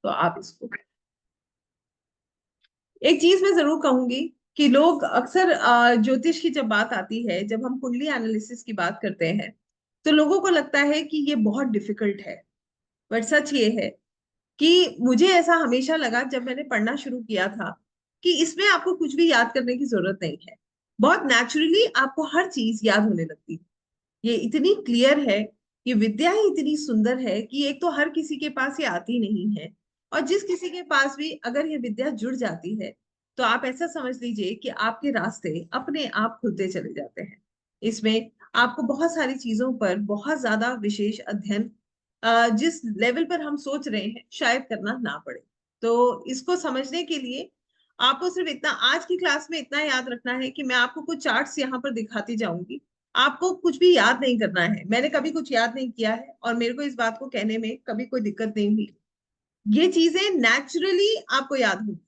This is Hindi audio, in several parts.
तो आप इसको, एक चीज मैं जरूर कहूंगी कि लोग अक्सर ज्योतिष की जब बात आती है, जब हम कुंडली एनालिसिस की बात करते हैं, तो लोगों को लगता है कि ये बहुत डिफिकल्ट है। बट सच ये है कि मुझे ऐसा हमेशा लगा जब मैंने पढ़ना शुरू किया था कि इसमें आपको कुछ भी याद करने की जरूरत नहीं है। बहुत नेचुरली आपको हर चीज याद होने लगती है। ये इतनी क्लियर है, ये विद्या ही इतनी सुंदर है कि एक तो हर किसी के पास ये आती नहीं है, और जिस किसी के पास भी अगर ये विद्या जुड़ जाती है, तो आप ऐसा समझ लीजिए कि आपके रास्ते अपने आप खुलते चले जाते हैं। इसमें आपको बहुत सारी चीजों पर बहुत ज्यादा विशेष अध्ययन जिस लेवल पर हम सोच रहे हैं शायद करना ना पड़े। तो इसको समझने के लिए आपको सिर्फ इतना आज की क्लास में इतना याद रखना है कि मैं आपको कुछ चार्ट्स यहाँ पर दिखाती जाऊंगी। आपको कुछ भी याद नहीं करना है, मैंने कभी कुछ याद नहीं किया है और मेरे को इस बात को कहने में कभी कोई दिक्कत नहीं हुई। ये चीजें नेचुरली आपको याद होंगी,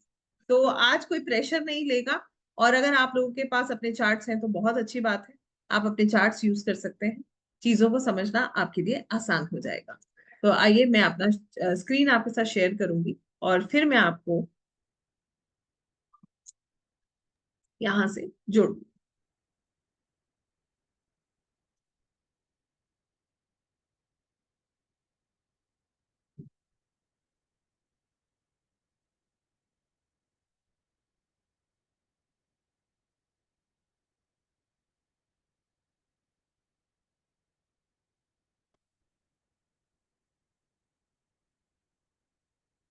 तो आज कोई प्रेशर नहीं लेगा। और अगर आप लोगों के पास अपने चार्ट्स हैं तो बहुत अच्छी बात है, आप अपने चार्ट्स यूज कर सकते हैं। चीजों को समझना आपके लिए आसान हो जाएगा। तो आइए मैं अपना स्क्रीन आपके साथ शेयर करूंगी और फिर मैं आपको यहाँ से जोड़ूंगी।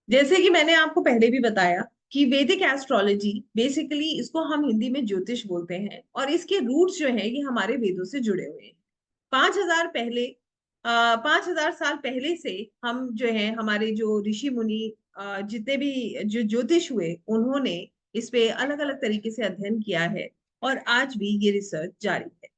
जैसे कि मैंने आपको पहले भी बताया कि वैदिक एस्ट्रोलॉजी बेसिकली इसको हम हिंदी में ज्योतिष बोलते हैं, और इसके रूट्स जो है ये हमारे वेदों से जुड़े हुए हैं। 5,000 पहले 5,000 साल पहले से हम जो है हमारे जो ऋषि मुनि जितने भी जो ज्योतिष हुए उन्होंने इस पे अलग अलग तरीके से अध्ययन किया है, और आज भी ये रिसर्च जारी है।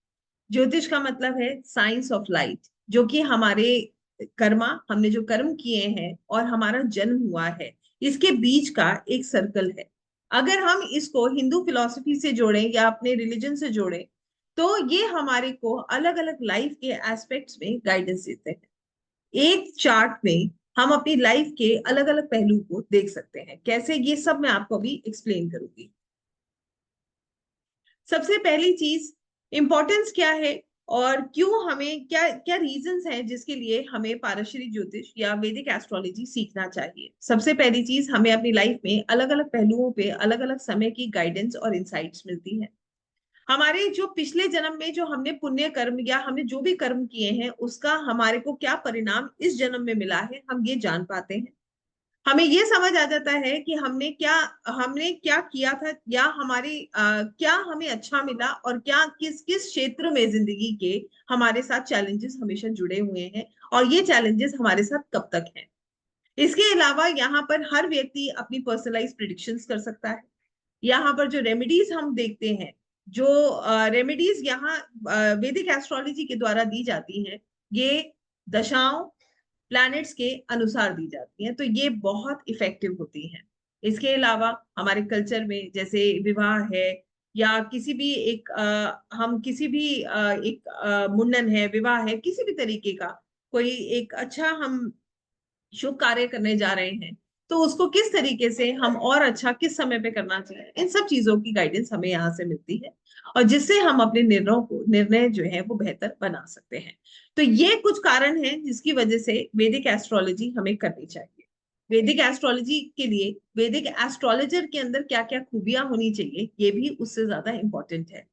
ज्योतिष का मतलब है साइंस ऑफ लाइट, जो कि हमारे कर्मा, हमने जो कर्म किए हैं और हमारा जन्म हुआ है, इसके बीच का एक सर्कल है। अगर हम इसको हिंदू फिलॉसफी से जोड़ें या अपने रिलीजन से जोड़ें, तो ये हमारे को अलग अलग लाइफ के एस्पेक्ट्स में गाइडेंस देते हैं। एक चार्ट में हम अपनी लाइफ के अलग अलग पहलू को देख सकते हैं। कैसे, ये सब मैं आपको अभी एक्सप्लेन करूंगी। सबसे पहली चीज, इंपॉर्टेंस क्या है और क्यों हमें, क्या क्या रीजंस हैं जिसके लिए हमें पारंपरिक ज्योतिष या वैदिक एस्ट्रोलॉजी सीखना चाहिए। सबसे पहली चीज, हमें अपनी लाइफ में अलग अलग पहलुओं पे अलग अलग समय की गाइडेंस और इंसाइट्स मिलती है। हमारे जो पिछले जन्म में जो हमने पुण्य कर्म या हमने जो भी कर्म किए हैं उसका हमारे को क्या परिणाम इस जन्म में मिला है, हम ये जान पाते हैं। हमें ये समझ आ जाता है कि हमने क्या किया था, या हमारी क्या हमें अच्छा मिला, और क्या किस किस क्षेत्र में जिंदगी के हमारे साथ चैलेंजेस हमेशा जुड़े हुए हैं, और ये चैलेंजेस हमारे साथ कब तक हैं। इसके अलावा यहाँ पर हर व्यक्ति अपनी पर्सनलाइज प्रिडिक्शंस कर सकता है। यहाँ पर जो रेमेडीज हम देखते हैं, जो रेमेडीज यहाँ वैदिक एस्ट्रोलॉजी के द्वारा दी जाती हैं, ये दशाओं प्लैनेट्स के अनुसार दी जाती हैं, तो ये बहुत इफेक्टिव होती हैं। इसके अलावा हमारे कल्चर में जैसे विवाह है, या किसी भी एक हम किसी भी एक मुंडन है, विवाह है, किसी भी तरीके का कोई एक अच्छा हम शुभ कार्य करने जा रहे हैं, तो उसको किस तरीके से हम और अच्छा किस समय पे करना चाहिए, इन सब चीजों की गाइडेंस हमें यहाँ से मिलती है, और जिससे हम अपने निर्णय जो है वो बेहतर बना सकते हैं। तो ये कुछ कारण हैं जिसकी वजह से वैदिक एस्ट्रोलॉजी हमें करनी चाहिए। वैदिक एस्ट्रोलॉजी के लिए वैदिक एस्ट्रोलॉजर के अंदर क्या क्या खूबियां होनी चाहिए, ये भी उससे ज्यादा इंपॉर्टेंट है।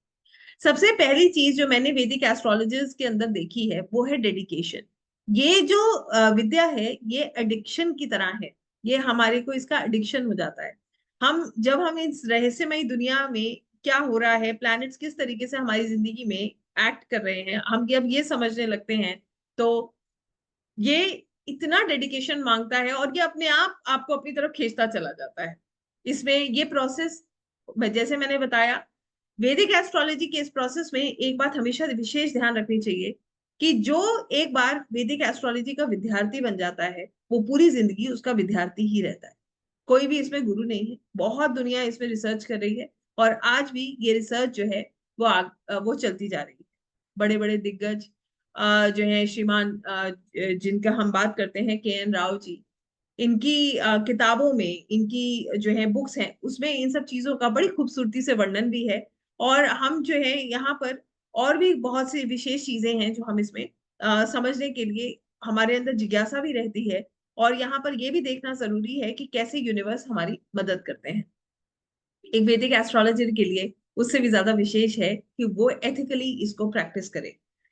सबसे पहली चीज जो मैंने वैदिक एस्ट्रोलॉजर्स के अंदर देखी है वो है डेडिकेशन। ये जो विद्या है ये एडिक्शन की तरह है। ये हमारे को इसका एडिक्शन हो जाता है। हम इस रहस्यमयी दुनिया में क्या हो रहा है, प्लैनेट्स किस तरीके से हमारी जिंदगी में एक्ट कर रहे हैं, हम जब ये समझने लगते हैं, तो ये इतना डेडिकेशन मांगता है, और ये अपने आप आपको अपनी तरफ खींचता चला जाता है। इसमें ये प्रोसेस, जैसे मैंने बताया, वैदिक एस्ट्रोलॉजी के इस प्रोसेस में एक बात हमेशा विशेष ध्यान रखनी चाहिए कि जो एक बार वैदिक एस्ट्रोलॉजी का विद्यार्थी बन जाता है वो पूरी जिंदगी उसका विद्यार्थी ही रहता है। कोई भी इसमें गुरु नहीं है। बहुत दुनिया इसमें रिसर्च कर रही है, और आज भी ये रिसर्च जो है वो चलती जा रही है। बड़े बड़े दिग्गज जो है, श्रीमान जिनका हम बात करते हैं, के एन राव जी, इनकी किताबों में, इनकी जो है बुक्स हैं, उसमें इन सब चीजों का बड़ी खूबसूरती से वर्णन भी है। और हम जो है यहाँ पर और भी बहुत सी विशेष चीजें हैं जो हम इसमें समझने के लिए हमारे अंदर जिज्ञासा भी रहती है। और यहाँ पर ये भी देखना जरूरी है कि कैसे यूनिवर्स हमारी मदद करते हैं। एक वैदिक एस्ट्रोलॉजर के लिए उससे भी ज्यादा विशेष है कि वो एथिकली इसको प्रैक्टिस करे।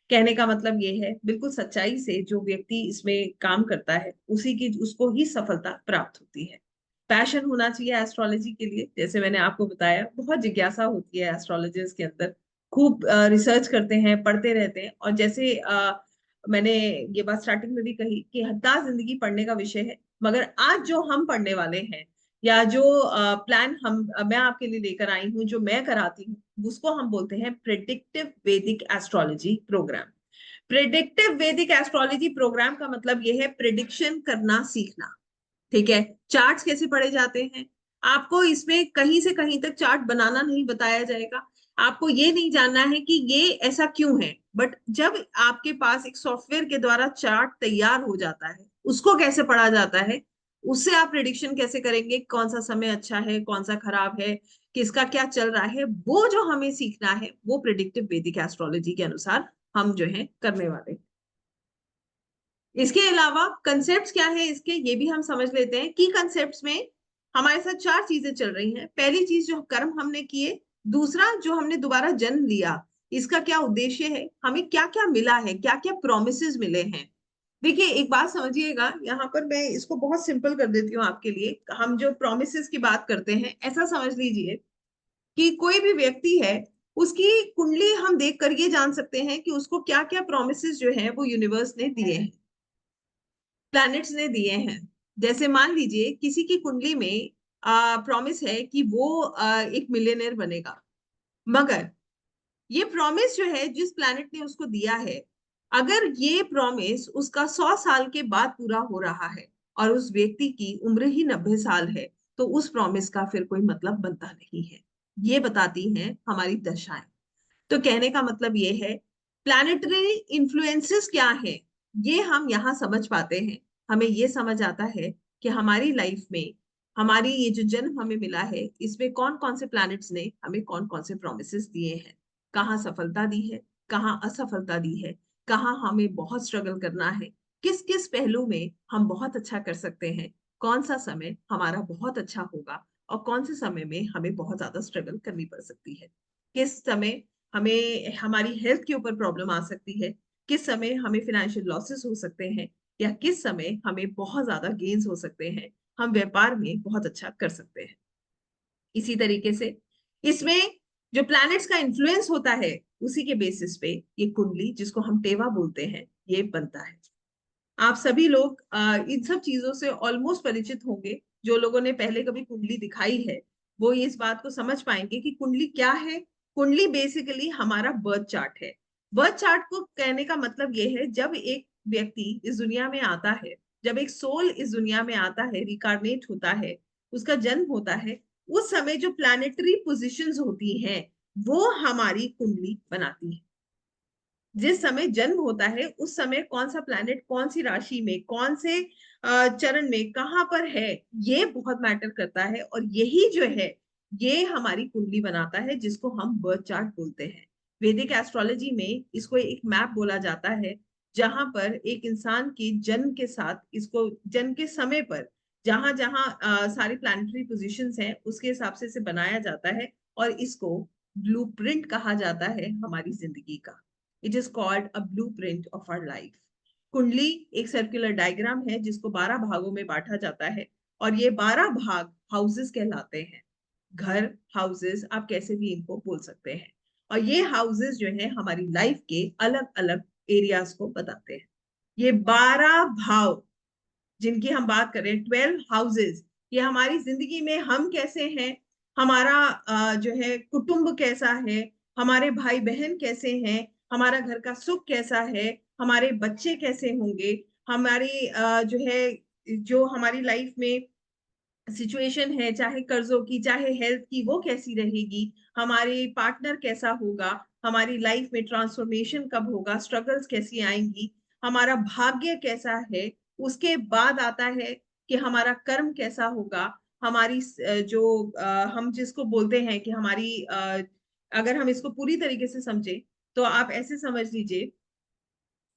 कहने का मतलब ये है, बिल्कुल सच्चाई से जो व्यक्ति इसमें काम करता है उसी की उसको ही सफलता प्राप्त होती है। पैशन होना चाहिए एस्ट्रोलॉजी के लिए, जैसे मैंने आपको बताया, बहुत जिज्ञासा होती है एस्ट्रोलॉजर्स के अंदर। खूब रिसर्च करते हैं, पढ़ते रहते हैं। और जैसे मैंने ये बात स्टार्टिंग में भी कही कि हत्ता जिंदगी पढ़ने का विषय है, मगर आज जो हम पढ़ने वाले हैं या जो प्लान मैं आपके लिए लेकर आई हूँ, जो मैं कराती हूँ, उसको हम बोलते हैं प्रेडिक्टिव वैदिक एस्ट्रोलॉजी प्रोग्राम। प्रेडिक्टिव वैदिक एस्ट्रोलॉजी प्रोग्राम का मतलब यह है प्रिडिक्शन करना सीखना। ठीक है। चार्ट्स कैसे पढ़े जाते हैं, आपको इसमें कहीं से कहीं तक चार्ट बनाना नहीं बताया जाएगा। आपको ये नहीं जानना है कि ये ऐसा क्यों है, बट जब आपके पास एक सॉफ्टवेयर के द्वारा चार्ट तैयार हो जाता है, उसको कैसे पढ़ा जाता है, उससे आप प्रिडिक्शन कैसे करेंगे, कौन सा समय अच्छा है, कौन सा खराब है, किसका क्या चल रहा है, वो जो हमें सीखना है वो प्रिडिक्टिव वैदिक एस्ट्रोलॉजी के अनुसार हम जो है करने वाले हैं। इसके अलावा कंसेप्ट्स क्या है इसके, ये भी हम समझ लेते हैं कि कंसेप्ट्स में हमारे साथ चार चीजें चल रही हैं। पहली चीज, जो कर्म हमने किए। दूसरा, जो हमने दोबारा जन्म लिया, इसका क्या उद्देश्य है, हमें क्या क्या मिला है, क्या क्या प्रोमिसेस मिले हैं। देखिए एक बात समझिएगा, यहाँ पर मैं इसको बहुत सिंपल कर देती हूँ आपके लिए। हम जो प्रोमिसेस की बात करते हैं, ऐसा समझ लीजिए कि कोई भी व्यक्ति है, उसकी कुंडली हम देख कर ये जान सकते हैं कि उसको क्या क्या प्रोमिसेस जो है वो यूनिवर्स ने दिए हैं, प्लैनेट्स ने दिए हैं। जैसे मान लीजिए किसी की कुंडली में प्रॉमिस है कि वो एक मिलियनर बनेगा, मगर ये प्रॉमिस जो है जिस प्लैनेट ने उसको दिया है, अगर ये प्रॉमिस उसका 100 साल के बाद पूरा हो रहा है और उस व्यक्ति की उम्र ही 90 साल है, तो उस प्रॉमिस का फिर कोई मतलब बनता नहीं है। ये बताती हैं हमारी दशाएं। तो कहने का मतलब ये है, प्लैनेटरी इन्फ्लुएंसेस क्या है, ये हम यहाँ समझ पाते हैं। हमें ये समझ आता है कि हमारी लाइफ में, हमारी ये जो जन्म हमें मिला है, इसमें कौन कौन से प्लैनेट्स ने हमें कौन कौन से प्रोमिसेस दिए हैं, कहाँ सफलता दी है, कहाँ असफलता दी है, कहाँ हमें बहुत स्ट्रगल करना है, किस किस पहलू में हम बहुत अच्छा कर सकते हैं, कौन सा समय हमारा बहुत अच्छा होगा और कौन से समय में हमें बहुत ज्यादा स्ट्रगल करनी पड़ सकती है, किस समय हमें हमारी हेल्थ के ऊपर प्रॉब्लम आ सकती है, किस समय हमें फाइनेंशियल लॉसेस हो सकते हैं, या किस समय हमें बहुत ज्यादा गेन्स हो सकते हैं, हम व्यापार में बहुत अच्छा कर सकते हैं। इसी तरीके से इसमें जो प्लैनेट्स का इन्फ्लुएंस होता है, उसी के बेसिस पे ये कुंडली, जिसको हम टेवा बोलते हैं, ये बनता है। आप सभी लोग इन सब चीजों से ऑलमोस्ट परिचित होंगे। जो लोगों ने पहले कभी कुंडली दिखाई है, वो इस बात को समझ पाएंगे कि कुंडली क्या है। कुंडली बेसिकली हमारा बर्थ चार्ट है। बर्थ चार्ट को कहने का मतलब ये है, जब एक व्यक्ति इस दुनिया में आता है, जब एक सोल इस दुनिया में आता है, रिकारनेट होता है, उसका जन्म होता है, उस समय जो प्लैनेटरी पोजिशंस होती हैं, वो हमारी कुंडली बनाती है। जिस समय जन्म होता है उस समय कौन सा प्लैनेट कौन सी राशि में, कौन से चरण में, कहाँ पर है, ये बहुत मैटर करता है। और यही जो है, ये हमारी कुंडली बनाता है, जिसको हम बर्थ चार्ट बोलते हैं। वैदिक एस्ट्रोलॉजी में इसको एक मैप बोला जाता है, जहां पर एक इंसान के जन्म के साथ, इसको जन्म के समय पर जहां जहां सारी प्लैनेटरी पोजीशंस हैं, उसके हिसाब से इसे बनाया जाता है। और इसको ब्लूप्रिंट कहा जाता है हमारी जिंदगी का। It is called a blueprint of our life. कुंडली एक सर्कुलर डायग्राम है, जिसको 12 भागों में बांटा जाता है। और ये 12 भाग हाउसेस कहलाते हैं। घर, हाउसेस, आप कैसे भी इनको बोल सकते हैं। और ये हाउसेस जो है हमारी लाइफ के अलग अलग एरियाज को बताते हैं। ये 12 भाव जिनकी हम बात करें, 12 हाउसेस, ये हमारी जिंदगी में हम कैसे हैं, हमारा जो है कुटुंब कैसा है, हमारे भाई बहन कैसे हैं, हमारा घर का सुख कैसा है, हमारे बच्चे कैसे होंगे, हमारी जो है, जो हमारी लाइफ में सिचुएशन है, चाहे कर्जों की चाहे हेल्थ की, वो कैसी रहेगी, हमारे पार्टनर कैसा होगा, हमारी लाइफ में ट्रांसफॉर्मेशन कब होगा, स्ट्रगल्स कैसी आएंगी, हमारा भाग्य कैसा है। उसके बाद आता है कि हमारा कर्म कैसा होगा, हमारी जो हम जिसको बोलते हैं कि हमारी अगर हम इसको पूरी तरीके से समझे तो आप ऐसे समझ लीजिए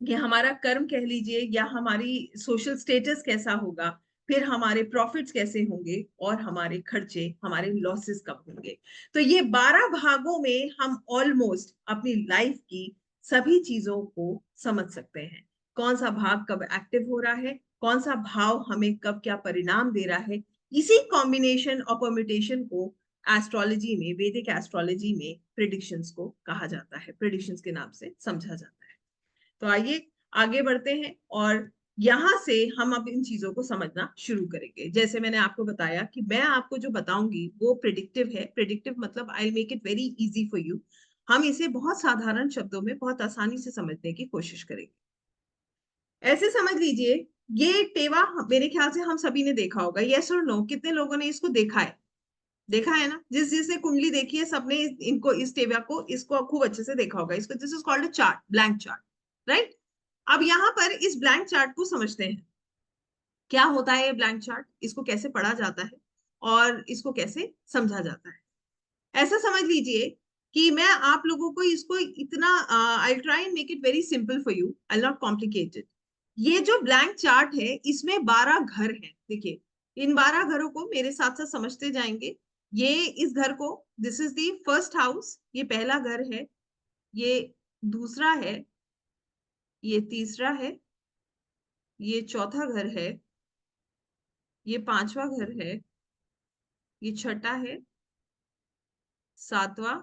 कि हमारा कर्म कह लीजिए या हमारी सोशल स्टेटस कैसा होगा, फिर हमारे प्रॉफिट्स कैसे होंगे और हमारे खर्चे, हमारे लॉसेस कब होंगे। तो ये 12 भागों में हम ऑलमोस्ट अपनी लाइफ की सभी चीजों को समझ सकते हैं। कौन सा भाग कब एक्टिव हो रहा है, कौन सा भाव हमें कब क्या परिणाम दे रहा है, इसी कॉम्बिनेशन और परम्यूटेशन को एस्ट्रोलॉजी में, वैदिक एस्ट्रोलॉजी में प्रिडिक्शंस को कहा जाता है, प्रिडिक्शंस के नाम से समझा जाता है। तो आइए आगे बढ़ते हैं और यहां से हम अब इन चीजों को समझना शुरू करेंगे। जैसे मैंने आपको बताया कि मैं आपको जो बताऊंगी वो प्रिडिक्टिव है। प्रिडिक्टिव मतलब I make it very easy for you. हम इसे बहुत साधारण शब्दों में बहुत आसानी से समझने की कोशिश करेंगे। ऐसे समझ लीजिए, ये टेवा मेरे ख्याल से हम सभी ने देखा होगा। यस और नो, कितने लोगों ने इसको देखा है? देखा है ना? जिसने कुंडली देखी है सबने इनको, इस टेवा को, इसको खूब अच्छे से देखा होगा। इसको this is called a chart, blank chart, right? अब यहाँ पर इस ब्लैंक चार्ट को समझते हैं। क्या होता है ये ब्लैंक चार्ट, इसको कैसे पढ़ा जाता है और इसको कैसे समझा जाता है? ऐसा समझ लीजिए कि मैं आप लोगों को इसको इतना, I try and make it very simple for you, I not complicated. ये जो ब्लैंक चार्ट है इसमें 12 घर हैं। देखिए, इन 12 घरों को मेरे साथ साथ समझते जाएंगे। ये इस घर को, this is the first house, ये पहला घर है, ये दूसरा है, ये तीसरा है, ये चौथा घर है, ये पांचवा घर है, ये छठा है, सातवां,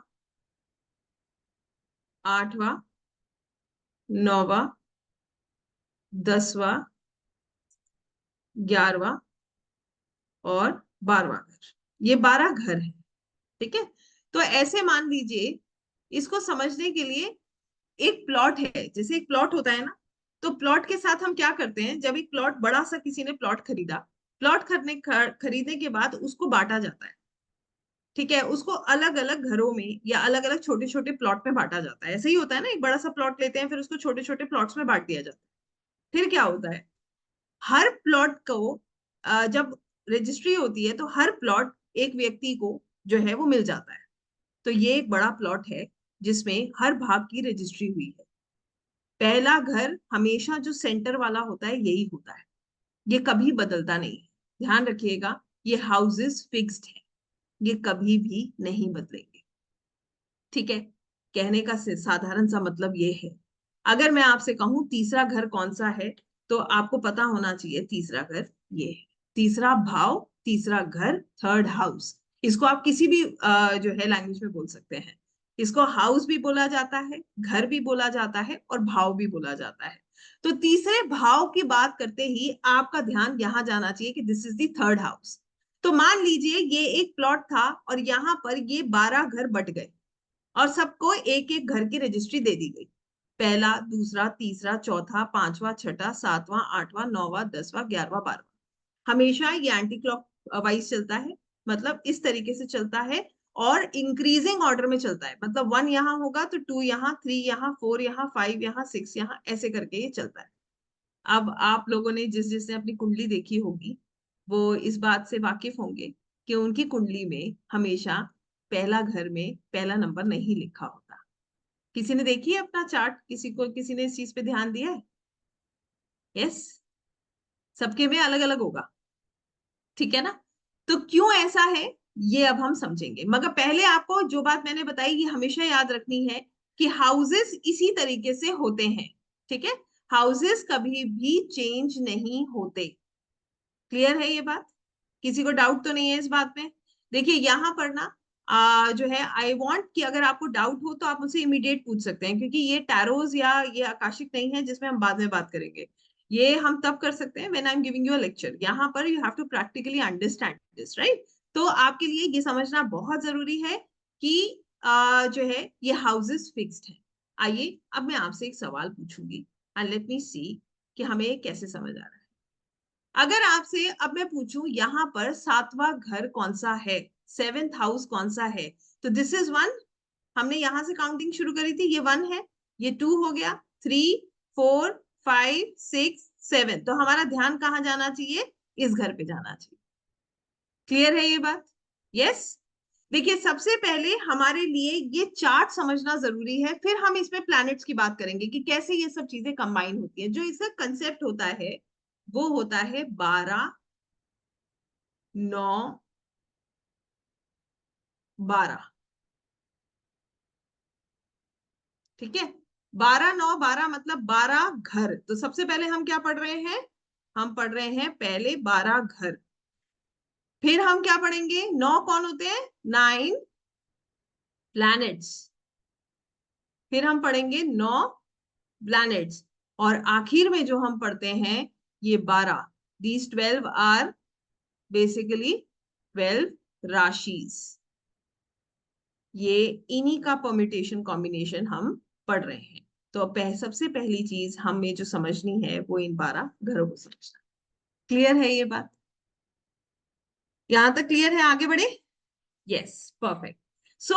आठवां, नौवां, 10वां, 11वां और 12वां घर। ये 12 घर है, ठीक है? तो ऐसे मान लीजिए, इसको समझने के लिए एक प्लॉट है। जैसे एक प्लॉट होता है ना, तो प्लॉट के साथ हम क्या करते हैं, जब एक प्लॉट, बड़ा सा किसी ने प्लॉट खरीदा, प्लॉट खरीदने के बाद उसको बांटा जाता है, ठीक है? उसको अलग अलग घरों में या अलग अलग छोटे छोटे प्लॉट में बांटा जाता है। ऐसे ही होता है ना, एक बड़ा सा प्लॉट लेते हैं फिर उसको छोटे छोटे प्लॉट्स में बांट दिया जाता है। फिर क्या होता है, हर प्लॉट को जब रजिस्ट्री होती है तो हर प्लॉट एक व्यक्ति को जो है वो मिल जाता है। तो ये एक बड़ा प्लॉट है जिसमें हर भाग की रजिस्ट्री हुई है। पहला घर हमेशा जो सेंटर वाला होता है यही होता है, ये कभी बदलता नहीं है। ध्यान रखिएगा, ये हाउसेस फिक्स्ड है, ये कभी भी नहीं बदलेंगे, ठीक है? कहने का साधारण सा मतलब ये है। अगर मैं आपसे कहूं तीसरा घर कौन सा है, तो आपको पता होना चाहिए तीसरा घर ये है। तीसरा भाव, तीसरा घर, थर्ड हाउस। इसको आप किसी भी जो है लैंग्वेज में बोल सकते हैं। इसको हाउस भी बोला जाता है, घर भी बोला जाता है और भाव भी बोला जाता है। तो तीसरे भाव की बात करते ही आपका ध्यान यहां जाना चाहिए कि this is the third house. तो मान लीजिए ये एक प्लॉट था और यहाँ पर ये 12 घर बट गए और सबको एक एक घर की रजिस्ट्री दे दी गई। पहला, दूसरा, तीसरा, चौथा, पांचवा, छठा, सातवां, आठवां, नौवां, 10वां, 11वां, 12वां। हमेशा ये एंटी क्लॉक वाइज चलता है, मतलब इस तरीके से चलता है और इंक्रीजिंग ऑर्डर में चलता है। मतलब 1 यहाँ होगा तो 2 यहाँ, 3 यहाँ, 4 यहाँ, 5 यहाँ, 6 यहाँ, ऐसे करके ये चलता है। अब आप लोगों ने जिसने अपनी कुंडली देखी होगी वो इस बात से वाकिफ होंगे कि उनकी कुंडली में हमेशा पहला घर में पहला नंबर नहीं लिखा होता। किसी ने देखी है अपना चार्ट? किसी ने इस चीज पे ध्यान दिया है? यस, सबके में अलग अलग होगा, ठीक है ना? तो क्यों ऐसा है ये अब हम समझेंगे, मगर पहले आपको जो बात मैंने बताई ये हमेशा याद रखनी है कि हाउसेस इसी तरीके से होते हैं, ठीक है? हाउसेस कभी भी चेंज नहीं होते। क्लियर है ये बात? किसी को डाउट तो नहीं है इस बात में? देखिए यहाँ पर ना जो है, आई वांट कि अगर आपको डाउट हो तो आप मुझसे इमीडिएट पूछ सकते हैं, क्योंकि ये टैरोज या ये आकाशिक नहीं है जिसमें हम बाद में बात करेंगे। ये हम तब कर सकते हैं when I am giving you a lecture. यहाँ पर you have to practically understand this, right? तो आपके लिए ये समझना बहुत जरूरी है कि जो है ये हाउसेस फिक्स्ड है। आइए अब मैं आपसे एक सवाल पूछूंगी एंड लेट मी सी कि हमें कैसे समझ आ रहा है। अगर आपसे अब मैं पूछूं यहाँ पर सातवां घर कौन सा है, सेवेंथ हाउस कौन सा है, तो दिस इज 1। हमने यहां से काउंटिंग शुरू करी थी, ये 1 है, ये 2 हो गया, 3, 4, 5, 6, 7। तो हमारा ध्यान कहाँ जाना चाहिए? इस घर पे जाना चाहिए। क्लियर है ये बात? यस। देखिए, सबसे पहले हमारे लिए ये चार्ट समझना जरूरी है, फिर हम इसमें प्लैनेट्स की बात करेंगे कि कैसे ये सब चीजें कंबाइन होती है। जो इसका कंसेप्ट होता है वो होता है 12 9 12। ठीक है, 12 9 12 मतलब 12 घर। तो सबसे पहले हम क्या पढ़ रहे हैं? हम पढ़ रहे हैं पहले 12 घर। फिर हम क्या पढ़ेंगे? 9 कौन होते हैं? 9 प्लैनेट्स। फिर हम पढ़ेंगे 9 प्लैनेट्स। और आखिर में जो हम पढ़ते हैं ये 12। दीज 12 आर बेसिकली 12 राशिस। ये इन्हीं का परम्यूटेशन कॉम्बिनेशन हम पढ़ रहे हैं। तो सबसे पहली चीज हमें जो समझनी है वो इन 12 घरों को समझना। क्लियर है ये बात? यहां तक क्लियर है? आगे बढ़े? Yes, perfect. सो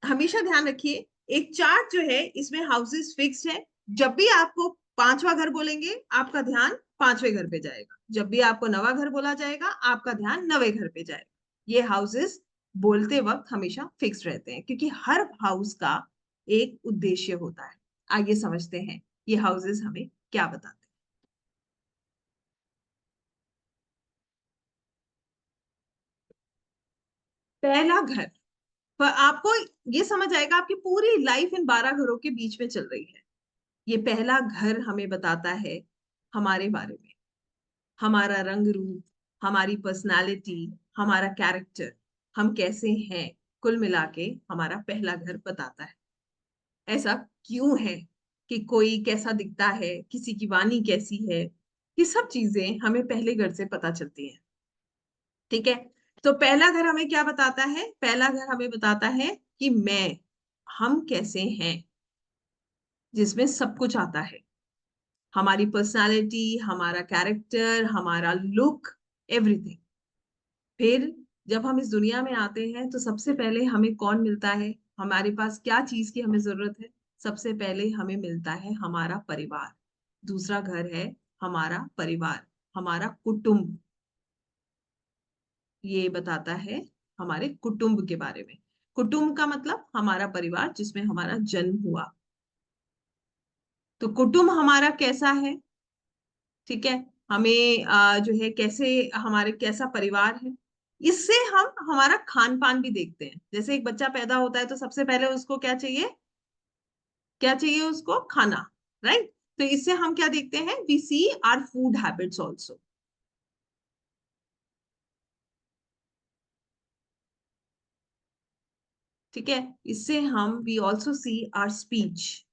हमेशा ध्यान रखिए, एक चार्ट जो है इसमें हाउसेस फिक्स्ड है। जब भी आपको पांचवा घर बोलेंगे आपका ध्यान पांचवे घर पे जाएगा, जब भी आपको नवा घर बोला जाएगा आपका ध्यान नवे घर पे जाएगा। ये हाउसेस बोलते वक्त हमेशा फिक्स रहते हैं क्योंकि हर हाउस का एक उद्देश्य होता है। आइए समझते हैं ये हाउसेस हमें क्या बताते हैं। पहला घर, पर आपको ये समझ आएगा आपकी पूरी लाइफ इन 12 घरों के बीच में चल रही है। ये पहला घर हमें बताता है हमारे बारे में, हमारा रंग रूप, हमारी पर्सनालिटी, हमारा कैरेक्टर, हम कैसे हैं। कुल मिला के हमारा पहला घर बताता है ऐसा क्यों है कि कोई कैसा दिखता है, किसी की वाणी कैसी है। ये सब चीजें हमें पहले घर से पता चलती हैं। ठीक है, तो पहला घर हमें क्या बताता है? पहला घर हमें बताता है कि मैं, हम कैसे हैं, जिसमें सब कुछ आता है। हमारी पर्सनालिटी, हमारा कैरेक्टर, हमारा लुक, एवरीथिंग। फिर जब हम इस दुनिया में आते हैं तो सबसे पहले हमें कौन मिलता है? हमारे पास क्या चीज की हमें जरूरत है? सबसे पहले हमें मिलता है हमारा परिवार। दूसरा घर है हमारा परिवार, हमारा कुटुंब। ये बताता है हमारे कुटुंब के बारे में। कुटुंब का मतलब हमारा परिवार जिसमें हमारा जन्म हुआ। तो कुटुंब हमारा कैसा है? ठीक है, हमें जो है कैसे, हमारे कैसा परिवार है, इससे हम हमारा खान पान भी देखते हैं। जैसे एक बच्चा पैदा होता है तो सबसे पहले उसको क्या चाहिए? क्या चाहिए उसको? खाना। राइट? तो इससे हम क्या देखते हैं? We see our food habits also. ठीक है, इससे हम we also see our speech.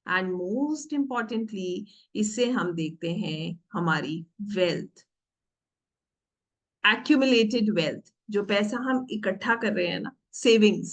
And most importantly इससे हम देखते हैं हमारी वेल्थ, एक्यूमुलेटेड वेल्थ। जो पैसा हम इकट्ठा कर रहे हैं ना, सेविंग्स।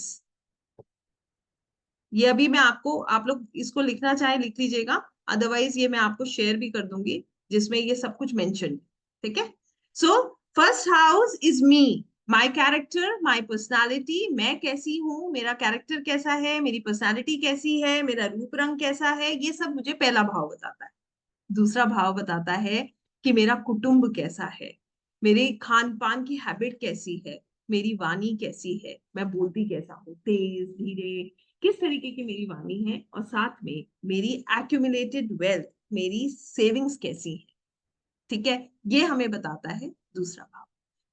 ये अभी मैं आपको, आप लोग इसको लिखना चाहे लिख लीजिएगा, अदरवाइज ये मैं आपको शेयर भी कर दूंगी जिसमें ये सब कुछ मेंशन। ठीक है, so first house is me, my character, my personality. मैं कैसी हूँ, मेरा कैरेक्टर कैसा है, मेरी पर्सनालिटी कैसी है, मेरा रूप रंग कैसा है, ये सब मुझे पहला भाव बताता है। दूसरा भाव बताता है कि मेरा कुटुंब कैसा है, मेरे खान पान की हैबिट कैसी है, मेरी वाणी कैसी है, मैं बोलती कैसा हूँ, तेज धीरे, किस तरीके की मेरी वाणी है, और साथ में मेरी एक्यूमुलेटेड वेल्थ, मेरी सेविंग्स कैसी है। ठीक है, ये हमें बताता है दूसरा भाव।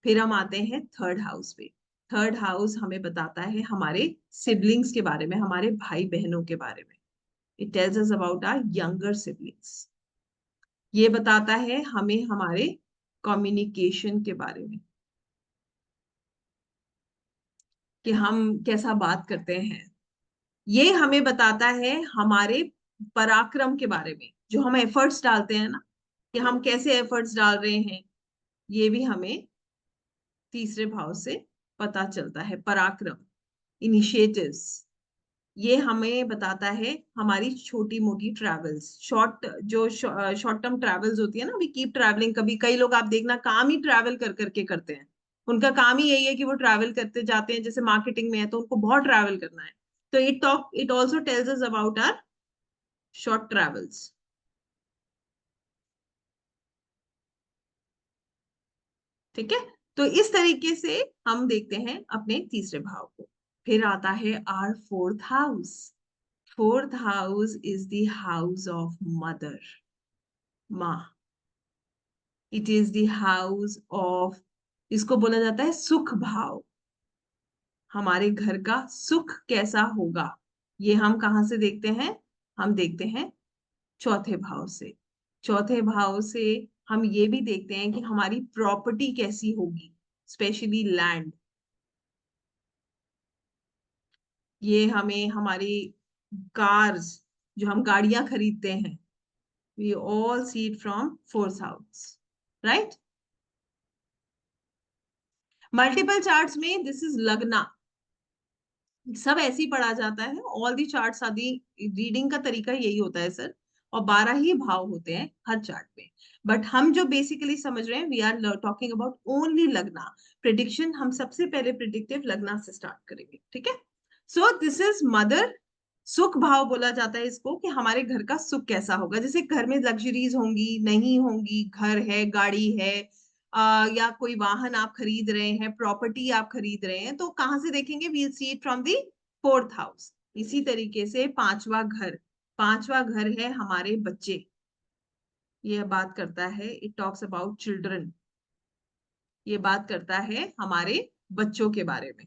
फिर हम आते हैं थर्ड हाउस पे। थर्ड हाउस हमें बताता है हमारे सिबलिंग्स के बारे में, हमारे भाई बहनों के बारे में। It tells us about our younger siblings. ये बताता है हमें हमारे कम्युनिकेशन के बारे में, कि हम कैसा बात करते हैं। ये हमें बताता है हमारे पराक्रम के बारे में, जो हम एफर्ट्स डालते हैं ना, कि हम कैसे एफर्ट्स डाल रहे हैं। ये भी हमें तीसरे भाव से पता चलता है। पराक्रम, इनिशिएटिव्स। ये हमें बताता है हमारी छोटी मोटी ट्रैवल्स, शॉर्ट टर्म ट्रैवल्स होती है ना, वी कीप ट्रैवलिंग। कभी कई लोग आप देखना काम ही ट्रैवल कर करके करते हैं। उनका काम ही यही है कि वो ट्रैवल करते जाते हैं। जैसे मार्केटिंग में है तो उनको बहुत ट्रैवल करना है। तो it also tells us about our short travels. ठीक है, तो इस तरीके से हम देखते हैं अपने तीसरे भाव को। फिर आता है आर fourth house. Fourth house is the house of mother, माँ। It is the house of, इसको बोला जाता है सुख भाव। हमारे घर का सुख कैसा होगा, ये हम कहाँ से देखते हैं? हम देखते हैं चौथे भाव से। चौथे भाव से हम ये भी देखते हैं कि हमारी प्रॉपर्टी कैसी होगी, स्पेशली लैंड। ये हमें हमारी कार्स, जो हम गाड़ियां खरीदते हैं, we all see it from fourth house, right. Multiple charts में दिस इज लगना, सब ऐसे ही पढ़ा जाता है। ऑल दी चार्ट्स आदि रीडिंग का तरीका यही होता है सर, और 12 ही भाव होते हैं हर चार्ट में। बट हम जो बेसिकली समझ रहे हैं, we are talking about only lagna. Prediction हम सबसे पहले प्रिडिक्टिव लगना से स्टार्ट करेंगे, ठीक है। So this is mother. सुख भाव बोला जाता है इसको, कि हमारे घर का सुख कैसा होगा। जैसे घर में लग्जरीज होंगी नहीं होंगी, घर है, गाड़ी है, या कोई वाहन आप खरीद रहे हैं, प्रॉपर्टी आप खरीद रहे हैं, तो कहाँ से देखेंगे? We'll see it from the fourth house. इसी तरीके से पांचवा घर, पांचवा घर है हमारे बच्चे। ये बात करता है, इट टॉक्स अबाउट चिल्ड्रन। ये बात करता है हमारे बच्चों के बारे में।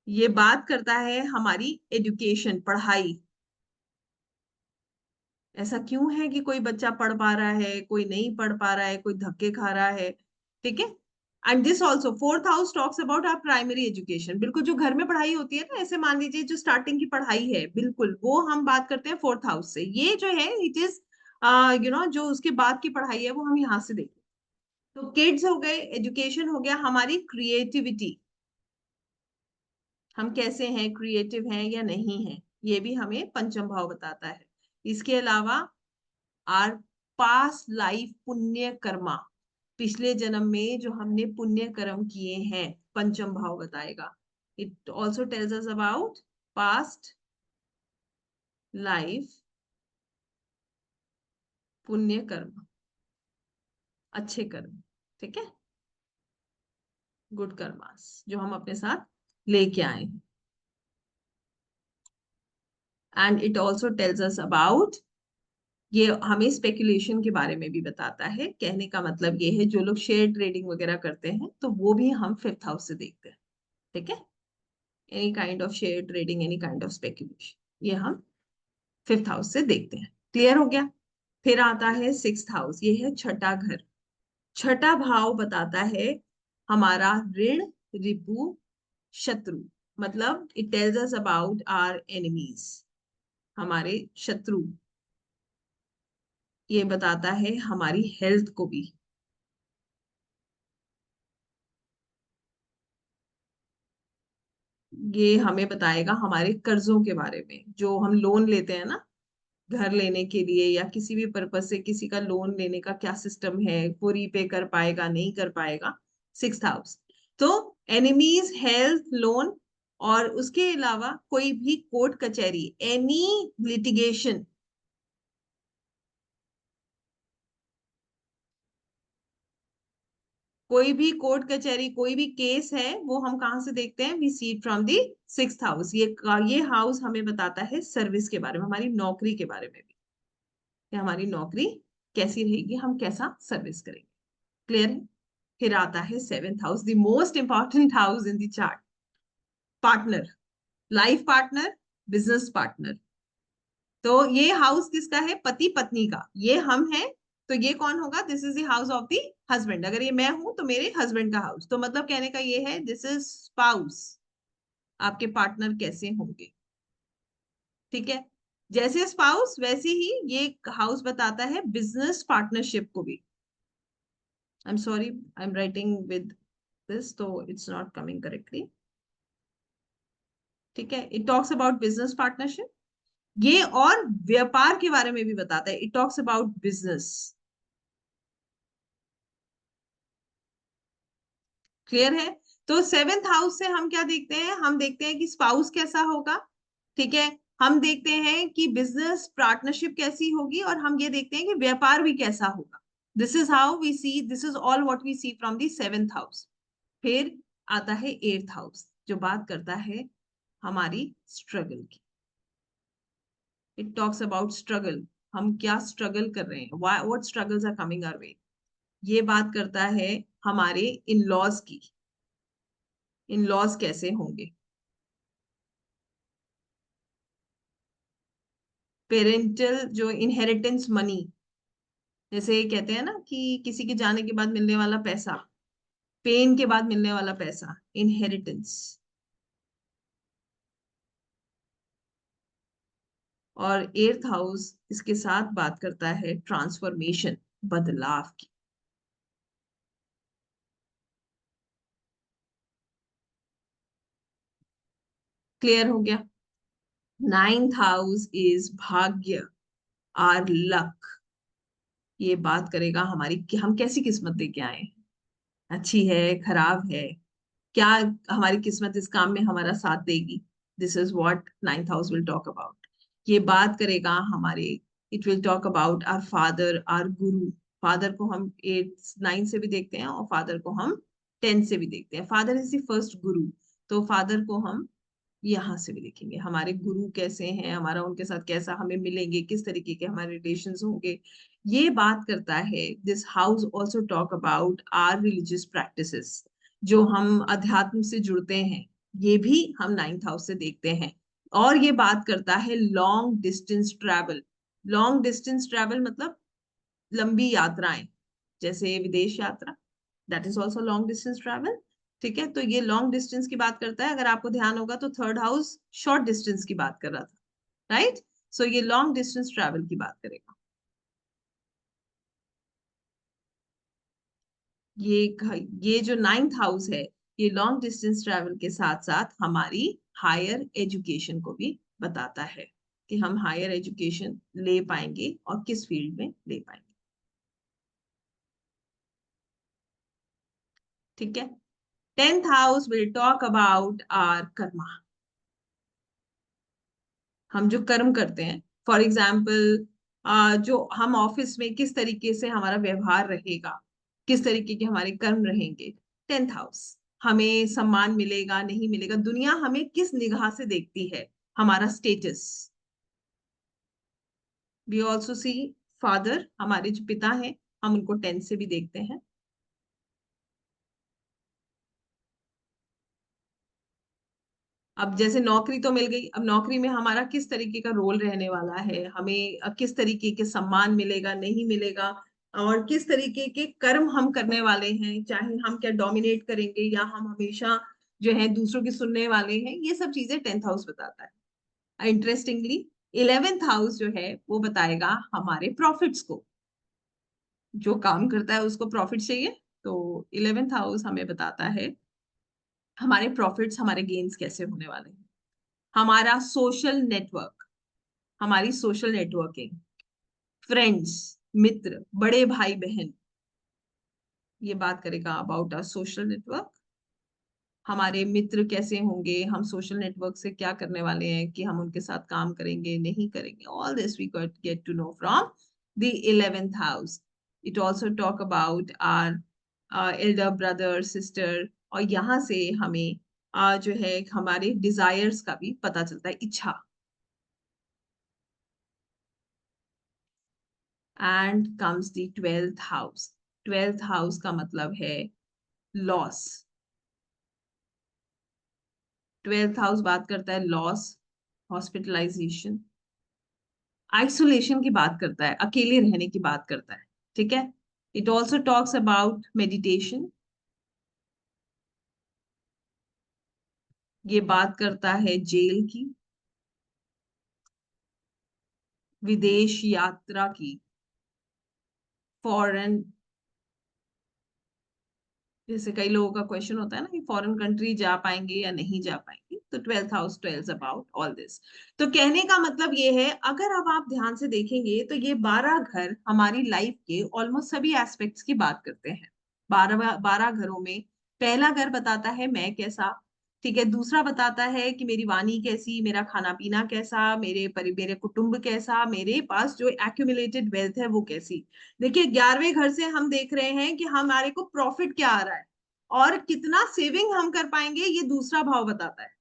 ये बात करता है हमारी एजुकेशन, पढ़ाई। ऐसा क्यों है कि कोई बच्चा पढ़ पा रहा है, कोई नहीं पढ़ पा रहा है, कोई धक्के खा रहा है, ठीक है। And this also fourth house talks about our primary education. बिल्कुल जो घर में पढ़ाई होती है ना, ऐसे मान लीजिए जो स्टार्टिंग की पढ़ाई है, बिल्कुल वो हम बात करते हैं फोर्थ हाउस से। ये जो है इट इज जो उसके बाद की पढ़ाई है वो हम यहाँ से देखें। तो किड्स हो गए, एजुकेशन हो गया, हमारी क्रिएटिविटी, हम कैसे हैं, क्रिएटिव हैं या नहीं हैं, ये भी हमें पंचम भाव बताता है। इसके अलावा आर पास लाइफ पुण्य कर्मा, पिछले जन्म में जो हमने पुण्य कर्म किए हैं, पंचम भाव बताएगा। It also tells us about past life पुण्य कर्म, अच्छे कर्म, ठीक है, गुड कर्मास जो हम अपने साथ लेके आए हैं। And it also tells us about, ये हमें स्पेकुलेशन के बारे में भी बताता है। कहने का मतलब ये है, जो लोग शेयर ट्रेडिंग वगैरह करते हैं तो वो भी हम फिफ्थ हाउस से देखते हैं, ठीक है। Any kind of share trading, any kind of speculation, ये हम फिफ्थ हाउस से देखते हैं। क्लियर हो गया। फिर आता है सिक्स्थ हाउस, ये है छठा घर। छठा भाव बताता है हमारा ऋण, रिपु, शत्रु। मतलब it tells us about our enemies, हमारे शत्रु। ये बताता है हमारी हेल्थ को भी। ये हमें बताएगा हमारे कर्जों के बारे में, जो हम लोन लेते हैं ना, घर लेने के लिए या किसी भी पर्पज से किसी का लोन लेने का क्या सिस्टम है, वो रीपे कर पाएगा नहीं कर पाएगा। Sixth house. तो एनिमीज, हेल्थ, लोन, और उसके अलावा कोई भी कोर्ट कचहरी, एनी लिटिगेशन, कोई भी कोर्ट कचहरी, कोई भी केस है, वो हम कहाँ से देखते हैं? We see it from the sixth house. ये हाउस हमें बताता है सर्विस के बारे में, हमारी नौकरी के बारे में भी, कि हमारी नौकरी कैसी रहेगी, हम कैसा सर्विस करेंगे। क्लियर है। फिर आता है seventh house, the most important house in the chart. Partner, life partner, business partner. तो ये हाउस किसका है? पति पत्नी का। ये हम हैं, तो ये कौन होगा? This is the house of the husband. अगर ये मैं हूं तो मेरे हस्बैंड का हाउस। तो मतलब कहने का ये है, दिस इज स्पाउस, आपके पार्टनर कैसे होंगे, ठीक है। जैसे स्पाउस वैसे ही ये हाउस बताता है बिजनेस पार्टनरशिप को भी। I am sorry, I am writing with this, तो इट्स नॉट कमिंग करेक्टली, ठीक है। It talks about business partnership. ये और व्यापार के बारे में भी बताता है, it talks about business. Clear है। तो सेवेंथ हाउस से हम क्या देखते हैं? हम देखते हैं कि स्पाउस कैसा होगा, ठीक है। हम देखते हैं कि बिजनेस पार्टनरशिप कैसी होगी, और हम ये देखते हैं कि व्यापार भी कैसा होगा। This is how we see, this is all what we see from the 7th house. फिर आता है 8th हाउस, जो बात करता है हमारी स्ट्रगल की। इट टॉक्स अबाउट स्ट्रगल, हम क्या स्ट्रगल कर रहे हैं, what struggles are coming our way. ये बात करता है हमारे इन लॉज की, इन लॉज कैसे होंगे। पेरेंटल जो इनहेरिटेंस मनी, जैसे कहते हैं ना कि किसी के जाने के बाद मिलने वाला पैसा, पेन के बाद मिलने वाला पैसा, इनहेरिटेंस। और 8th हाउस इसके साथ बात करता है ट्रांसफॉर्मेशन, बदलाव की। क्लियर हो गया? 9th हाउस इज भाग्य, आर लक। ये बात करेगा हमारी कि हम कैसी किस्मत लेके आए हैं, अच्छी है, खराब है, क्या हमारी किस्मत इस काम में हमारा साथ देगी। This is what 9th house will talk about. ये बात करेगा हमारे, it will talk about our father, our guru. Father को हम 8 9 से भी देखते हैं और फादर को हम 10 से भी देखते हैं। फादर इज द फर्स्ट गुरु, तो फादर को हम यहाँ से भी देखेंगे, हमारे गुरु कैसे हैं, हमारा उनके साथ कैसा हमें मिलेंगे, किस तरीके के हमारे रिलेशंस होंगे। ये बात करता है। This house also talk about our religious practices, जो हम अध्यात्म से जुड़ते हैं, ये भी हम 9th हाउस से देखते हैं। और ये बात करता है long distance travel. Long distance travel मतलब लंबी यात्राएं, जैसे विदेश यात्रा, that is also long distance travel. ठीक है, तो ये लॉन्ग डिस्टेंस की बात करता है। अगर आपको ध्यान होगा तो 3rd हाउस शॉर्ट डिस्टेंस की बात कर रहा था, राइट? सो ये लॉन्ग डिस्टेंस ट्रैवल की बात करेगा। ये ये जो 9th हाउस है, ये लॉन्ग डिस्टेंस ट्रैवल के साथ साथ हमारी हायर एजुकेशन को भी बताता है कि हम हायर एजुकेशन ले पाएंगे और किस फील्ड में ले पाएंगे। ठीक है। 10th house will talk about our karma, हम जो कर्म करते हैं। फॉर एग्जाम्पल, जो हम ऑफिस में किस तरीके से हमारा व्यवहार रहेगा, किस तरीके के हमारे कर्म रहेंगे। 10th हाउस, हमें सम्मान मिलेगा नहीं मिलेगा, दुनिया हमें किस निगाह से देखती है, हमारा status. We also see father, हमारे जो पिता हैं, हम उनको 10 से भी देखते हैं। अब जैसे नौकरी तो मिल गई, अब नौकरी में हमारा किस तरीके का रोल रहने वाला है, हमें किस तरीके के सम्मान मिलेगा नहीं मिलेगा, और किस तरीके के कर्म हम करने वाले हैं, चाहे हम क्या डोमिनेट करेंगे या हम हमेशा जो है दूसरों की सुनने वाले हैं। ये सब चीजें 10th हाउस बताता है। इंटरेस्टिंगली 11th हाउस जो है वो बताएगा हमारे प्रॉफिट्स को। जो काम करता है उसको प्रॉफिट चाहिए, तो 11th हाउस हमें बताता है हमारे प्रॉफिट्स, हमारे गेन्स कैसे होने वाले हैं। हमारा सोशल नेटवर्क, हमारी सोशल नेटवर्किंग, फ्रेंड्स, मित्र, बड़े भाई बहन, ये बात करेगा अबाउट आवर सोशल नेटवर्क। हमारे मित्र कैसे होंगे, हम सोशल नेटवर्क से क्या करने वाले हैं, कि हम उनके साथ काम करेंगे नहीं करेंगे। All this we get to know from the 11th house. It also talk about our elder brother sister, और यहाँ से हमें जो है हमारे डिजायर्स का भी पता चलता है, इच्छा। And comes the 12th house. 12th house का मतलब है लॉस। 12th हाउस बात करता है लॉस, हॉस्पिटलाइजेशन, आइसोलेशन की बात करता है, अकेले रहने की बात करता है। ठीक है। It also talks about meditation, ये बात करता है जेल की, विदेश यात्रा की, फॉरेन, जैसे कई लोगों का क्वेश्चन होता है ना कि फॉरेन कंट्री जा पाएंगे या नहीं जा पाएंगे, तो 12th house tells about all this. तो कहने का मतलब ये है, अगर अब आप ध्यान से देखेंगे तो ये 12 घर हमारी लाइफ के ऑलमोस्ट सभी एस्पेक्ट्स की बात करते हैं। 12 12 घरों में पहला घर बताता है मैं कैसा, ठीक है। दूसरा बताता है कि मेरी वाणी कैसी, मेरा खाना पीना कैसा, मेरे कुटुंब कैसा, मेरे पास जो एक्यूमुलेटेड वेल्थ है वो कैसी। देखिए 11वें घर से हम देख रहे हैं कि हमारे को प्रॉफिट क्या आ रहा है और कितना सेविंग हम कर पाएंगे, ये दूसरा भाव बताता है।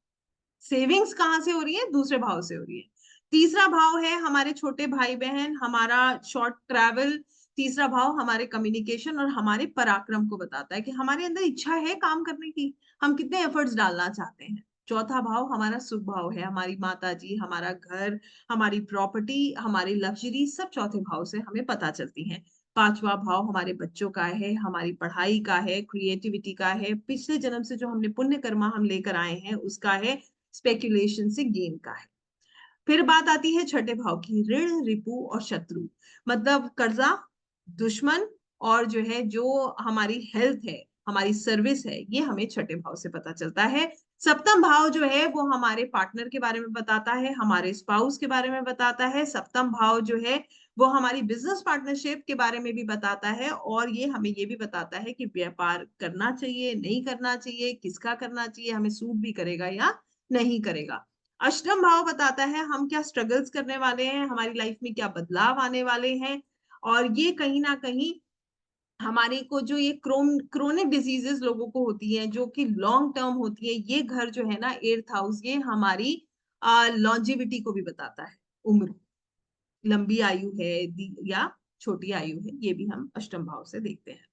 सेविंग्स कहाँ से हो रही है? दूसरे भाव से हो रही है। तीसरा भाव है हमारे छोटे भाई बहन, हमारा शॉर्ट ट्रैवल। तीसरा भाव हमारे कम्युनिकेशन और हमारे पराक्रम को बताता है कि हमारे अंदर इच्छा है काम करने की, हम कितने एफर्ट्स डालना चाहते हैं। चौथा भाव हमारा सुख भाव है, हमारी माता जी, हमारा घर, हमारी प्रॉपर्टी, हमारी लग्जरी, सब चौथे भाव से हमें पता चलती हैं। पांचवा भाव हमारे बच्चों का है, हमारी पढ़ाई का है, क्रिएटिविटी का है, पिछले जन्म से जो हमने पुण्य कर्मा हम लेकर आए हैं उसका है, स्पेकुलेशन से गेन का है। फिर बात आती है छठे भाव की, ऋण, रिपु और शत्रु। मतलब कर्जा, दुश्मन, और जो है जो हमारी हेल्थ है, हमारी सर्विस है, ये हमें छठे भाव से पता चलता है। सप्तम भाव जो है वो हमारे पार्टनर के बारे में बताता है, हमारे स्पाउस के बारे में बताता है। सप्तम भाव जो है वो हमारी बिजनेस पार्टनरशिप के बारे में भी बताता है, और ये हमें ये भी बताता है कि व्यापार करना चाहिए, नहीं करना चाहिए, किसका करना चाहिए, हमें सूट भी करेगा या नहीं करेगा। अष्टम भाव बताता है हम क्या स्ट्रगल्स करने वाले हैं, हमारी लाइफ में क्या बदलाव आने वाले हैं। और ये कहीं ना कहीं हमारे को जो ये क्रोनिक डिजीजेस लोगों को होती हैं जो कि लॉन्ग टर्म होती है, ये घर जो है ना 8th हाउस, ये हमारी लॉन्जेविटी को भी बताता है। उम्र, लंबी आयु है या छोटी आयु है, ये भी हम अष्टम भाव से देखते हैं।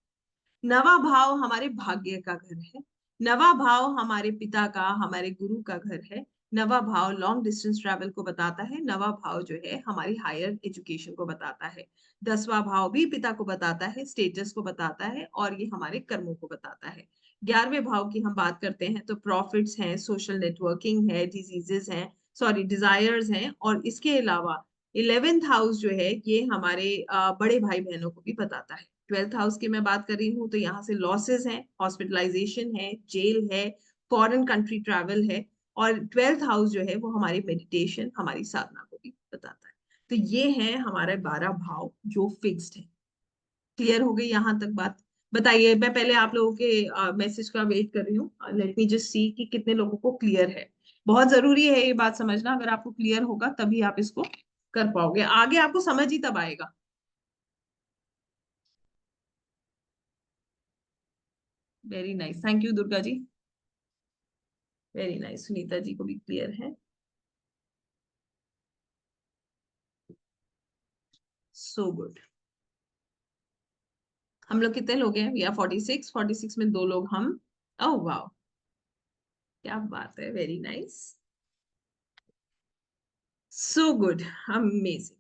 नवा भाव हमारे भाग्य का घर है। नवा भाव हमारे पिता का, हमारे गुरु का घर है। नवा भाव लॉन्ग डिस्टेंस ट्रैवल को बताता है। नवा भाव जो है हमारी हायर एजुकेशन को बताता है। 10वां भाव भी पिता को बताता है, स्टेटस को बताता है, और ये हमारे कर्मों को बताता है। 11वें भाव की हम बात करते हैं तो प्रॉफिट्स हैं, सोशल नेटवर्किंग है, डिजीजेस हैं, सॉरी डिजायर्स हैं, और इसके अलावा 11th हाउस जो है ये हमारे बड़े भाई बहनों को भी बताता है। 12th हाउस की मैं बात कर रही हूँ तो यहाँ से लॉसेस हैं, हॉस्पिटलाइजेशन है, जेल है, फॉरेन कंट्री ट्रैवल है। और 12th हाउस जो है वो हमारी मेडिटेशन, हमारी साधना को भी बताता है। तो ये है हमारे 12 भाव जो फिक्स्ड है। क्लियर हो गई यहाँ तक बात? बताइए, मैं पहले आप लोगों के मैसेज का वेट कर रही हूँ। लेट मी जस्ट सी कि कितने लोगों को क्लियर है। बहुत जरूरी है ये बात समझना, अगर आपको क्लियर होगा तभी आप इसको कर पाओगे, आगे आपको समझ ही तब आएगा। Very nice, thank you Durga ji. Very nice, Sunita ji को भी क्लियर है। So good. हम लोग कितने लोग हैं? या 46, 46 में दो लोग हम। ओह वाह, क्या बात है, very nice, so good, amazing.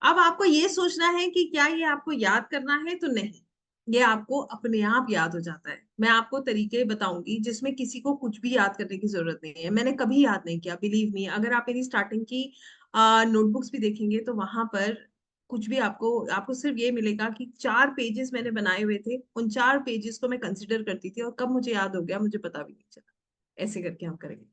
अब आपको ये सोचना है कि क्या ये आपको याद करना है, तो नहीं, ये आपको अपने आप याद हो जाता है। मैं आपको तरीके बताऊंगी जिसमें किसी को कुछ भी याद करने की जरूरत नहीं है। मैंने कभी याद नहीं किया, बिलीव मी। अगर आप मेरी स्टार्टिंग की नोटबुक्स भी देखेंगे तो वहां पर कुछ भी आपको आपको सिर्फ ये मिलेगा कि 4 पेजेस मैंने बनाए हुए थे, उन 4 पेजेस को मैं कंसिडर करती थी, और कब मुझे याद हो गया मुझे पता भी नहीं चला। ऐसे करके हम करेंगे।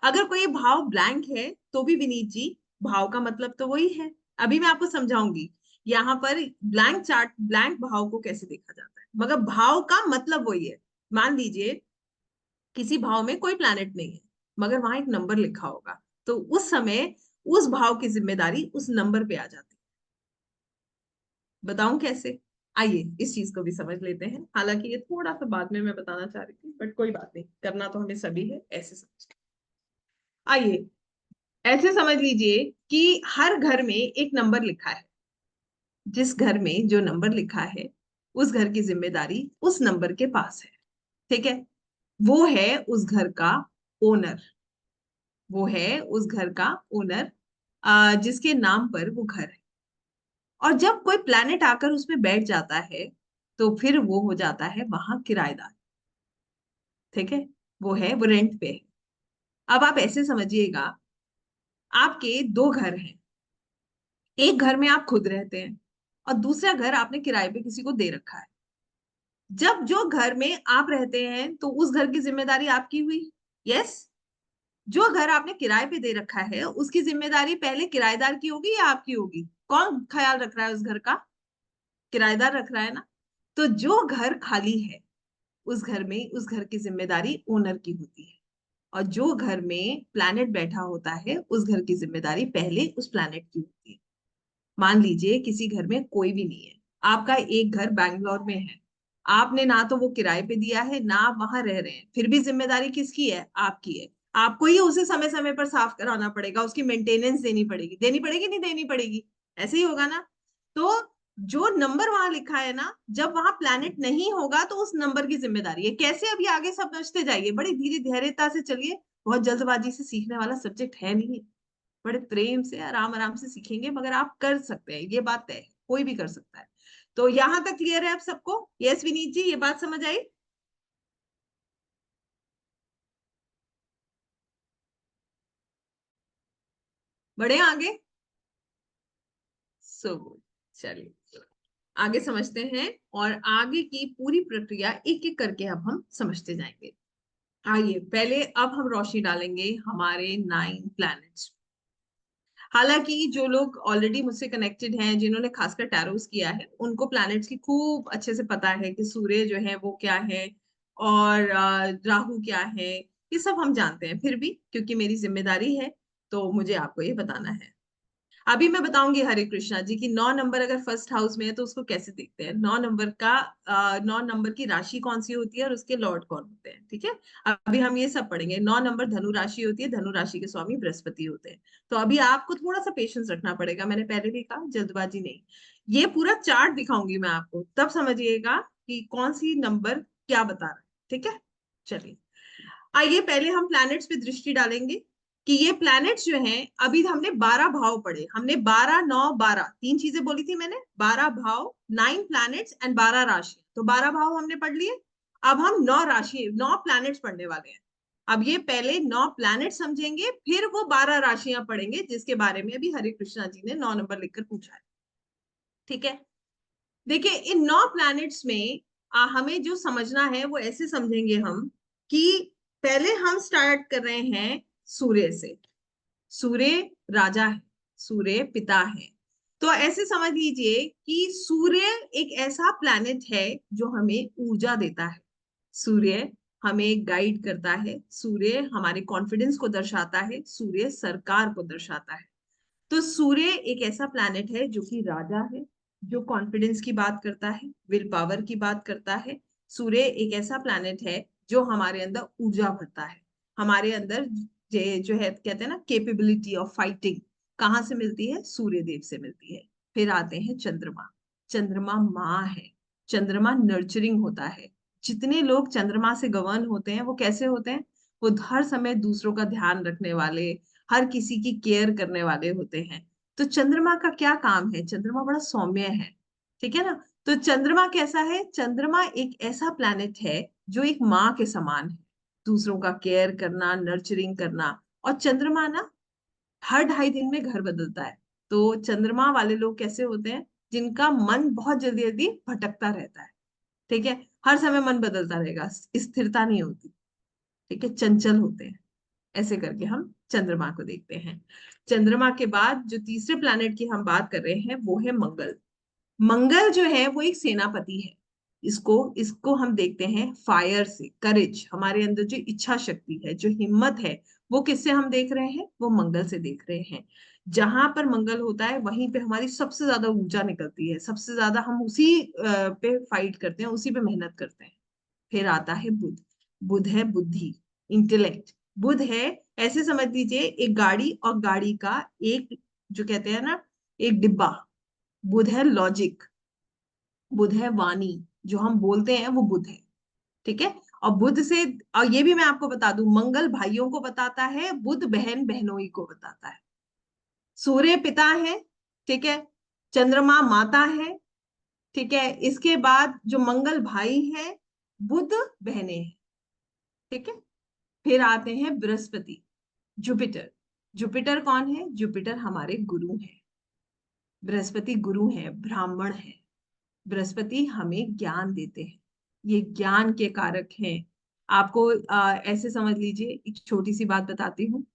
अगर कोई भाव ब्लैंक है तो भी विनीत जी, भाव का मतलब तो वही है। अभी मैं आपको समझाऊंगी यहाँ पर ब्लैंक चार्ट, ब्लैंक भाव को कैसे देखा जाता है, मगर भाव का मतलब वही है। मान लीजिए किसी भाव में कोई प्लैनेट नहीं है, मगर वहां एक नंबर लिखा होगा, तो उस समय उस भाव की जिम्मेदारी उस नंबर पे आ जाती है। बताऊं कैसे? आइए इस चीज को भी समझ लेते हैं, हालांकि ये थोड़ा सा बाद में मैं बताना चाह रही थी, बट कोई बात नहीं, करना तो हमें सभी है, ऐसे समझ। आइए ऐसे समझ लीजिए कि हर घर में एक नंबर लिखा है। जिस घर में जो नंबर लिखा है उस घर की जिम्मेदारी उस नंबर के पास है। ठीक है? वो है उस घर का ओनर। वो है उस घर का ओनर, जिसके नाम पर वो घर है। और जब कोई प्लैनेट आकर उसमें बैठ जाता है तो फिर वो हो जाता है वहां किराएदार। ठीक है? वो रेंट पे है। अब आप ऐसे समझिएगा, आपके दो घर हैं। एक घर में आप खुद रहते हैं और दूसरा घर आपने किराए पे किसी को दे रखा है। जब जो घर में आप रहते हैं तो उस घर की जिम्मेदारी आपकी हुई। यस। जो घर आपने किराए पे दे रखा है उसकी जिम्मेदारी पहले किराएदार की होगी या आपकी होगी? कौन ख्याल रख रहा है उस घर का? किराएदार रख रहा है ना। तो जो घर खाली है उस घर में उस घर की जिम्मेदारी ओनर की होती है। और जो घर में प्लैनेट बैठा होता है उस घर की जिम्मेदारी पहले उस प्लैनेट की होती है। मान लीजिए किसी घर में कोई भी नहीं है, आपका एक घर बैंगलोर में है, आपने ना तो वो किराए पे दिया है ना आप वहां रह रहे हैं, फिर भी जिम्मेदारी किसकी है? आपकी है। आपको ही उसे समय समय पर साफ कराना पड़ेगा, उसकी मेंटेनेंस देनी पड़ेगी नहीं देनी पड़ेगी? ऐसे ही होगा ना। तो जो नंबर वहां लिखा है ना, जब वहां प्लैनेट नहीं होगा तो उस नंबर की जिम्मेदारी है। कैसे? अभी आगे समझते जाइए, बड़ी धीरे धैर्यता से चलिए, बहुत जल्दबाजी से सीखने वाला सब्जेक्ट है नहीं, बड़े प्रेम से आराम आराम से सीखेंगे, मगर आप कर सकते हैं, ये बात तय है, कोई भी कर सकता है। तो यहां तक क्लियर है आप सबको? यस विनीत जी, ये बात समझ आई? बढ़े आगे? So good. चलिए आगे समझते हैं, और आगे की पूरी प्रक्रिया एक एक करके अब हम समझते जाएंगे। आइए पहले अब हम रोशनी डालेंगे हमारे 9 प्लैनेट्स। हालांकि जो लोग ऑलरेडी मुझसे कनेक्टेड हैं, जिन्होंने खासकर टैरोस किया है, उनको प्लैनेट्स की खूब अच्छे से पता है कि सूर्य जो है वो क्या है, और राहु क्या है, ये सब हम जानते हैं। फिर भी क्योंकि मेरी जिम्मेदारी है तो मुझे आपको ये बताना है। अभी मैं बताऊंगी हरे कृष्णा जी की 9 नंबर अगर फर्स्ट हाउस में है तो उसको कैसे देखते हैं, 9 नंबर का 9 नंबर की राशि कौन सी होती है और उसके लॉर्ड कौन होते हैं। ठीक है, अभी हम ये सब पढ़ेंगे। 9 नंबर धनु राशि होती है, धनु राशि के स्वामी बृहस्पति होते हैं। तो अभी आपको थोड़ा सा पेशेंस रखना पड़ेगा, मैंने पहले भी कहा जल्दबाजी नहीं। ये पूरा चार्ट दिखाऊंगी मैं आपको, तब समझिएगा कि कौन सी नंबर क्या बता रहा है। ठीक है, चलिए आइए पहले हम प्लैनेट्स पे दृष्टि डालेंगे कि ये प्लैनेट्स जो हैं, अभी हमने 12 भाव पढ़े, हमने 12 9 12 तीन चीजें बोली थी मैंने, 12 भाव, 9 प्लैनेट्स एंड 12 राशि। तो 12 भाव हमने पढ़ लिए, अब हम 9 राशि 9 प्लैनेट्स पढ़ने वाले हैं। अब ये पहले 9 प्लैनेट समझेंगे, फिर वो 12 राशियां पढ़ेंगे, जिसके बारे में अभी हरे कृष्णा जी ने 9 नंबर लिखकर पूछा है। ठीक है, देखिए इन 9 प्लैनेट्स में हमें जो समझना है वो ऐसे समझेंगे हम कि पहले हम स्टार्ट कर रहे हैं सूर्य से। सूर्य राजा है, सूर्य पिता है। तो ऐसे समझ लीजिए कि सूर्य एक ऐसा प्लैनेट है जो हमें ऊर्जा देता है। सूर्य हमें गाइड करता है, सूर्य हमारे कॉन्फिडेंस को दर्शाता है, सूर्य सरकार को दर्शाता है। तो सूर्य एक ऐसा प्लैनेट है जो कि राजा है, जो कॉन्फिडेंस की बात करता है, विल पावर की बात करता है। सूर्य एक ऐसा प्लैनेट है जो हमारे अंदर ऊर्जा भरता है, हमारे अंदर जो है कहते हैं ना केपेबिलिटी ऑफ फाइटिंग, कहाँ से मिलती है? सूर्य देव से मिलती है। फिर आते हैं चंद्रमा। चंद्रमा माँ है, चंद्रमा नर्चरिंग होता है। जितने लोग चंद्रमा से गवर्न होते हैं वो कैसे होते हैं? वो हर समय दूसरों का ध्यान रखने वाले, हर किसी की केयर करने वाले होते हैं। तो चंद्रमा का क्या काम है? चंद्रमा बड़ा सौम्य है। ठीक है ना। तो चंद्रमा कैसा है? चंद्रमा एक ऐसा प्लैनेट है जो एक माँ के समान है, दूसरों का केयर करना, नर्चरिंग करना। और चंद्रमा ना हर 2.5 दिन में घर बदलता है। तो चंद्रमा वाले लोग कैसे होते हैं? जिनका मन बहुत जल्दी जल्दी भटकता रहता है। ठीक है, हर समय मन बदलता रहेगा, स्थिरता नहीं होती। ठीक है, चंचल होते हैं। ऐसे करके हम चंद्रमा को देखते हैं। चंद्रमा के बाद जो तीसरे प्लैनेट की हम बात कर रहे हैं वो है मंगल। मंगल जो है वो एक सेनापति है। इसको इसको हम देखते हैं फायर से, करेज, हमारे अंदर जो इच्छा शक्ति है, जो हिम्मत है, वो किससे हम देख रहे हैं? वो मंगल से देख रहे हैं। जहां पर मंगल होता है वहीं पे हमारी सबसे ज्यादा ऊर्जा निकलती है, सबसे ज्यादा हम उसी पे फाइट करते हैं, उसी पे मेहनत करते हैं। फिर आता है बुध। बुध है बुद्धि, इंटेलेक्ट। बुध है, ऐसे समझ लीजिए एक गाड़ी, और गाड़ी का एक जो कहते हैं ना एक डिब्बा। बुध है लॉजिक, बुध है वाणी, जो हम बोलते हैं वो बुध है। ठीक है, और बुध से, और ये भी मैं आपको बता दूं, मंगल भाइयों को बताता है, बुध बहन बहनोई को बताता है। सूर्य पिता है, ठीक है, चंद्रमा माता है, ठीक है, इसके बाद जो मंगल भाई है, बुध बहने हैं। ठीक है, फिर आते हैं बृहस्पति, जुपिटर। जुपिटर कौन है? जुपिटर हमारे गुरु हैं। बृहस्पति गुरु है, ब्राह्मण है। बृहस्पति हमें ज्ञान देते हैं, ये ज्ञान के कारक हैं। आपको ऐसे समझ लीजिए, एक छोटी सी बात बताती हूँ।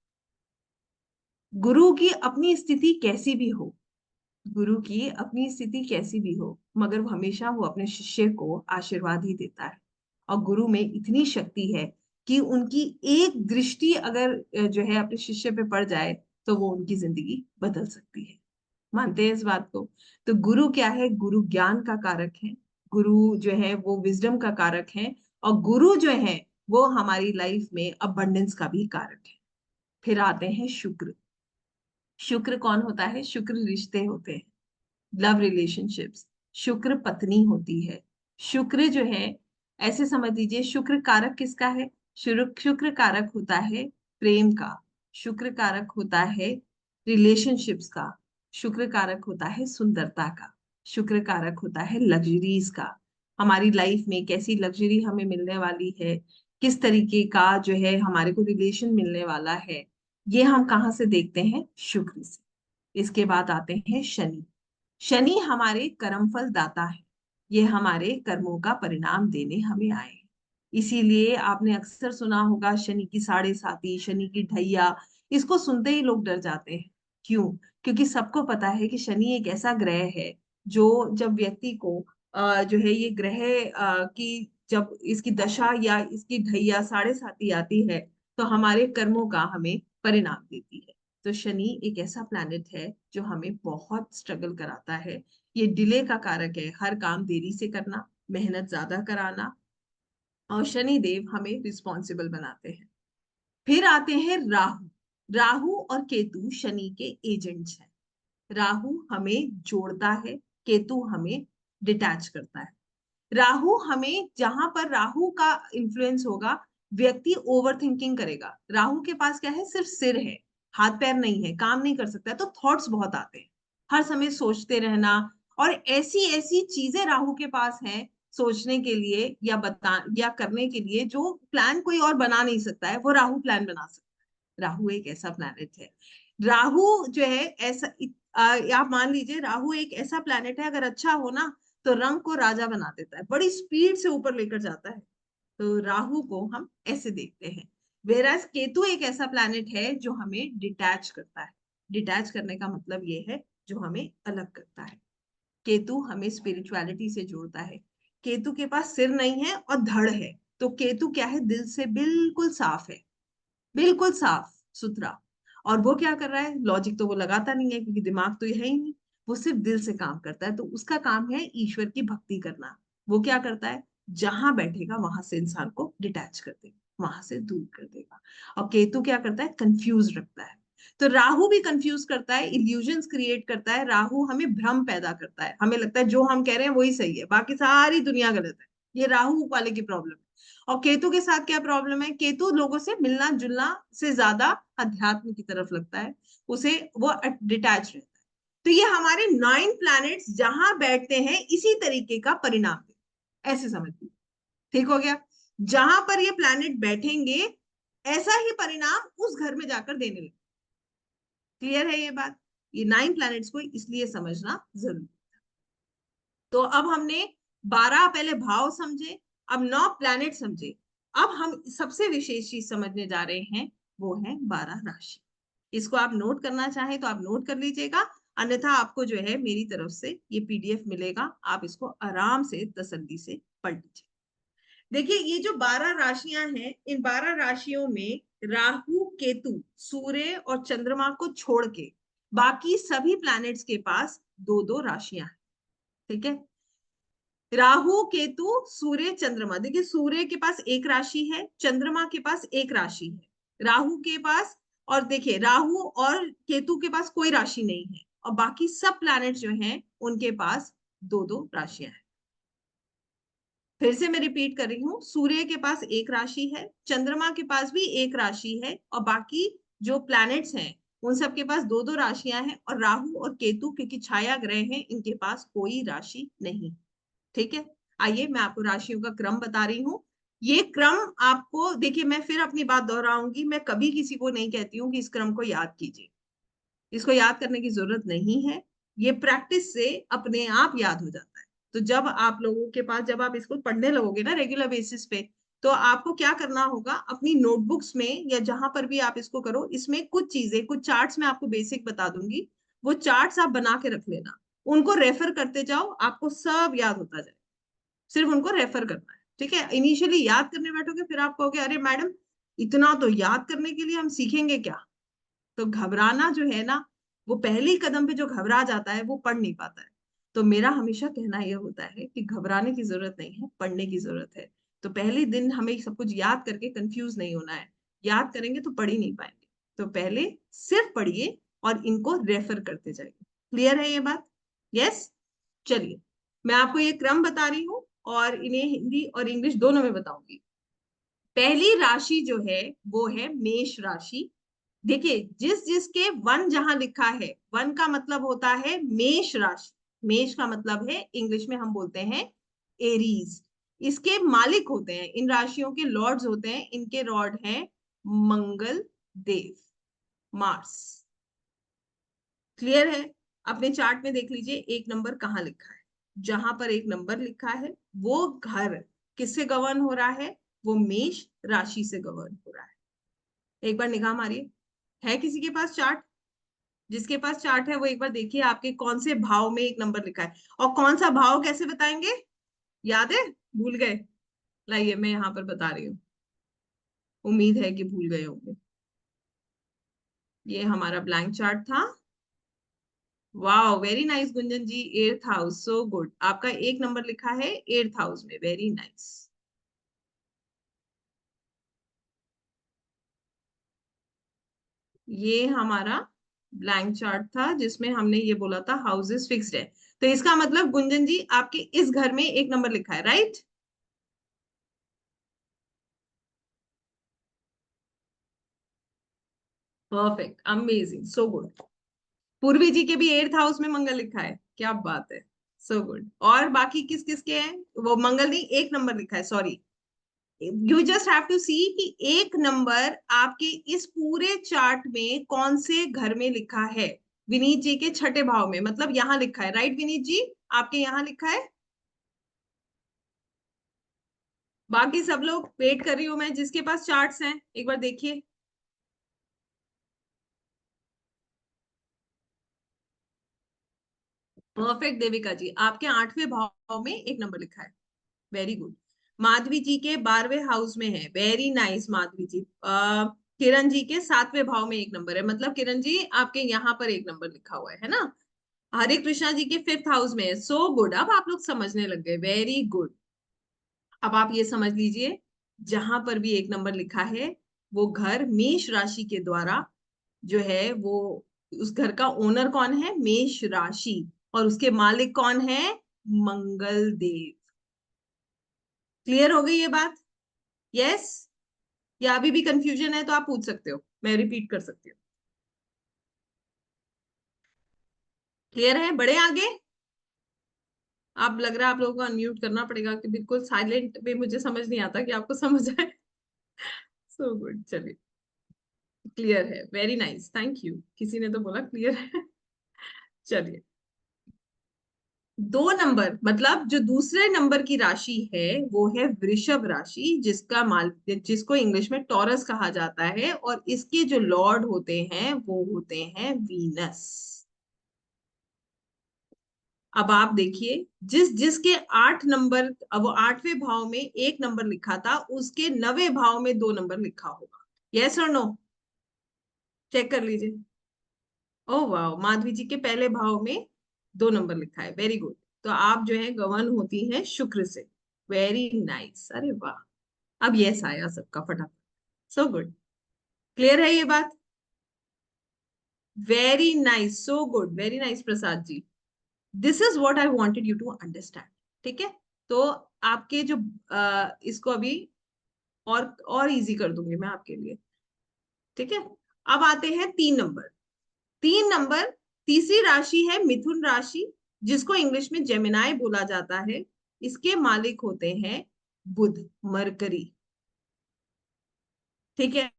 गुरु की अपनी स्थिति कैसी भी हो, गुरु की अपनी स्थिति कैसी भी हो, मगर वो हमेशा वो अपने शिष्य को आशीर्वाद ही देता है। और गुरु में इतनी शक्ति है कि उनकी एक दृष्टि अगर जो है अपने शिष्य पे पड़ जाए तो वो उनकी जिंदगी बदल सकती है। मानते हैं इस बात को? तो गुरु क्या है? गुरु ज्ञान का कारक है। गुरु जो है वो विजडम का कारक है। और गुरु जो है वो हमारी लाइफ में अबंडेंस का भी कारक है। फिर आते हैं शुक्र। शुक्र कौन होता है? शुक्र रिश्ते होते हैं, लव रिलेशनशिप्स। शुक्र पत्नी होती है। शुक्र जो है, ऐसे समझ लीजिए, शुक्र कारक किसका है? शुक्र कारक होता है प्रेम का। शुक्र कारक होता है रिलेशनशिप्स का। शुक्र कारक होता है सुंदरता का। शुक्र कारक होता है लग्जरीज का। हमारी लाइफ में कैसी लग्जरी हमें मिलने वाली है, किस तरीके का जो है हमारे को रिलेशन मिलने वाला है, ये हम कहाँ से देखते हैं? शुक्र से। इसके बाद आते हैं शनि। शनि हमारे कर्मफल दाता है। ये हमारे कर्मों का परिणाम देने हमें आए हैं। इसीलिए आपने अक्सर सुना होगा शनि की साढ़े साती, शनि की ढैया। इसको सुनते ही लोग डर जाते हैं। क्यों? क्योंकि सबको पता है कि शनि एक ऐसा ग्रह है जो जब व्यक्ति को जो है ये ग्रह की जब इसकी दशा या इसकी ढैया साढ़े साती आती है तो हमारे कर्मों का हमें परिणाम देती है। तो शनि एक ऐसा प्लैनेट है जो हमें बहुत स्ट्रगल कराता है। ये डिले का कारक है, हर काम देरी से करना, मेहनत ज्यादा कराना। और शनि देव हमें रिस्पॉन्सिबल बनाते हैं। फिर आते हैं राहु। राहु और केतु शनि के एजेंट्स हैं। राहु हमें जोड़ता है, केतु हमें डिटैच करता है। राहु हमें, जहां पर राहु का इन्फ्लुएंस होगा, व्यक्ति ओवर थिंकिंग करेगा। राहु के पास क्या है? सिर्फ सिर है, हाथ पैर नहीं है, काम नहीं कर सकता है, तो थॉट्स बहुत आते हैं, हर समय सोचते रहना। और ऐसी ऐसी चीजें राहु के पास हैं सोचने के लिए या बता या करने के लिए जो प्लान कोई और बना नहीं सकता है, वो राहु प्लान बना सकता है। राहु एक ऐसा प्लैनेट है। राहु जो है ऐसा आप मान लीजिए राहु एक ऐसा प्लैनेट है, अगर अच्छा हो ना तो रंग को राजा बना देता है, बड़ी स्पीड से ऊपर लेकर जाता है। तो राहु को हम ऐसे देखते हैं। वेराज केतु एक ऐसा प्लैनेट है जो हमें डिटैच करता है। डिटैच करने का मतलब ये है जो हमें अलग करता है। केतु हमें स्पिरिचुअलिटी से जोड़ता है। केतु के पास सिर नहीं है और धड़ है। तो केतु क्या है? दिल से बिल्कुल साफ है, बिल्कुल साफ सुथरा। और वो क्या कर रहा है? लॉजिक तो वो लगाता नहीं है क्योंकि दिमाग तो ये है ही नहीं। वो सिर्फ दिल से काम करता है। तो उसका काम है ईश्वर की भक्ति करना। वो क्या करता है? जहां बैठेगा वहां से इंसान को डिटैच कर देगा, वहां से दूर कर देगा। और केतु क्या करता है? कंफ्यूज रखता है। तो राहु भी कंफ्यूज करता है, इल्यूजन्स क्रिएट करता है। राहु हमें भ्रम पैदा करता है, हमें लगता है जो हम कह रहे हैं वही सही है, बाकी सारी दुनिया गलत है। ये राहु वाले की प्रॉब्लम है। और केतु के साथ क्या प्रॉब्लम है? केतु लोगों से मिलना जुलना से ज्यादा अध्यात्म की तरफ लगता है, उसे वो डिटैच रहता है। तो ये हमारे 9 प्लैनेट्स जहां बैठते हैं इसी तरीके का परिणाम देते, ऐसे समझिए। ठीक हो गया? जहां पर ये प्लैनेट बैठेंगे ऐसा ही परिणाम उस घर में जाकर देने लगे। क्लियर है ये बात? ये 9 प्लैनेट्स को इसलिए समझना जरूरी। तो अब हमने 12 पहले भाव समझे, अब 9 प्लैनेट समझे। अब हम सबसे विशेष चीज समझने जा रहे हैं, वो है 12 राशि। इसको आप नोट करना चाहें तो आप नोट कर लीजिएगा, अन्यथा आपको जो है मेरी तरफ से ये पीडीएफ मिलेगा, आप इसको आराम से तसल्ली से पढ़ लीजिए। देखिए, ये जो 12 राशियां हैं, इन 12 राशियों में राहु केतु सूर्य और चंद्रमा को छोड़ के बाकी सभी प्लैनेट्स के पास दो दो राशियां हैं। ठीक है? राहु केतु सूर्य चंद्रमा, देखिए सूर्य के पास एक राशि है, चंद्रमा के पास एक राशि है, राहु के पास, और देखिए राहु और केतु के पास कोई राशि नहीं है, और बाकी सब प्लैनेट जो हैं उनके पास दो दो राशियां हैं। फिर से मैं रिपीट कर रही हूँ, सूर्य के पास एक राशि है, चंद्रमा के पास भी एक राशि है, और बाकी जो प्लैनेट्स हैं उन सब के पास दो दो राशियां हैं, और राहु और केतु क्योंकि छाया ग्रह हैं इनके पास कोई राशि नहीं। ठीक है? आइए मैं आपको राशियों का क्रम बता रही हूँ। ये क्रम आपको, देखिए मैं फिर अपनी बात दोहराऊंगी, मैं कभी किसी को नहीं कहती हूँ कि इस क्रम को याद कीजिए, इसको याद करने की जरूरत नहीं है। ये प्रैक्टिस से अपने आप याद हो जाता है। तो जब आप लोगों के पास, जब आप इसको पढ़ने लगोगे ना रेगुलर बेसिस पे, तो आपको क्या करना होगा, अपनी नोटबुक्स में या जहां पर भी आप इसको करो, इसमें कुछ चीजें, कुछ चार्ट्स मैं आपको बेसिक बता दूंगी, वो चार्ट्स आप बना के रख लेना, उनको रेफर करते जाओ, आपको सब याद होता जाए, सिर्फ उनको रेफर करना है। ठीक है, इनिशियली याद करने बैठोगे, फिर आप कहोगे अरे मैडम इतना तो याद करने के लिए हम सीखेंगे क्या। तो घबराना जो है ना, वो पहले कदम पे जो घबरा जाता है वो पढ़ नहीं पाता है। तो मेरा हमेशा कहना यह होता है कि घबराने की जरूरत नहीं है, पढ़ने की जरूरत है। तो पहले दिन हमें सब कुछ याद करके कंफ्यूज नहीं होना है। याद करेंगे तो पढ़ ही नहीं पाएंगे। तो पहले सिर्फ पढ़िए और इनको रेफर करते जाइए। क्लियर है ये बात? यस। चलिए, मैं आपको ये क्रम बता रही हूँ और इन्हें हिंदी और इंग्लिश दोनों में बताऊंगी। पहली राशि जो है वो है मेष राशि। देखिए, जिस जिसके वन जहां लिखा है, वन का मतलब होता है मेष राशि। मेष का मतलब है, इंग्लिश में हम बोलते हैं एरीज। इसके मालिक होते हैं, इन राशियों के लॉर्ड्स होते हैं, इनके लॉर्ड हैं मंगल देव, मार्स। क्लियर है? अपने चार्ट में देख लीजिए एक नंबर कहाँ लिखा है। जहां पर एक नंबर लिखा है वो घर किससे गवर्न हो रहा है? वो मेष राशि से गवर्न हो रहा है। एक बार निगाह मारिए, है किसी के पास चार्ट? जिसके पास चार्ट है वो एक बार देखिए आपके कौन से भाव में एक नंबर लिखा है। और कौन सा भाव कैसे बताएंगे? याद है? भूल गए? लाइए मैं यहाँ पर बता रही हूँ, उम्मीद है कि भूल गए होंगे। ये हमारा ब्लैंक चार्ट था। वाह, वेरी नाइस गुंजन जी, 8th हाउस, सो गुड। आपका एक नंबर लिखा है 8th हाउस में, वेरी नाइस। ये हमारा ब्लैंक चार्ट था जिसमें हमने ये बोला था हाउसेस फिक्स्ड है। तो इसका मतलब गुंजन जी आपके इस घर में एक नंबर लिखा है, right? Perfect, amazing, so good. पूर्वी जी के भी 8th हाउस में मंगल लिखा है, क्या बात है। So good. और बाकी किस किस के हैं? वो मंगल नहीं, एक नंबर लिखा है, sorry. You just have to see कि एक नंबर आपके इस पूरे चार्ट में कौन से घर में लिखा है। विनीत जी के छठे भाव में, मतलब यहाँ लिखा है, राइट विनीत जी? आपके यहाँ लिखा है। बाकी सब लोग वेट कर रही हूँ मैं, जिसके पास चार्ट्स हैं एक बार देखिए। परफेक्ट देविका जी, आपके 8वें भाव में एक नंबर लिखा है, वेरी गुड। माधवी जी के 12वें हाउस में है, वेरी नाइस माधवी जी। किरण जी के 7वें भाव में एक नंबर है, मतलब किरण जी आपके यहाँ पर एक नंबर लिखा हुआ है ना। हरे कृष्णा जी के 5th हाउस में है, सो गुड। अब आप लोग समझने लग गए, वेरी गुड। अब आप ये समझ लीजिए, जहां पर भी एक नंबर लिखा है वो घर मेष राशि के द्वारा जो है वो, उस घर का ओनर कौन है? मेष राशि। और उसके मालिक कौन है? मंगल देव। क्लियर हो गई ये बात? यस? या अभी भी कंफ्यूजन है तो आप पूछ सकते हो, मैं रिपीट कर सकती हूँ। क्लियर है? बड़े आगे? आप लग रहा है आप लोगों को अनम्यूट करना पड़ेगा कि बिल्कुल साइलेंट में मुझे समझ नहीं आता कि आपको समझ आए। सो गुड, चलिए। क्लियर है, वेरी नाइस, थैंक यू। किसी ने तो बोला क्लियर है। चलिए, 2 नंबर मतलब जो दूसरे नंबर की राशि है वो है वृषभ राशि, जिसका माल, जिसको इंग्लिश में टॉरस कहा जाता है, और इसके जो लॉर्ड होते हैं वो होते हैं वीनस। अब आप देखिए, जिस जिसके 8 नंबर, अब वो 8वें भाव में एक नंबर लिखा था, उसके 9वें भाव में 2 नंबर लिखा होगा। यस और नो? चेक कर लीजिए। ओह वाह, माधवी जी के पहले भाव में 2 नंबर लिखा है, वेरी गुड। तो आप जो है गवर्न होती हैं शुक्र से, वेरी नाइस, अरे वाह। अब यस आया सबका फटाफट, सो गुड। क्लियर है ये बात? Very nice, so good, very nice Prasad ji. This is what I wanted you to understand. ठीक है? तो आपके जो इसको अभी और इजी कर दूंगी मैं आपके लिए। ठीक है? अब आते हैं 3 नंबर। 3 नंबर, तीसरी राशि है मिथुन राशि, जिसको इंग्लिश में जेमिनाई बोला जाता है। इसके मालिक होते हैं बुध, मरकरी। ठीक है?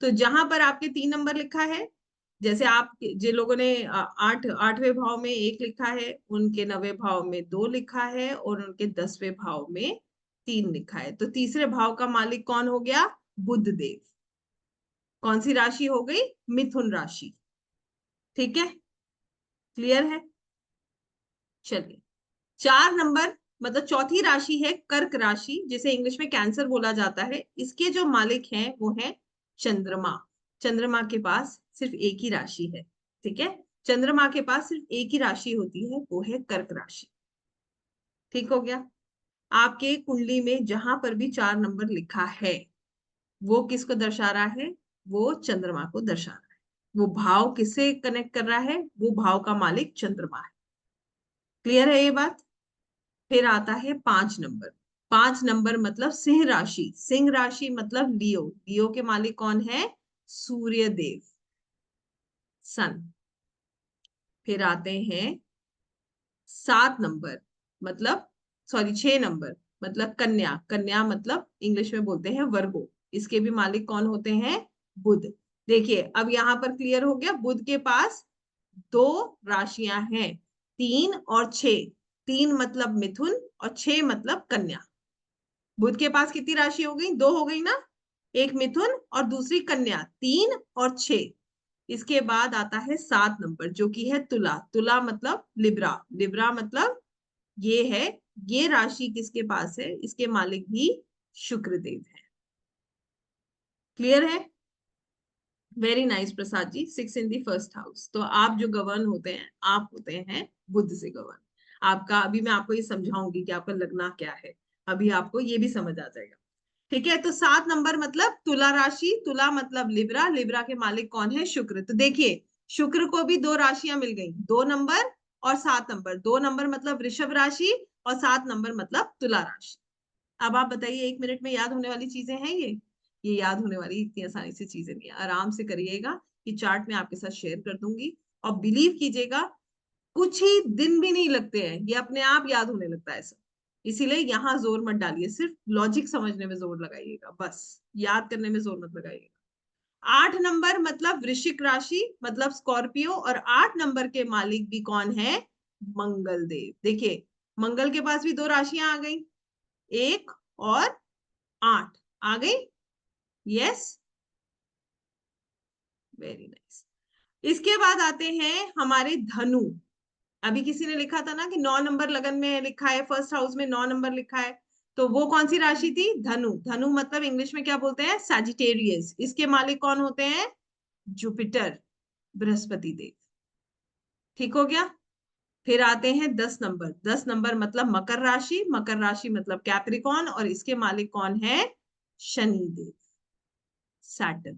तो जहां पर आपके 3 नंबर लिखा है, जैसे आप जिन लोगों ने 8वें भाव में एक लिखा है, उनके 9वें भाव में 2 लिखा है, और उनके 10वें भाव में 3 लिखा है। तो तीसरे भाव का मालिक कौन हो गया? बुध देव। कौन सी राशि हो गई? मिथुन राशि। ठीक है? क्लियर है? चलिए, 4 नंबर मतलब चौथी राशि है कर्क राशि, जिसे इंग्लिश में कैंसर बोला जाता है। इसके जो मालिक हैं वो है चंद्रमा। चंद्रमा के पास सिर्फ एक ही राशि है, ठीक है। चंद्रमा के पास सिर्फ एक ही राशि होती है, वो है कर्क राशि। ठीक हो गया। आपके कुंडली में जहां पर भी 4 नंबर लिखा है, वो किसको दर्शा रहा है? वो चंद्रमा को दर्शा रहा है। वो भाव किससे कनेक्ट कर रहा है? वो भाव का मालिक चंद्रमा है। क्लियर है ये बात? फिर आता है 5 नंबर। 5 नंबर मतलब सिंह राशि। सिंह राशि मतलब लियो। लियो के मालिक कौन है? सूर्य देव, सन। फिर आते हैं 7 नंबर, मतलब सॉरी 6 नंबर, मतलब कन्या। कन्या मतलब इंग्लिश में बोलते हैं वर्गो। इसके भी मालिक कौन होते हैं? बुध। देखिए अब यहां पर क्लियर हो गया। बुध के पास 2 राशियां हैं, 3 और 6। 3 मतलब मिथुन और 6 मतलब कन्या। बुध के पास कितनी राशि हो गई? 2 हो गई ना। एक मिथुन और दूसरी कन्या, 3 और 6। इसके बाद आता है 7 नंबर, जो कि है तुला। तुला मतलब लिब्रा। लिब्रा मतलब ये है। ये राशि किसके पास है? इसके मालिक भी शुक्र देव है। क्लियर है? Very nice Prasad ji. 6 in the first house. तो आप जो गवर्न होते हैं, आप होते हैं बुध से गवर्न। आपका अभी मैं आपको ये समझाऊंगी कि आपका लगना क्या है। अभी आपको ये भी समझ आ जाएगा। ठीक है, तो 7 नंबर मतलब तुला राशि। तुला मतलब लिब्रा। लिब्रा के मालिक कौन है? शुक्र। तो देखिए शुक्र को भी 2 राशियां मिल गई, 2 नंबर और 7 नंबर। 2 नंबर मतलब वृषभ राशि और 7 नंबर मतलब तुला राशि। अब आप बताइए, 1 मिनट में याद होने वाली चीजें हैं ये याद होने वाली इतनी आसानी से चीजें नहीं है। आराम से करिएगा। ये चार्ट मैं आपके साथ शेयर कर दूंगी, और बिलीव कीजिएगा कुछ ही दिन भी नहीं लगते हैं, ये अपने आप याद होने लगता है सब। इसीलिए यहाँ जोर मत डालिए, सिर्फ लॉजिक समझने में जोर लगाइएगा, बस याद करने में जोर मत लगाइएगा। 8 नंबर मतलब वृश्चिक राशि, मतलब स्कॉर्पियो। और 8 नंबर के मालिक भी कौन है? मंगल देव। देखिए मंगल के पास भी 2 राशियां आ गई, 1 और 8 आ गई। Yes, very nice. इसके बाद आते हैं हमारे धनु। अभी किसी ने लिखा था ना कि 9 नंबर लगन में लिखा है, फर्स्ट हाउस में 9 नंबर लिखा है। तो वो कौन सी राशि थी? धनु। धनु मतलब इंग्लिश में क्या बोलते हैं? सैजिटेरियस। इसके मालिक कौन होते हैं? जुपिटर, बृहस्पति देव। ठीक हो गया। फिर आते हैं 10 नंबर। 10 नंबर मतलब मकर राशि। मकर राशि मतलब कैप्रिकॉन, और इसके मालिक कौन है? शनि देव, सैटर्न।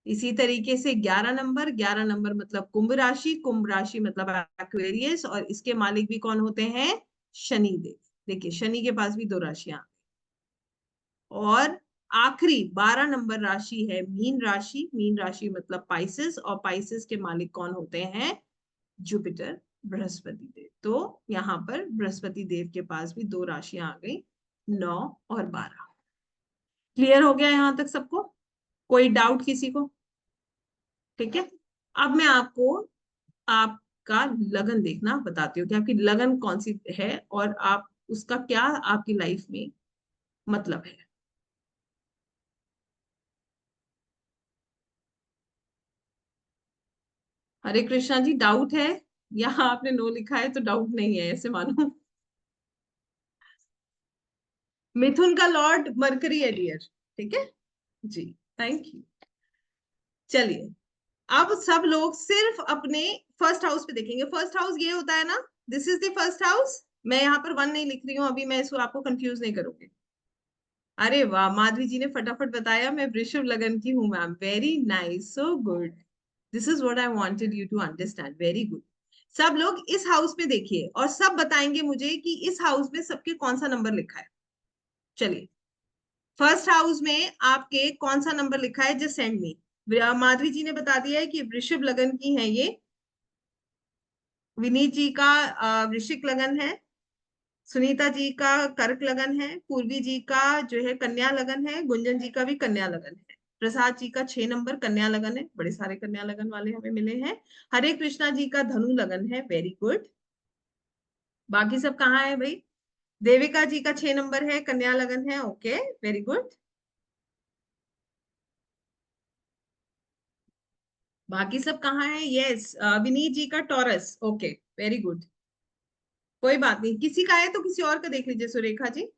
इसी तरीके से 11 नंबर। 11 नंबर मतलब कुंभ राशि। कुंभ राशि मतलब एक्वेरियस, और इसके मालिक भी कौन होते हैं? शनि देव। देखिए शनि के पास भी 2 राशियां। और आखिरी 12 नंबर राशि है मीन राशि। मीन राशि मतलब पाइसेस, और पाइसेस के मालिक कौन होते हैं? जुपिटर, बृहस्पति देव। तो यहाँ पर बृहस्पति देव के पास भी 2 राशियां आ गई, 9 और 12। क्लियर हो गया यहाँ तक सबको? कोई डाउट किसी को? ठीक है। अब मैं आपको आपका लगन देखना बताती हूँ कि आपकी लगन कौन सी है, और आप उसका क्या आपकी लाइफ में मतलब है। हरे कृष्णा जी, डाउट है? यहाँ आपने नो लिखा है तो डाउट नहीं है, ऐसे मानो। मिथुन का लॉर्ड मरकरी है डियर। ठीक है जी, थैंक यू। चलिए, अब सब लोग सिर्फ अपने फर्स्ट हाउस पे देखेंगे। फर्स्ट हाउस ये होता है ना, this is the first house. मैं यहाँ पर 1 नहीं लिख रही हूँ अभी, मैं इसको आपको कंफ्यूज नहीं करूंगी। अरे वाह, माधवी जी ने फटाफट बताया, मैं वृषभ लगन की हूँ ma'am. Very nice, so good. This is what I wanted you to understand. Very good. सब लोग इस हाउस में देखिए और सब बताएंगे मुझे कि इस हाउस में सबके कौन सा नंबर लिखा है। चलिए, फर्स्ट हाउस में आपके कौन सा नंबर लिखा है? Just send me. Madhavi ji ने बता दिया है कि वृषभ लगन की है ये। विनीत जी का वृश्चिक लगन है। सुनीता जी का कर्क लगन है। पूर्वी जी का जो है कन्या लगन है। गुंजन जी का भी कन्या लगन है। प्रसाद जी का 6 नंबर कन्या लगन है। बड़े सारे कन्या लगन वाले हमें मिले हैं। हरे कृष्णा जी का धनु लगन है। Very good. बाकी सब कहाँ है भाई? देविका जी का 6 नंबर है, कन्या लगन है। Okay, very good. बाकी सब कहाँ है? यस, विनीत जी का टॉरस। Okay, very good. कोई बात नहीं, किसी का है तो किसी और का देख लीजिए सुरेखा जी।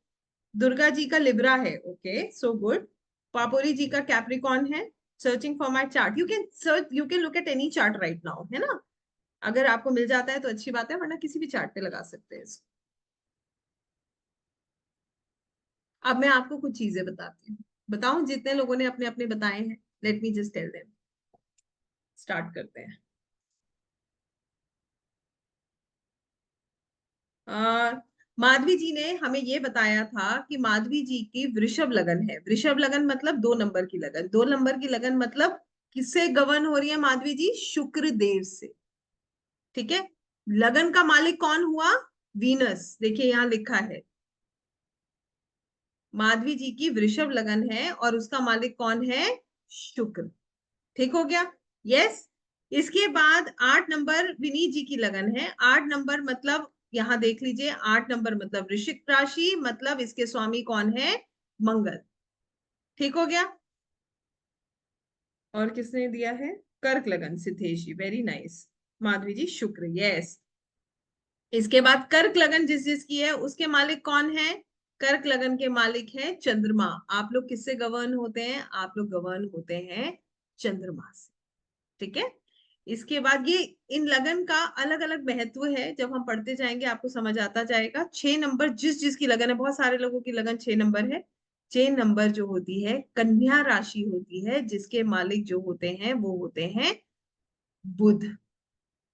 दुर्गा जी का लिब्रा है, ओके सो गुड। पापोरी जी का कैप्रिकॉन है। Searching for my chart, you can search, you can look at any chart right now, है ना। अगर आपको मिल जाता है तो अच्छी बात है, वरना किसी भी चार्ट पे लगा सकते हैं इसको। अब मैं आपको कुछ चीजें बताती हूँ, बताऊं जितने लोगों ने अपने अपने बताए हैं। Let me just tell them. Start करते हैं। आ, माधवी जी ने हमें ये बताया था कि माधवी जी की वृषभ लगन है। वृषभ लगन मतलब 2 नंबर की लगन। 2 नंबर की लगन मतलब किससे गवर्न हो रही है माधवी जी? शुक्र देव से। ठीक है। लगन का मालिक कौन हुआ? वीनस। देखिए यहाँ लिखा है, माधवी जी की वृषभ लगन है और उसका मालिक कौन है? शुक्र। ठीक हो गया। यस। इसके बाद 8 नंबर विनीत जी की लगन है। 8 नंबर मतलब यहां देख लीजिए, 8 नंबर मतलब वृश्चिक राशि, मतलब इसके स्वामी कौन है? मंगल। ठीक हो गया। और किसने दिया है? कर्क लगन, सिद्धेश जी, वेरी नाइस। माधवी जी शुक्र, यस। इसके बाद कर्क लगन जिस जिसकी है उसके मालिक कौन है? कर्क लगन के मालिक है चंद्रमा। आप लोग किससे गवर्न होते हैं? आप लोग गवर्न होते हैं चंद्रमा से। ठीक है। इसके बाद ये इन लगन का अलग अलग महत्व है, जब हम पढ़ते जाएंगे आपको समझ आता जाएगा। 6 नंबर जिस जिसकी लगन है, बहुत सारे लोगों की लगन 6 नंबर है। 6 नंबर जो होती है कन्या राशि होती है, जिसके मालिक जो होते हैं वो होते हैं बुध।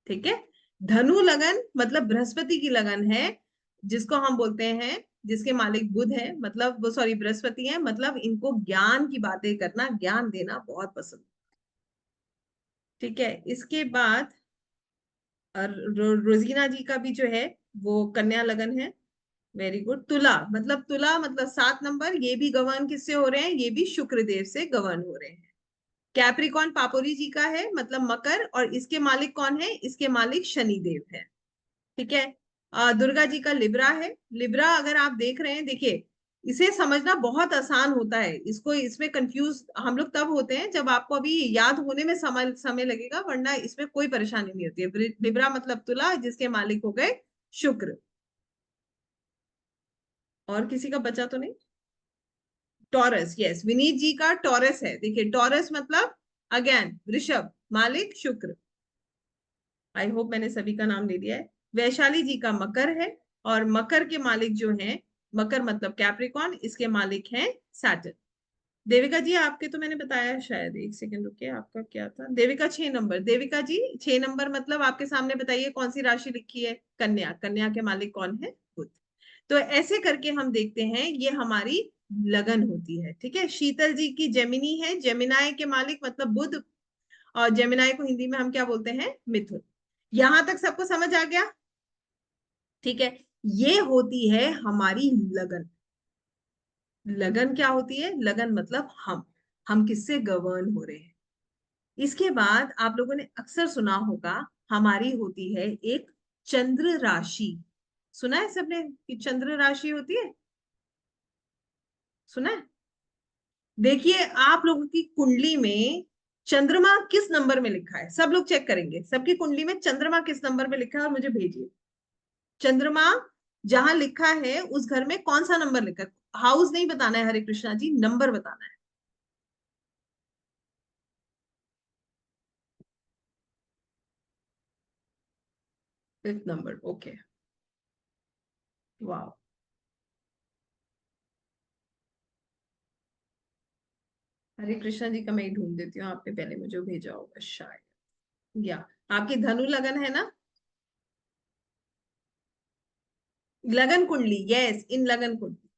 ठीक है। धनु लगन मतलब बृहस्पति की लगन है, जिसको हम बोलते हैं, जिसके मालिक बुध है, मतलब वो सॉरी बृहस्पति है, मतलब इनको ज्ञान की बातें करना, ज्ञान देना बहुत पसंद। ठीक है। इसके बाद और रोजीना जी का भी जो है वो कन्या लगन है। Very good. तुला मतलब, तुला मतलब 7 नंबर, ये भी गवर्न किससे हो रहे हैं? ये भी शुक्र देव से गवर्न हो रहे हैं। कैप्रिकॉन पापोरी जी का है, मतलब मकर, और इसके मालिक कौन है? इसके मालिक शनि देव है। ठीक है। दुर्गा जी का लिब्रा है। लिब्रा अगर आप देख रहे हैं, देखिए इसे समझना बहुत आसान होता है। इसको इसमें कंफ्यूज हम लोग तब होते हैं जब आपको अभी याद होने में समय समय लगेगा, वरना इसमें कोई परेशानी नहीं होती है। लिब्रा मतलब तुला, जिसके मालिक हो गए शुक्र। और किसी का बचा तो नहीं? टॉरस, यस, विनीत जी का टॉरस है। देखिए टॉरस मतलब अगेन वृषभ, मालिक शुक्र। आई होप मैंने सभी का नाम ले लिया है। वैशाली जी का मकर है, और मकर के मालिक जो हैं, मकर मतलब कैप्रिकॉन, इसके मालिक हैं सैटर्न। देविका जी आपके तो मैंने बताया शायद, एक सेकंड रुकिए, आपका क्या था? देविका 6 नंबर। देविका जी 6 नंबर मतलब आपके सामने बताइए कौन सी राशि लिखी है? कन्या। कन्या के मालिक कौन है? बुध। तो ऐसे करके हम देखते हैं, ये हमारी लगन होती है। ठीक है। शीतल जी की जेमिनी है। जेमिनाई के मालिक मतलब बुध, और जेमिनाई को हिंदी में हम क्या बोलते हैं? मिथुन। यहां तक सबको समझ आ गया? ठीक है। ये होती है हमारी लगन। लगन क्या होती है? लगन मतलब हम किससे गवर्न हो रहे हैं। इसके बाद आप लोगों ने अक्सर सुना होगा, हमारी होती है एक चंद्र राशि। सुना है सबने कि चंद्र राशि होती है? सुना है? देखिए आप लोगों की कुंडली में चंद्रमा किस नंबर में लिखा है, सब लोग चेक करेंगे सबकी कुंडली में चंद्रमा किस नंबर में लिखा है, और मुझे भेजिए। चंद्रमा जहां लिखा है उस घर में कौन सा नंबर लिखा है? हाउस नहीं बताना है हरे कृष्णा जी, नंबर बताना है। 5th number, okay. वाह। हरे कृष्णा जी का मैं ही ढूंढ देती हूँ, आपने पहले मुझे भेजा होगा शायद। या आपकी धनु लगन है ना? लगन कुंडली, यस, इन लगन कुंडली।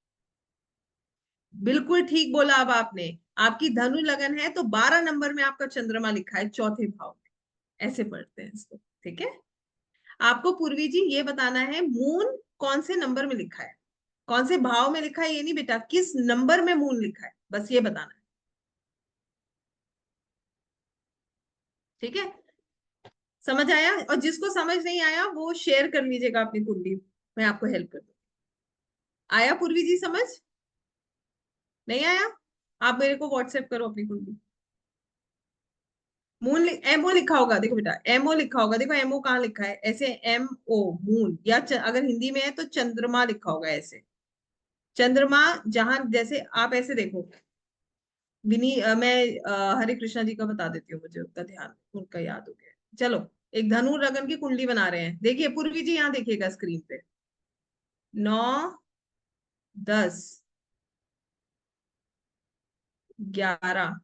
बिल्कुल ठीक बोला अब आपने। आपकी धनु लगन है तो 12 नंबर में आपका चंद्रमा लिखा है, चौथे भाव में। ऐसे पढ़ते हैं इसको। ठीक है। आपको पूर्वी जी ये बताना है, मून कौन से नंबर में लिखा है, कौन से भाव में लिखा है, ये नहीं बेटा, किस नंबर में मून लिखा है, बस ये बताना है। ठीक है। समझ आया? और जिसको समझ नहीं आया वो शेयर कर लीजिएगा अपनी कुंडली, मैं आपको हेल्प कर दूँ। आया पूर्वी जी समझ? नहीं आया? आप मेरे को व्हाट्सएप करो अपनी कुंडली। मून एमओ लिखा होगा, देखो बेटा एमओ लिखा होगा, देखो एमओ कहाँ लिखा है, ऐसे एम ओ मून, या अगर हिंदी में है तो चंद्रमा लिखा होगा ऐसे। चंद्रमा, जहां जैसे आप ऐसे देखो, मैं हरे कृष्णा जी का बता देती हूँ, मुझे उनका ध्यान उनका याद हो गया। चलो, एक धनु लगन की कुंडली बना रहे हैं, देखिए पूर्वी जी यहाँ देखिएगा स्क्रीन पे। 9, 10, 11,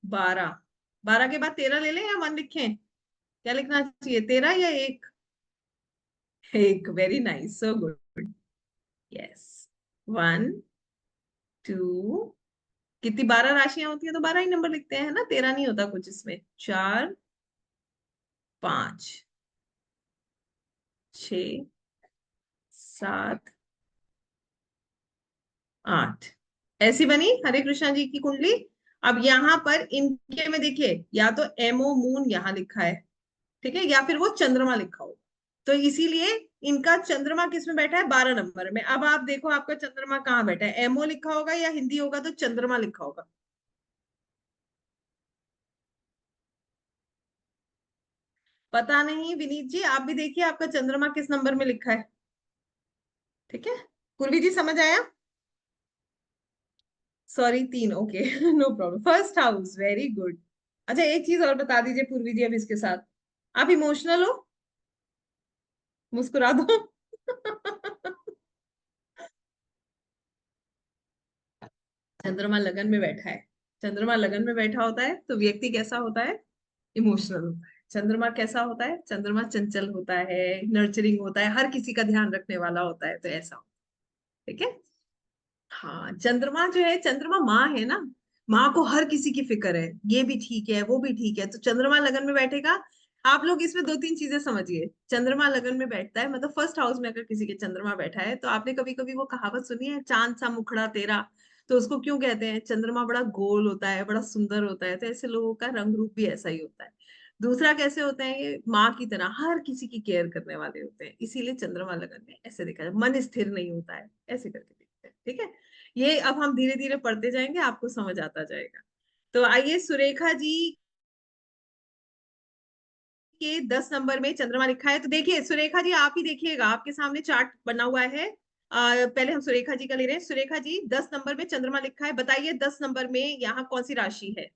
12, 12 के बाद 13 ले लें या 1 लिखें? क्या लिखना चाहिए, 13 या 1? एक, very nice, so good. Yes, 1, 2, कितनी 12 राशियां होती है तो 12 ही नंबर लिखते हैं, है ना, 13 नहीं होता कुछ इसमें। 4, 5, 6, 7, 8, ऐसी बनी हरे कृष्णा जी की कुंडली। अब यहाँ पर इनके में देखिए, या तो एमओ मून यहाँ लिखा है, ठीक है, या फिर वो चंद्रमा लिखा हो, तो इसीलिए इनका चंद्रमा किस में बैठा है, 12 नंबर में। अब आप देखो आपका चंद्रमा कहाँ बैठा है, एमओ लिखा होगा या हिंदी होगा तो चंद्रमा लिखा होगा। पता नहीं विनीत जी, आप भी देखिए आपका चंद्रमा किस नंबर में लिखा है। ठीक है, पूर्वी जी समझ आया? Sorry, 3, okay. No problem, first house, very good. अच्छा, एक चीज और बता दीजिए पूर्वी जी अब इसके साथ, आप इमोशनल हो? मुस्कुरा दो। चंद्रमा लगन में बैठा है, चंद्रमा लगन में बैठा होता है तो व्यक्ति कैसा होता है, इमोशनल होता है। चंद्रमा कैसा होता है, चंद्रमा चंचल होता है, नर्चरिंग होता है, हर किसी का ध्यान रखने वाला होता है, तो ऐसा होता है, ठीक है। हाँ, चंद्रमा जो है, चंद्रमा माँ है ना, माँ को हर किसी की फिक्र है, ये भी ठीक है वो भी ठीक है, तो चंद्रमा लगन में बैठेगा। आप लोग इसमें दो तीन चीजें समझिए, चंद्रमा लगन में बैठता है मतलब फर्स्ट हाउस में अगर किसी के चंद्रमा बैठा है, तो आपने कभी कभी वो कहावत सुनी है, चांद सा मुखड़ा तेरा, तो उसको क्यों कहते हैं, चंद्रमा बड़ा गोल होता है, बड़ा सुंदर होता है, तो ऐसे लोगों का रंग रूप भी ऐसा ही होता है। दूसरा कैसे होते हैं, ये माँ की तरह हर किसी की केयर करने वाले होते हैं, इसीलिए चंद्रमा लगन में ऐसे देखा जाए, मन स्थिर नहीं होता है, ऐसे करके देखते हैं, ठीक है। ये अब हम धीरे धीरे पढ़ते जाएंगे, आपको समझ आता जाएगा। तो आइए, सुरेखा जी के 10 नंबर में चंद्रमा लिखा है, तो देखिए सुरेखा जी आप ही देखिएगा, आपके सामने चार्ट बना हुआ है। पहले हम सुरेखा जी का ले रहे हैं। सुरेखा जी, 10 नंबर में चंद्रमा लिखा है, बताइए 10 नंबर में यहाँ कौन सी राशि है,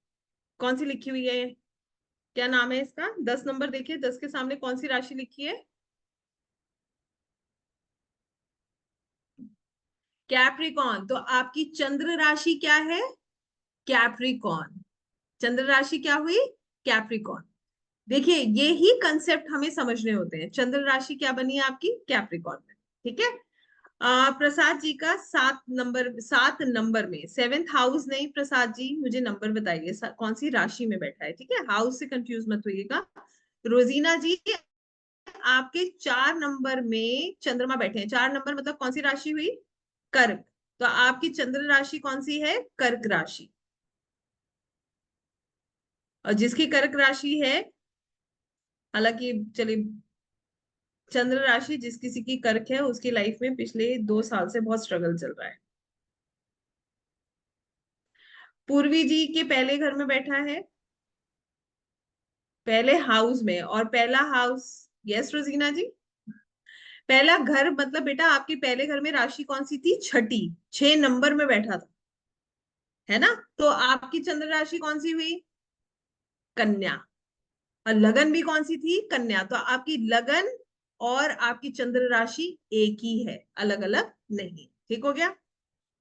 कौन सी लिखी हुई है, क्या नाम है इसका, 10 नंबर देखिए, 10 के सामने कौन सी राशि लिखी है? कैप्रिकॉन, तो आपकी चंद्र राशि क्या है, कैप्रिकॉन। चंद्र राशि क्या हुई, कैप्रिकॉन। देखिए, ये ही कंसेप्ट हमें समझने होते हैं, चंद्र राशि क्या बनी है आपकी, कैप्रिकॉन में, ठीक है। प्रसाद जी का 7 नंबर, 7 नंबर में, सेवेंथ हाउस नहीं प्रसाद जी, मुझे नंबर बताइए, कौन सी राशि में बैठा है, ठीक है, हाउस से कंफ्यूज मत होइएगा। रोजीना जी, आपके 4 नंबर में चंद्रमा बैठे हैं, 4 नंबर मतलब कौन सी राशि हुई, कर्क, तो आपकी चंद्र राशि कौन सी है, कर्क राशि। और जिसकी कर्क राशि है, हालांकि चलिए, चंद्र राशि जिस किसी की कर्क है उसकी लाइफ में पिछले 2 साल से बहुत स्ट्रगल चल रहा है। पूर्वी जी के पहले घर में बैठा है, पहले हाउस में, और पहला हाउस, यस रोजीना जी, पहला घर मतलब बेटा आपके पहले घर में राशि कौन सी थी, छठी, 6 नंबर में बैठा था, है ना, तो आपकी चंद्र राशि कौन सी हुई, कन्या, और लगन भी कौन सी थी, कन्या, तो आपकी लगन और आपकी चंद्र राशि एक ही है, अलग अलग नहीं, ठीक हो गया।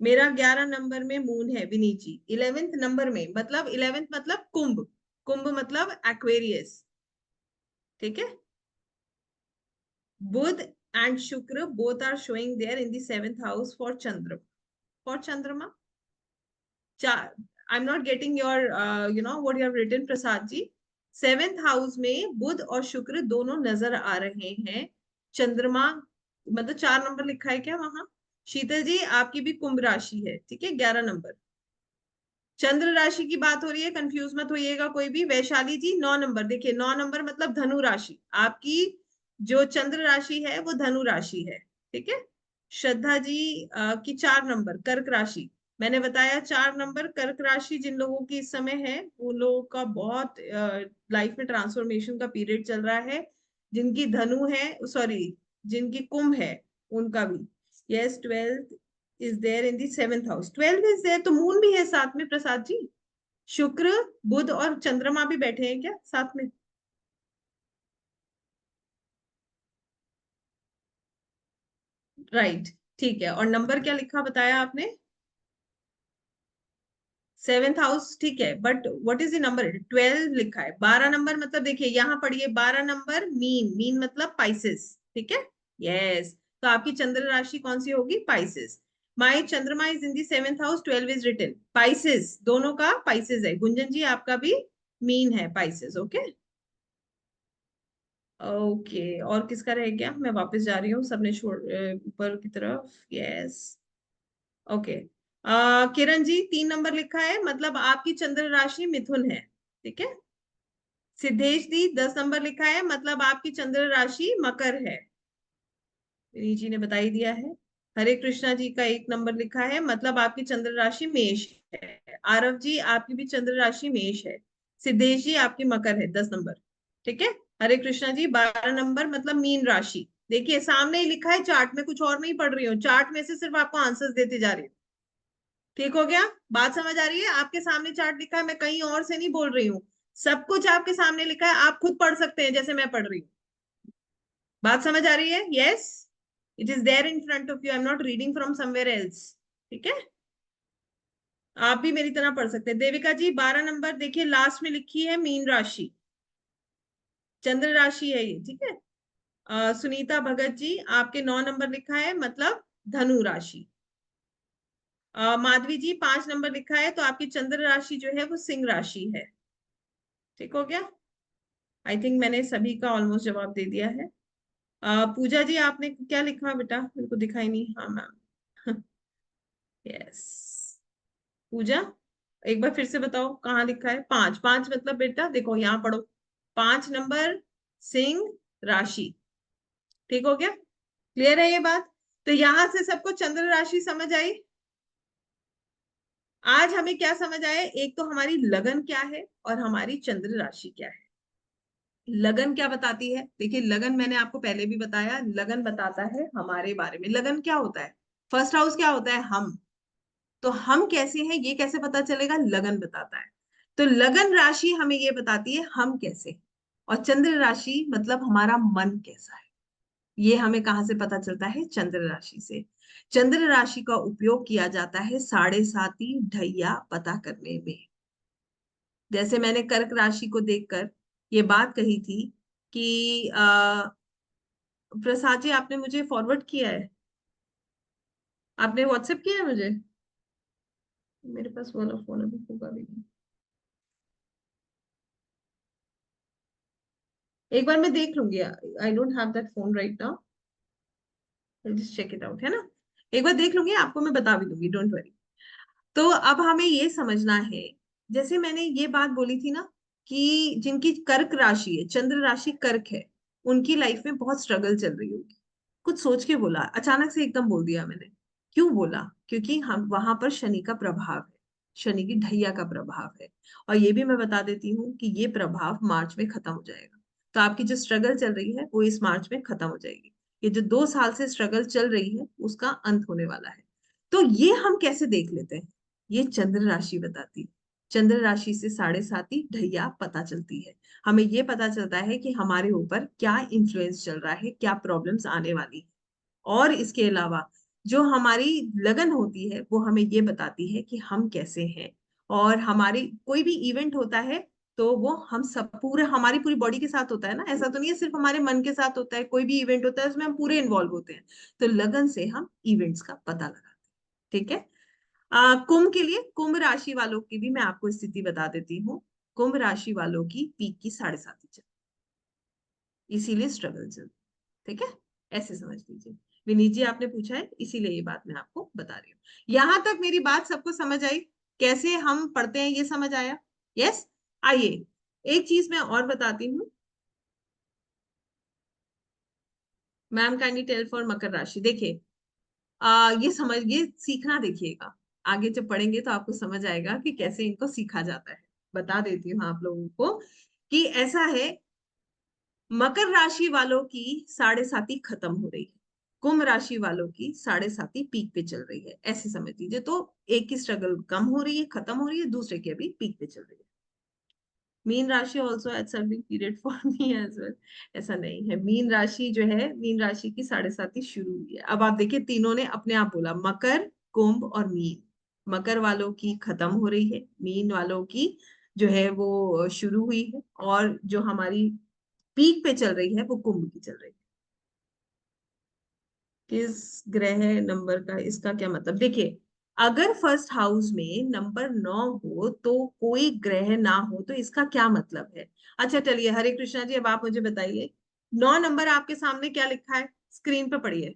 मेरा 11 नंबर में मून है विनीत जी, 11th नंबर में, मतलब 11th मतलब कुंभ, कुंभ मतलब एक्वेरियस, ठीक है। Budh and Shukra both are showing there in the 7th house for Chandra, for Chandrama. I am not getting your what you have written Prasad ji. 7th house में बुध और शुक्र दोनों नजर आ रहे हैं, चंद्रमा, मतलब 4 नंबर लिखा है क्या वहां? शीतल जी, आपकी भी कुंभ राशि है, ठीक है, 11 नंबर। चंद्र राशि की बात हो रही है, कंफ्यूज मत होइएगा कोई भी। वैशाली जी, 9 नंबर देखिए, 9 नंबर मतलब धनु राशि, आपकी जो चंद्र राशि है, वो धनु राशि है, ठीक है। श्रद्धा जी की 4 नंबर कर्क राशि, 4 नंबर मतलब कर्क राशि, 4 नंबर मतलब धनु राशि, आपकी जो चंद्र राशि है वो धनु राशि है, ठीक है। की 4 नंबर कर्क राशि, मैंने बताया 4 नंबर कर्क राशि जिन लोगों की इस समय है, वो लोगों का बहुत लाइफ में ट्रांसफॉर्मेशन का पीरियड चल रहा है। जिनकी धनु है, सॉरी, जिनकी कुंभ है, उनका भी। Yes, 12th is there in the 7th house. 12th is there, तो मून भी है साथ में प्रसाद जी। शुक्र, बुध और चंद्रमा भी बैठे हैं क्या साथ में? राइट, ठीक है। और नंबर क्या लिखा बताया आपने? 7th हाउस, ठीक है, but what is the number? 12 लिखा है। 12 नंबर मतलब देखिए यहाँ पढ़िए, 12 नंबर मीन, मीन मतलब पाइसेस, ठीक है। यस, तो आपकी चंद्र राशि कौन सी होगी? Pisces. My chandrama is in the 7th house, 12 is written Pisces, दोनों का पाइसेस है। गुंजन जी आपका भी मीन है पाइसेस, ओके। ओके, और किसका रह गया? मैं वापस जा रही हूँ, सबने छोड़ ऊपर की तरफ। Yes, okay. Kiran ji 3 number लिखा है, मतलब आपकी चंद्र राशि मिथुन है, ठीक है। सिद्धेश जी 10 नंबर लिखा है, मतलब आपकी चंद्र राशि मकर है। विनीत जी ने बता ही दिया है। हरे कृष्णा जी का 1 नंबर लिखा है, मतलब आपकी चंद्र राशि मेष है। आरव जी आपकी भी चंद्र राशि मेष है। सिद्धेश जी आपकी मकर है, 10 नंबर, ठीक है। हरे कृष्णा जी 12 नंबर, मतलब मीन राशि। देखिए सामने ही लिखा है चार्ट में, कुछ और नहीं पढ़ रही हूँ, चार्ट में से सिर्फ आपको आंसर्स देते जा रही हूँ। ठीक हो गया? बात समझ आ रही है? आपके सामने चार्ट लिखा है, मैं कहीं और से नहीं बोल रही हूँ। सब कुछ आपके सामने लिखा है, आप खुद पढ़ सकते हैं जैसे मैं पढ़ रही हूँ। बात समझ आ रही है? Yes, it is there in front of you, I am not reading from somewhere else, ठीक है। आप भी मेरी तरह पढ़ सकते हैं। देविका जी 12 नंबर, देखिए लास्ट में लिखी है मीन राशि, चंद्र राशि है ये, ठीक है। सुनीता भगत जी आपके 9 नंबर लिखा है, मतलब धनु राशि। माधवी जी 5 नंबर लिखा है, तो आपकी चंद्र राशि जो है वो सिंह राशि है। ठीक हो गया? आई थिंक मैंने सभी का ऑलमोस्ट जवाब दे दिया है। पूजा जी आपने क्या लिखा बेटा? मेरे को दिखाई नहीं। हाँ मैम। यस, पूजा एक बार फिर से बताओ कहाँ लिखा है? 5, 5 मतलब बेटा देखो यहाँ पढ़ो, 5 नंबर, सिंह राशि। ठीक हो गया? क्लियर है ये बात? तो यहां से सबको चंद्र राशि समझ आई। आज हमें क्या समझ आया? एक तो हमारी लगन क्या है और हमारी चंद्र राशि क्या है। लगन क्या बताती है? देखिए लगन मैंने आपको पहले भी बताया, लगन बताता है हमारे बारे में। लगन क्या होता है? फर्स्ट हाउस क्या होता है? हम। तो हम कैसे हैं ये कैसे पता चलेगा? लगन बताता है। तो लगन राशि हमें ये बताती है हम कैसे हैं। और चंद्र राशि मतलब हमारा मन कैसा है। ये हमें कहाँ से पता चलता है? चंद्र राशि से। चंद्र राशि का उपयोग किया जाता है साढ़े साती ढैया पता करने में। जैसे मैंने कर्क राशि को देखकर ये बात कही थी कि प्रसाद जी आपने मुझे फॉरवर्ड किया है, आपने व्हाट्सएप किया है मुझे। मेरे पास वाला फोन अभी होगा भी नहीं। एक बार मैं देख लूंगी, I don't have that phone right now, just check it out, है ना। एक बार देख लूंगी, आपको मैं बता भी दूंगी, डोंट वरी। तो अब हमें ये समझना है, जैसे मैंने ये बात बोली थी ना, कि जिनकी कर्क राशि है, चंद्र राशि कर्क है, उनकी लाइफ में बहुत स्ट्रगल चल रही होगी। कुछ सोच के बोला, अचानक से एकदम बोल दिया मैंने। क्यों बोला? क्योंकि हम वहां पर शनि का प्रभाव है, शनि की ढैया का प्रभाव है। और ये भी मैं बता देती हूँ कि ये प्रभाव मार्च में खत्म हो जाएगा। तो आपकी जो स्ट्रगल चल रही है वो इस मार्च में खत्म हो जाएगी। ये जो 2 साल से स्ट्रगल चल रही है उसका अंत होने वाला है। तो ये हम कैसे देख लेते हैं? ये चंद्र राशि बताती है। चंद्र राशि से साढ़े साती ढैया पता चलती है। हमें ये पता चलता है कि हमारे ऊपर क्या इन्फ्लुएंस चल रहा है, क्या प्रॉब्लम्स आने वाली है। और इसके अलावा जो हमारी लगन होती है वो हमें ये बताती है कि हम कैसे हैं। और हमारी कोई भी इवेंट होता है तो वो हम सब पूरे हमारी पूरी बॉडी के साथ होता है ना, ऐसा तो नहीं है सिर्फ हमारे मन के साथ होता है। कोई भी इवेंट होता है उसमें हम पूरे इन्वॉल्व होते हैं। तो लगन से हम इवेंट्स का पता लगाते हैं, ठीक है। कुंभ के लिए, कुंभ राशि वालों की भी मैं आपको स्थिति बता देती हूँ। कुंभ राशि वालों की पीक की साढ़े साथी चल, इसीलिए स्ट्रगल चल, ठीक है। ऐसे समझ लीजिए। विनीत जी आपने पूछा है इसीलिए ये बात मैं आपको बता रही हूँ। यहां तक मेरी बात सबको समझ आई? कैसे हम पढ़ते हैं ये समझ आया? यस। आइए एक चीज मैं और बताती हूँ। मैम काइंडली टेल फॉर मकर राशि। देखिए ये समझ, ये सीखना देखिएगा। आगे जब पढ़ेंगे तो आपको समझ आएगा कि कैसे इनको सीखा जाता है। बता देती हूँ आप लोगों को कि ऐसा है, मकर राशि वालों की साढ़े साती खत्म हो रही है, कुंभ राशि वालों की साढ़े साती पीक पे चल रही है, ऐसे समझ लीजिए। तो एक की स्ट्रगल कम हो रही है, खत्म हो रही है, दूसरे की अभी पीक पे चल रही है। मीन राशि also at certain period for me as well, ऐसा नहीं है। मीन राशि जो है, मीन राशि की साढ़े साती शुरू हुई है। अब आप देखिए, तीनों ने अपने आप बोला, मकर, कुंभ और मीन। मकर वालों की खत्म हो रही है, मीन वालों की जो है वो शुरू हुई है, और जो हमारी पीक पे चल रही है वो कुंभ की चल रही है। किस ग्रह नंबर का, इसका क्या मतलब, देखिए, अगर फर्स्ट हाउस में नंबर 9 हो तो कोई ग्रह ना हो तो इसका क्या मतलब है। अच्छा चलिए, हरे कृष्णा जी, अब आप मुझे बताइए, 9 नंबर आपके सामने क्या लिखा है, स्क्रीन पे पढ़िए,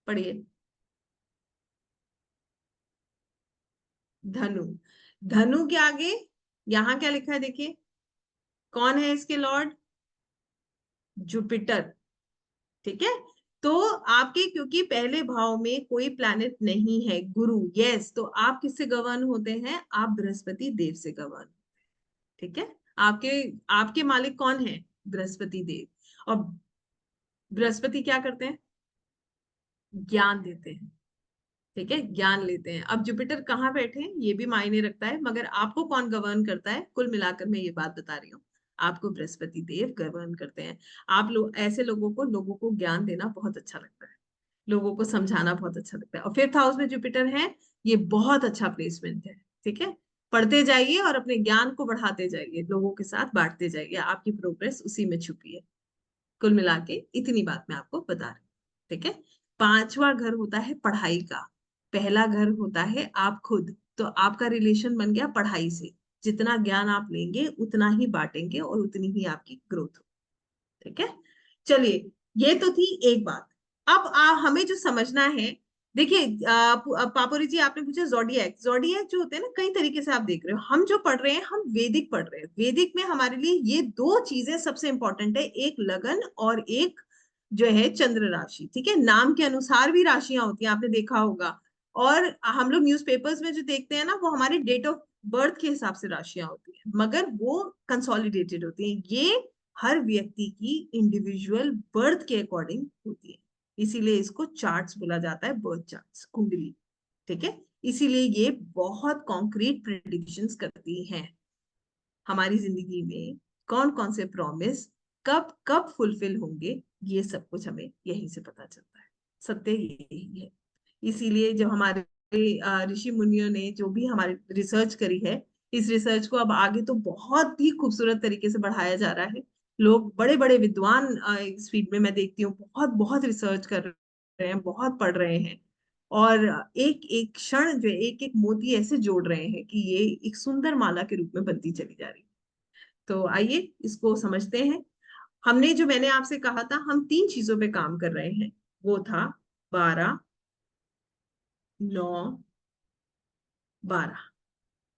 पढ़िए। धनु। धनु के आगे यहाँ क्या लिखा है, देखिए, कौन है इसके लॉर्ड, जुपिटर। ठीक है। तो आपके क्योंकि पहले भाव में कोई प्लैनेट नहीं है, गुरु, यस, तो आप किससे गवर्न होते हैं, आप बृहस्पति देव से गवर्न। ठीक है। आपके आपके मालिक कौन है, बृहस्पति देव। और बृहस्पति क्या करते हैं, ज्ञान देते हैं। ठीक है, ज्ञान लेते हैं। अब जुपिटर कहाँ बैठे हैं ये भी मायने रखता है, मगर आपको कौन गवर्न करता है, कुल मिलाकर मैं ये बात बता रही हूँ, आपको बृहस्पति देव गवर्न करते हैं। आप लोग ऐसे लोगों को ज्ञान देना बहुत अच्छा लगता है, लोगों को समझाना बहुत अच्छा लगता है। और फिफ्थ हाउस में जुपिटर है, ये बहुत अच्छा प्लेसमेंट है। ठीक है। पढ़ते जाइए और अपने ज्ञान को बढ़ाते जाइए, लोगों के साथ बांटते जाइए, आपकी प्रोग्रेस उसी में छुपी है। कुल मिला के इतनी बात मैं आपको बता रही हूँ। ठीक है। पांचवा घर होता है पढ़ाई का, पहला घर होता है आप खुद। तो आपका रिलेशन बन गया पढ़ाई से, जितना ज्ञान आप लेंगे उतना ही बांटेंगे और उतनी ही आपकी ग्रोथ हो। ठीक है। चलिए, ये तो थी एक बात। अब हमें जो समझना है, देखिए, पापोरी जी आपने पूछा जोडियक, जोडियक जो होते हैं ना, कई तरीके से आप देख रहे हो, हम जो पढ़ रहे हैं हम वैदिक पढ़ रहे हैं। वैदिक में हमारे लिए ये दो चीजें सबसे इंपॉर्टेंट है, एक लगन और एक जो है चंद्र राशि। ठीक है, नाम के अनुसार भी राशियां होती हैं, आपने देखा होगा। और हम लोग न्यूज़पेपर्स में जो देखते हैं ना, वो हमारे डेट ऑफ बर्थ के हिसाब से राशियां होती हैं, मगर वो कंसोलिडेटेड होती हैं। ये हर व्यक्ति की इंडिविजुअल बर्थ के अकॉर्डिंग होती है, इसीलिए इसको चार्ट्स बोला जाता है, बर्थ चार्ट्स, कुंडली। ठीक है। इसीलिए ये बहुत कॉन्क्रीट प्रिडिक्शंस करती हैं हमारी जिंदगी में, कौन कौन से प्रॉमिस कब कब फुलफिल होंगे, ये सब कुछ हमें यहीं से पता चलता है। सत्य यही है। इसीलिए जो हमारे ऋषि मुनियों ने जो भी हमारी रिसर्च करी है, इस रिसर्च को अब आगे तो बहुत ही खूबसूरत तरीके से बढ़ाया जा रहा है। लोग बड़े बड़े विद्वान इस फील्ड में मैं देखती हूँ बहुत बहुत रिसर्च कर रहे हैं, बहुत पढ़ रहे हैं, और एक एक क्षण जो एक एक मोती ऐसे जोड़ रहे हैं कि ये एक सुंदर माला के रूप में बनती चली जा रही है। तो आइए इसको समझते हैं। हमने जो मैंने आपसे कहा था, हम तीन चीजों पे काम कर रहे हैं, वो था 12, 9, 12।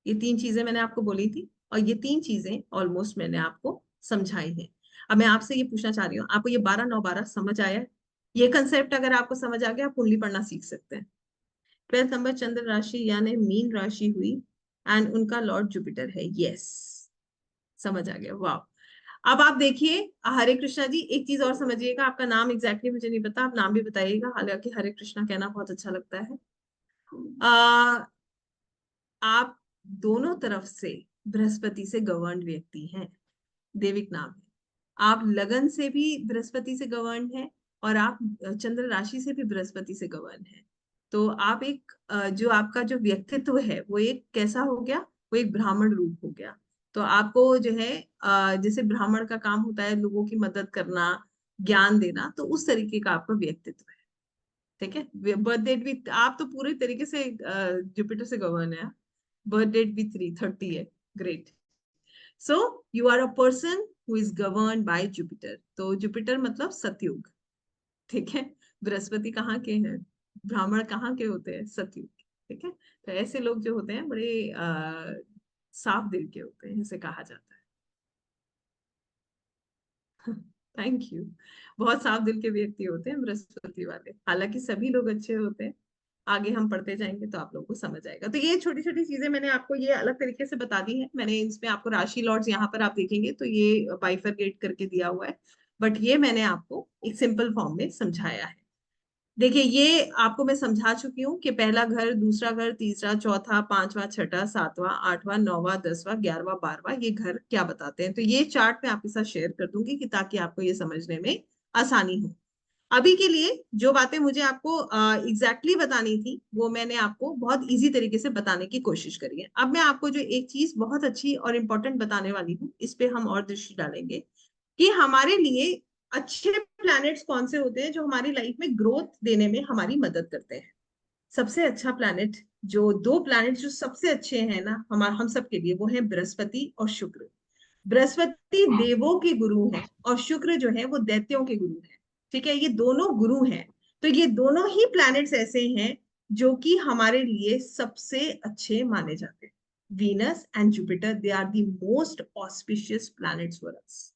ये तीन चीजें मैंने आपको बोली थी, और ये तीन चीजें ऑलमोस्ट मैंने आपको समझाई हैं। अब मैं आपसे ये पूछना चाह रही हूँ, आपको ये 12, 9, 12 समझ आया है? ये कंसेप्ट अगर आपको समझ आ गया, आप कुंडली पढ़ना सीख सकते हैं। 12 नंबर चंद्र राशि यानी मीन राशि हुई, एंड उनका लॉर्ड जुपिटर है, यस, समझ आ गया, वाह। अब आप देखिए, हरे कृष्णा जी, एक चीज और समझिएगा, आपका नाम एग्जैक्टली मुझे नहीं पता, आप नाम भी बताइएगा, हालांकि हरे कृष्णा कहना बहुत अच्छा लगता है। आ, आप दोनों तरफ से बृहस्पति से गवर्न व्यक्ति हैं, देविक नाम है। आप लगन से भी बृहस्पति से गवर्न है, और आप चंद्र राशि से भी बृहस्पति से गवर्न है। तो आप एक जो आपका जो व्यक्तित्व है वो एक कैसा हो गया, वो एक ब्राह्मण रूप हो गया। तो आपको जो है जैसे ब्राह्मण का काम होता है लोगों की मदद करना, ज्ञान देना, तो उस तरीके का आपका व्यक्तित्व है। ठीक है। बर्थ डेट भी आप तो पूरे तरीके से जुपिटर से गवर्न है। बर्थ डेट भी 3:30 है, great. So you are a person who is govern by Jupiter, तो जुपिटर मतलब सतयुग। ठीक है। बृहस्पति कहाँ के हैं, ब्राह्मण कहाँ के होते हैं, सतयुग। ठीक है। तो ऐसे लोग जो होते हैं बड़े साफ दिल के होते हैं, ऐसे कहा जाता है। Thank you. बहुत साफ दिल के व्यक्ति होते हैं बृहस्पति वाले, हालांकि सभी लोग अच्छे होते हैं, आगे हम पढ़ते जाएंगे तो आप लोगों को समझ आएगा। तो ये छोटी छोटी चीजें मैंने आपको ये अलग तरीके से बता दी है। मैंने इसमें आपको राशि लॉर्ड्स यहाँ पर आप देखेंगे तो ये बाइफरकेट करके दिया हुआ है, बट ये मैंने आपको एक सिंपल फॉर्म में समझाया है। देखिए ये आपको मैं समझा चुकी हूँ कि पहला घर, दूसरा घर, तीसरा, चौथा, पांचवा, छठा, सातवां, आठवां, नौवां, दसवां, 11वां, 12वां ये घर क्या बताते हैं। तो ये चार्ट मैं आपके साथ शेयर कर दूंगी कि ताकि आपको ये समझने में आसानी हो। अभी के लिए जो बातें मुझे आपको एग्जैक्टली बतानी थी वो मैंने आपको बहुत इजी तरीके से बताने की कोशिश करी है। अब मैं आपको जो एक चीज बहुत अच्छी और इम्पोर्टेंट बताने वाली हूँ, इस पे हम और दृष्टि डालेंगे कि हमारे लिए अच्छे प्लैनेट्स कौन से होते हैं जो हमारी लाइफ में ग्रोथ देने में हमारी मदद करते हैं। सबसे अच्छा प्लैनेट, जो दो प्लैनेट जो सबसे अच्छे हैं ना हम सब के लिए, वो है बृहस्पति और शुक्र। बृहस्पति देवों के गुरु हैं और शुक्र जो है वो दैत्यों के गुरु हैं। ठीक है, ये दोनों गुरु हैं। तो ये दोनों ही प्लैनेट्स ऐसे हैं जो कि हमारे लिए सबसे अच्छे माने जाते हैं। Venus and Jupiter, they are the most auspicious planets for us.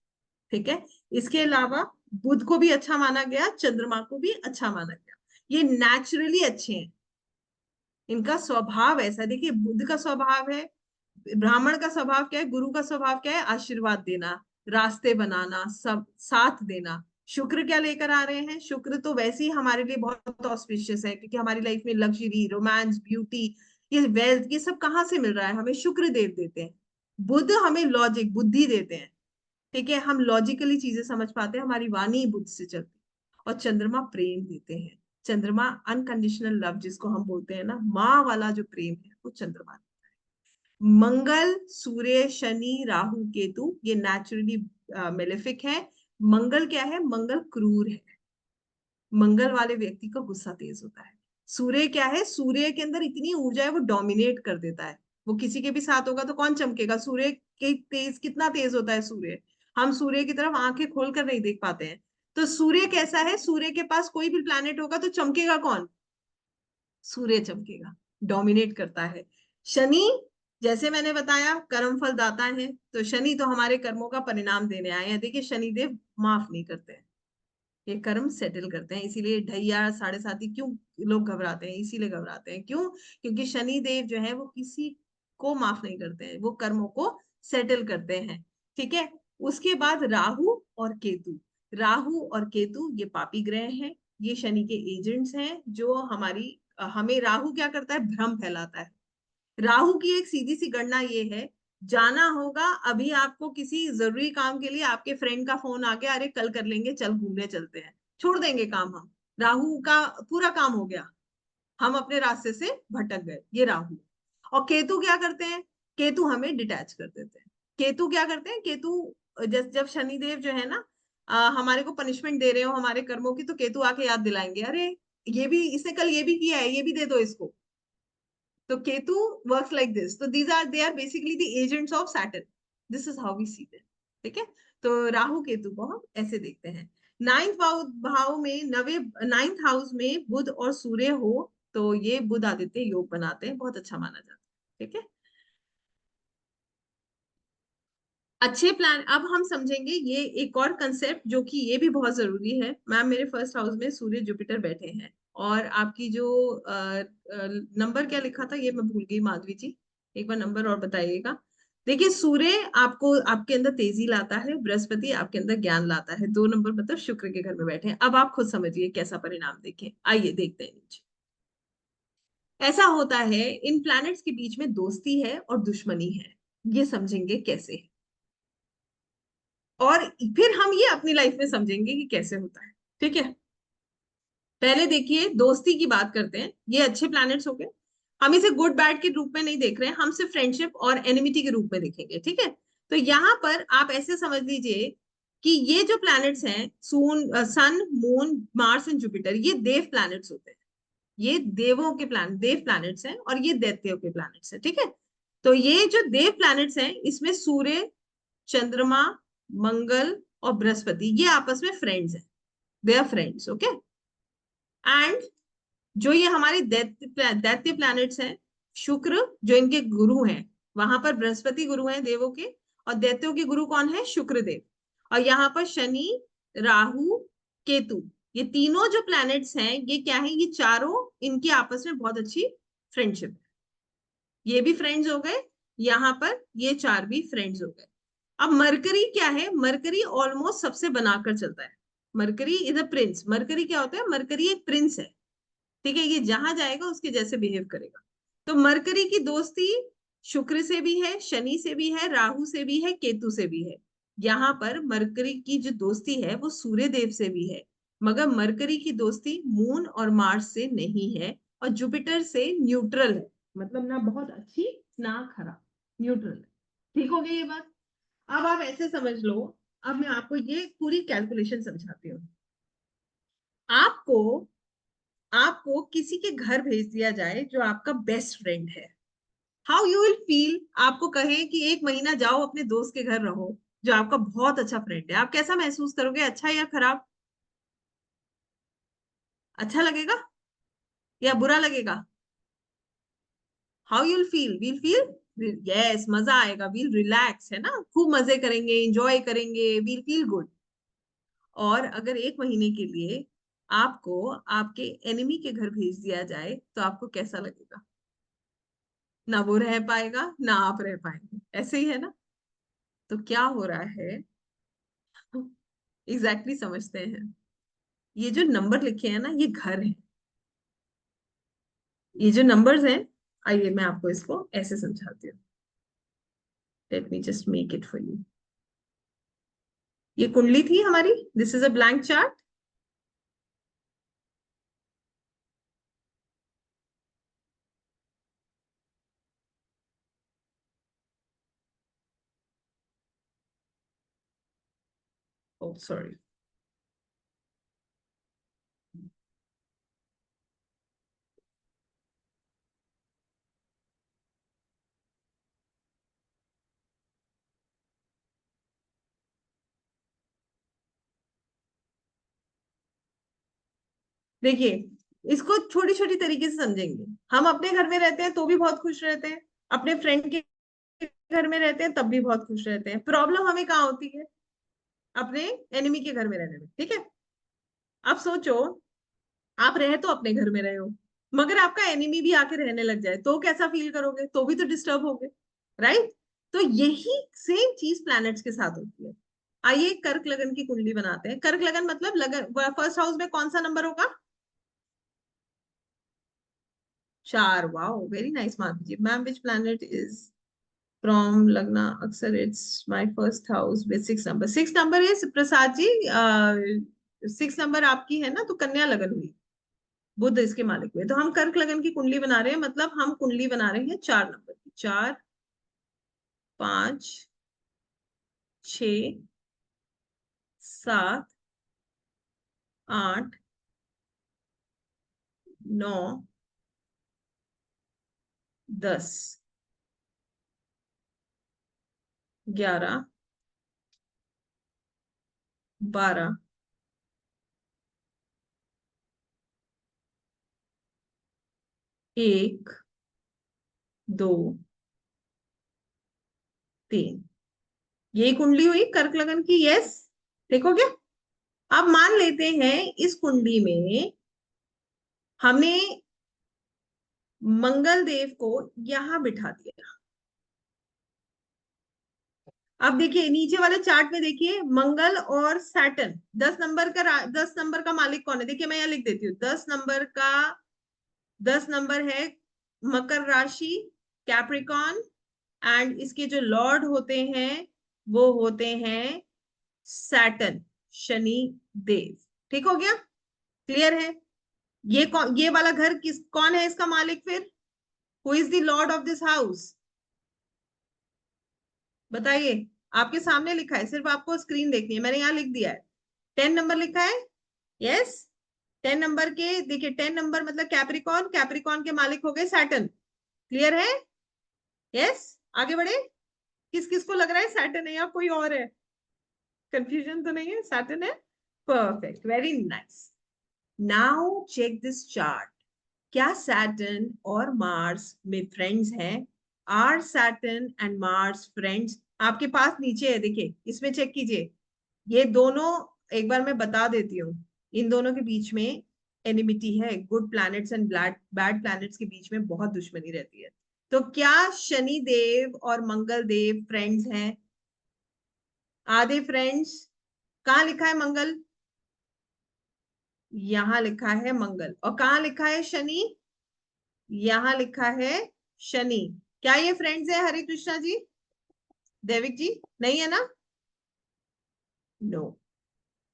ठीक है, इसके अलावा बुध को भी अच्छा माना गया, चंद्रमा को भी अच्छा माना गया। ये नेचुरली अच्छे हैं, इनका स्वभाव ऐसा है। देखिए बुध का स्वभाव है, ब्राह्मण का स्वभाव क्या है, गुरु का स्वभाव क्या है, आशीर्वाद देना, रास्ते बनाना, सब साथ देना। शुक्र क्या लेकर आ रहे हैं, शुक्र तो वैसे ही हमारे लिए बहुत ऑस्पिशियस है, क्योंकि हमारी लाइफ में लग्जरी, रोमांस, ब्यूटी, ये वेल्थ, ये सब कहाँ से मिल रहा है, हमें शुक्र देव देते हैं। बुध हमें लॉजिक, बुद्धि देते हैं। ठीक है, हम लॉजिकली चीजें समझ पाते हैं, हमारी वाणी बुद्ध से चलती है। और चंद्रमा प्रेम देते हैं। चंद्रमा अनकंडीशनल लव जिसको हम बोलते हैं ना, माँ वाला जो प्रेम है वो चंद्रमा देता है। मंगल, सूर्य, शनि, राहु, केतु ये नेचुरली मेलेफिक है। मंगल क्या है, मंगल क्रूर है। मंगल वाले व्यक्ति का गुस्सा तेज होता है। सूर्य क्या है, सूर्य के अंदर इतनी ऊर्जा है, वो डोमिनेट कर देता है। वो किसी के भी साथ होगा तो कौन चमकेगा, सूर्य के तेज, कितना तेज होता है सूर्य, हम सूर्य की तरफ आंखें खोलकर नहीं देख पाते हैं। तो सूर्य कैसा है, सूर्य के पास कोई भी प्लैनेट होगा तो चमकेगा कौन, सूर्य चमकेगा, डोमिनेट करता है। शनि, जैसे मैंने बताया कर्म फल दाता है, तो शनि तो हमारे कर्मों का परिणाम देने आए हैं। देखिए शनिदेव माफ नहीं करते हैं, ये कर्म सेटल करते हैं। इसीलिए ढैया साढ़े साथी क्यों लोग घबराते हैं, इसीलिए घबराते हैं, क्यों, क्योंकि शनि देव जो है वो किसी को माफ नहीं करते हैं, वो कर्मों को सेटल करते हैं। ठीक है, उसके बाद राहु और केतु। राहु और केतु ये पापी ग्रह हैं, ये शनि के एजेंट्स हैं, जो हमें राहु क्या करता है, भ्रम फैलाता है। राहु की एक सीधी सी गणना ये है, जाना होगा अभी आपको किसी जरूरी काम के लिए, आपके फ्रेंड का फोन आ गया, अरे कल कर लेंगे, चल घूमने चलते हैं, छोड़ देंगे काम हम, राहु का पूरा काम हो गया, हम अपने रास्ते से भटक गए, ये राहु। और केतु क्या करते हैं, केतु हमें डिटैच कर देते हैं। केतु क्या करते हैं, केतु जब जब शनिदेव जो है ना हमारे को पनिशमेंट दे रहे हो हमारे कर्मों की, तो केतु आके याद दिलाएंगे, अरे ये भी इसने कल ये भी किया है, ये भी दे दो इसको। तो केतु वर्क्स लाइक दिस। तो they are basically the agents of Saturn. This is how we see them. ठीक है, तो राहु केतु को हम ऐसे देखते हैं। नाइन्थ भाव भाव में नवे नाइन्थ हाउस में बुध और सूर्य हो तो ये बुध आदित्य योग बनाते हैं, बहुत अच्छा माना जाता है। ठीक है, अच्छे प्लान। अब हम समझेंगे ये एक और कंसेप्ट जो कि ये भी बहुत जरूरी है। मैम मेरे फर्स्ट हाउस में सूर्य जुपिटर बैठे हैं, और आपकी जो नंबर क्या लिखा था ये मैं भूल गई, माधवी जी एक बार नंबर और बताइएगा। देखिए सूर्य आपको आपके अंदर तेजी लाता है, बृहस्पति आपके अंदर ज्ञान लाता है, 2 नंबर मतलब शुक्र के घर में बैठे हैं। अब आप खुद समझिए कैसा परिणाम देखें, आइए देखते हैं नीचे। ऐसा होता है इन प्लैनेट्स के बीच में दोस्ती है और दुश्मनी है, ये समझेंगे कैसे, और फिर हम ये अपनी लाइफ में समझेंगे कि कैसे होता है। ठीक है, पहले देखिए दोस्ती की बात करते हैं। ये अच्छे प्लैनेट्स हो गए, हम इसे गुड बैड के रूप में नहीं देख रहे हैं, हम सिर्फ फ्रेंडशिप और एनिमिटी के रूप में देखेंगे। ठीक है, तो यहाँ पर आप ऐसे समझ लीजिए कि ये जो प्लैनेट्स हैं, सन, मून, मार्स एंड जुपिटर, ये देव प्लैनेट्स होते हैं। ये देवों के देव प्लैनेट्स हैं, और ये दैत्यों के प्लैनेट्स हैं। ठीक है, तो ये जो देव प्लैनेट्स हैं इसमें सूर्य, चंद्रमा, मंगल और बृहस्पति ये आपस में फ्रेंड्स हैं, they are friends. Okay, and जो ये हमारे दैत्य प्लैनेट्स हैं, शुक्र जो इनके गुरु हैं, वहां पर बृहस्पति गुरु हैं देवों के, और दैत्यों के गुरु कौन है, शुक्र देव। और यहाँ पर शनि, राहु, केतु ये तीनों जो प्लैनेट्स हैं ये क्या है, ये चारों, इनकी आपस में बहुत अच्छी फ्रेंडशिप है। ये भी फ्रेंड्स हो गए, यहाँ पर ये चार भी फ्रेंड्स हो गए। अब मरकरी क्या है, मरकरी ऑलमोस्ट सबसे बनाकर चलता है। Mercury is a prince. Mercury क्या होता है, मरकरी एक प्रिंस है, ठीक है, ये जहां जाएगा उसके जैसे बिहेव करेगा। तो मरकरी की दोस्ती शुक्र से भी है, शनि से भी है, राहु से भी है, केतु से भी है। यहाँ पर मरकरी की जो दोस्ती है वो सूर्य देव से भी है, मगर मरकरी की दोस्ती मून और मार्स से नहीं है, और जुपिटर से न्यूट्रल है, मतलब ना बहुत अच्छी ना खराब, न्यूट्रल है। ठीक हो गई ये बात। अब आप ऐसे समझ लो, अब मैं आपको ये पूरी कैलकुलेशन समझाती हूँ। आपको आपको किसी के घर भेज दिया जाए जो आपका बेस्ट फ्रेंड है, हाउ यू विल फील। आपको कहें कि एक महीना जाओ अपने दोस्त के घर रहो जो आपका बहुत अच्छा फ्रेंड है, आप कैसा महसूस करोगे, अच्छा या खराब? अच्छा लगेगा या बुरा लगेगा? How you'll feel, we'll feel yes, मजा आएगा, वील रिलैक्स, है ना, खूब मजे करेंगे, एंजॉय करेंगे, वील फील गुड। और अगर एक महीने के लिए आपको आपके एनिमी के घर भेज दिया जाए तो आपको कैसा लगेगा? ना वो रह पाएगा ना आप रह पाएंगे, ऐसे ही है ना। तो क्या हो रहा है, एग्जैक्टली समझते हैं। ये जो नंबर लिखे हैं ना, ये घर है, ये जो नंबर्स हैं, आइए मैं आपको इसको ऐसे समझाती हूँ। Let me just make it for you. ये कुंडली थी हमारी, this is a blank chart. Oh sorry. देखिए, इसको छोटी छोटी तरीके से समझेंगे। हम अपने घर में रहते हैं तो भी बहुत खुश रहते हैं, अपने फ्रेंड के घर में रहते हैं तब भी बहुत खुश रहते हैं। प्रॉब्लम हमें कहाँ होती है, अपने एनिमी के घर में रहने में, ठीक है। अब सोचो, आप रहे तो अपने घर में रहे हो, मगर आपका एनिमी भी आके रहने लग जाए तो कैसा फील करोगे, तो भी तो डिस्टर्ब होगे, राइट। तो यही सेम चीज प्लैनेट्स के साथ होती है। आइए कर्क लगन की कुंडली बनाते हैं। कर्क लगन मतलब लगन, फर्स्ट हाउस में कौन सा नंबर होगा? 4। Wow, very nice Madhavi ji. Ma'am which planet is from lagna अक्सर it's my first house with 6 number. 6 number is Prasad ji, 6 number आपकी है ना, तो कन्या लगन हुई, बुध इसके मालिक हुए। तो हम कर्क लगन की कुंडली बना रहे हैं, मतलब हम कुंडली बना रहे हैं 4 नंबर की। 4, 5, 6, 7, 8, 9, 10, 11, 12, 1, 2, 3। यही कुंडली हुई कर्क लगन की, यस। देखो क्या, अब मान लेते हैं इस कुंडली में हमने मंगल देव को यहां बिठा दिया। अब देखिए नीचे वाले चार्ट में, देखिए मंगल और सैटर्न, 10 नंबर का मालिक कौन है, देखिए मैं यहाँ लिख देती हूँ। 10 नंबर है मकर राशि, कैप्रिकॉन, एंड इसके जो लॉर्ड होते हैं वो होते हैं सैटर्न, शनि देव। ठीक हो गया, क्लियर है। ये वाला घर कौन है इसका मालिक फिर? Who is the Lord of this house? बताइए, आपके सामने लिखा है, सिर्फ आपको स्क्रीन देखनी है, मैंने यहाँ लिख दिया है। 10 नंबर लिखा है, यस। 10 नंबर के देखिए, 10 नंबर मतलब कैप्रिकॉन, कैप्रिकॉन के मालिक हो गए सैटर्न। क्लियर है, यस। आगे बढ़े। किस किस को लग रहा है सैटर्न है या कोई और है? कंफ्यूजन तो नहीं है, सैटर्न है। Perfect, very nice. Now check this chart. क्या सैटर्न और मार्स में फ्रेंड्स हैं? Are Saturn and Mars friends? आपके पास नीचे है, देखिए इसमें चेक कीजिए, ये दोनों, एक बार मैं बता देती हूँ। इन दोनों के बीच में एनिमिटी है, good planets and bad planets के बीच में बहुत दुश्मनी रहती है। तो क्या शनि देव और मंगल देव फ्रेंड्स हैं? आधे फ्रेंड्स। कहाँ लिखा है मंगल? यहां लिखा है मंगल। और कहाँ लिखा है शनि? यहां लिखा है शनि। क्या ये फ्रेंड्स है हरे कृष्णा जी, देविक जी? नहीं है ना? नो।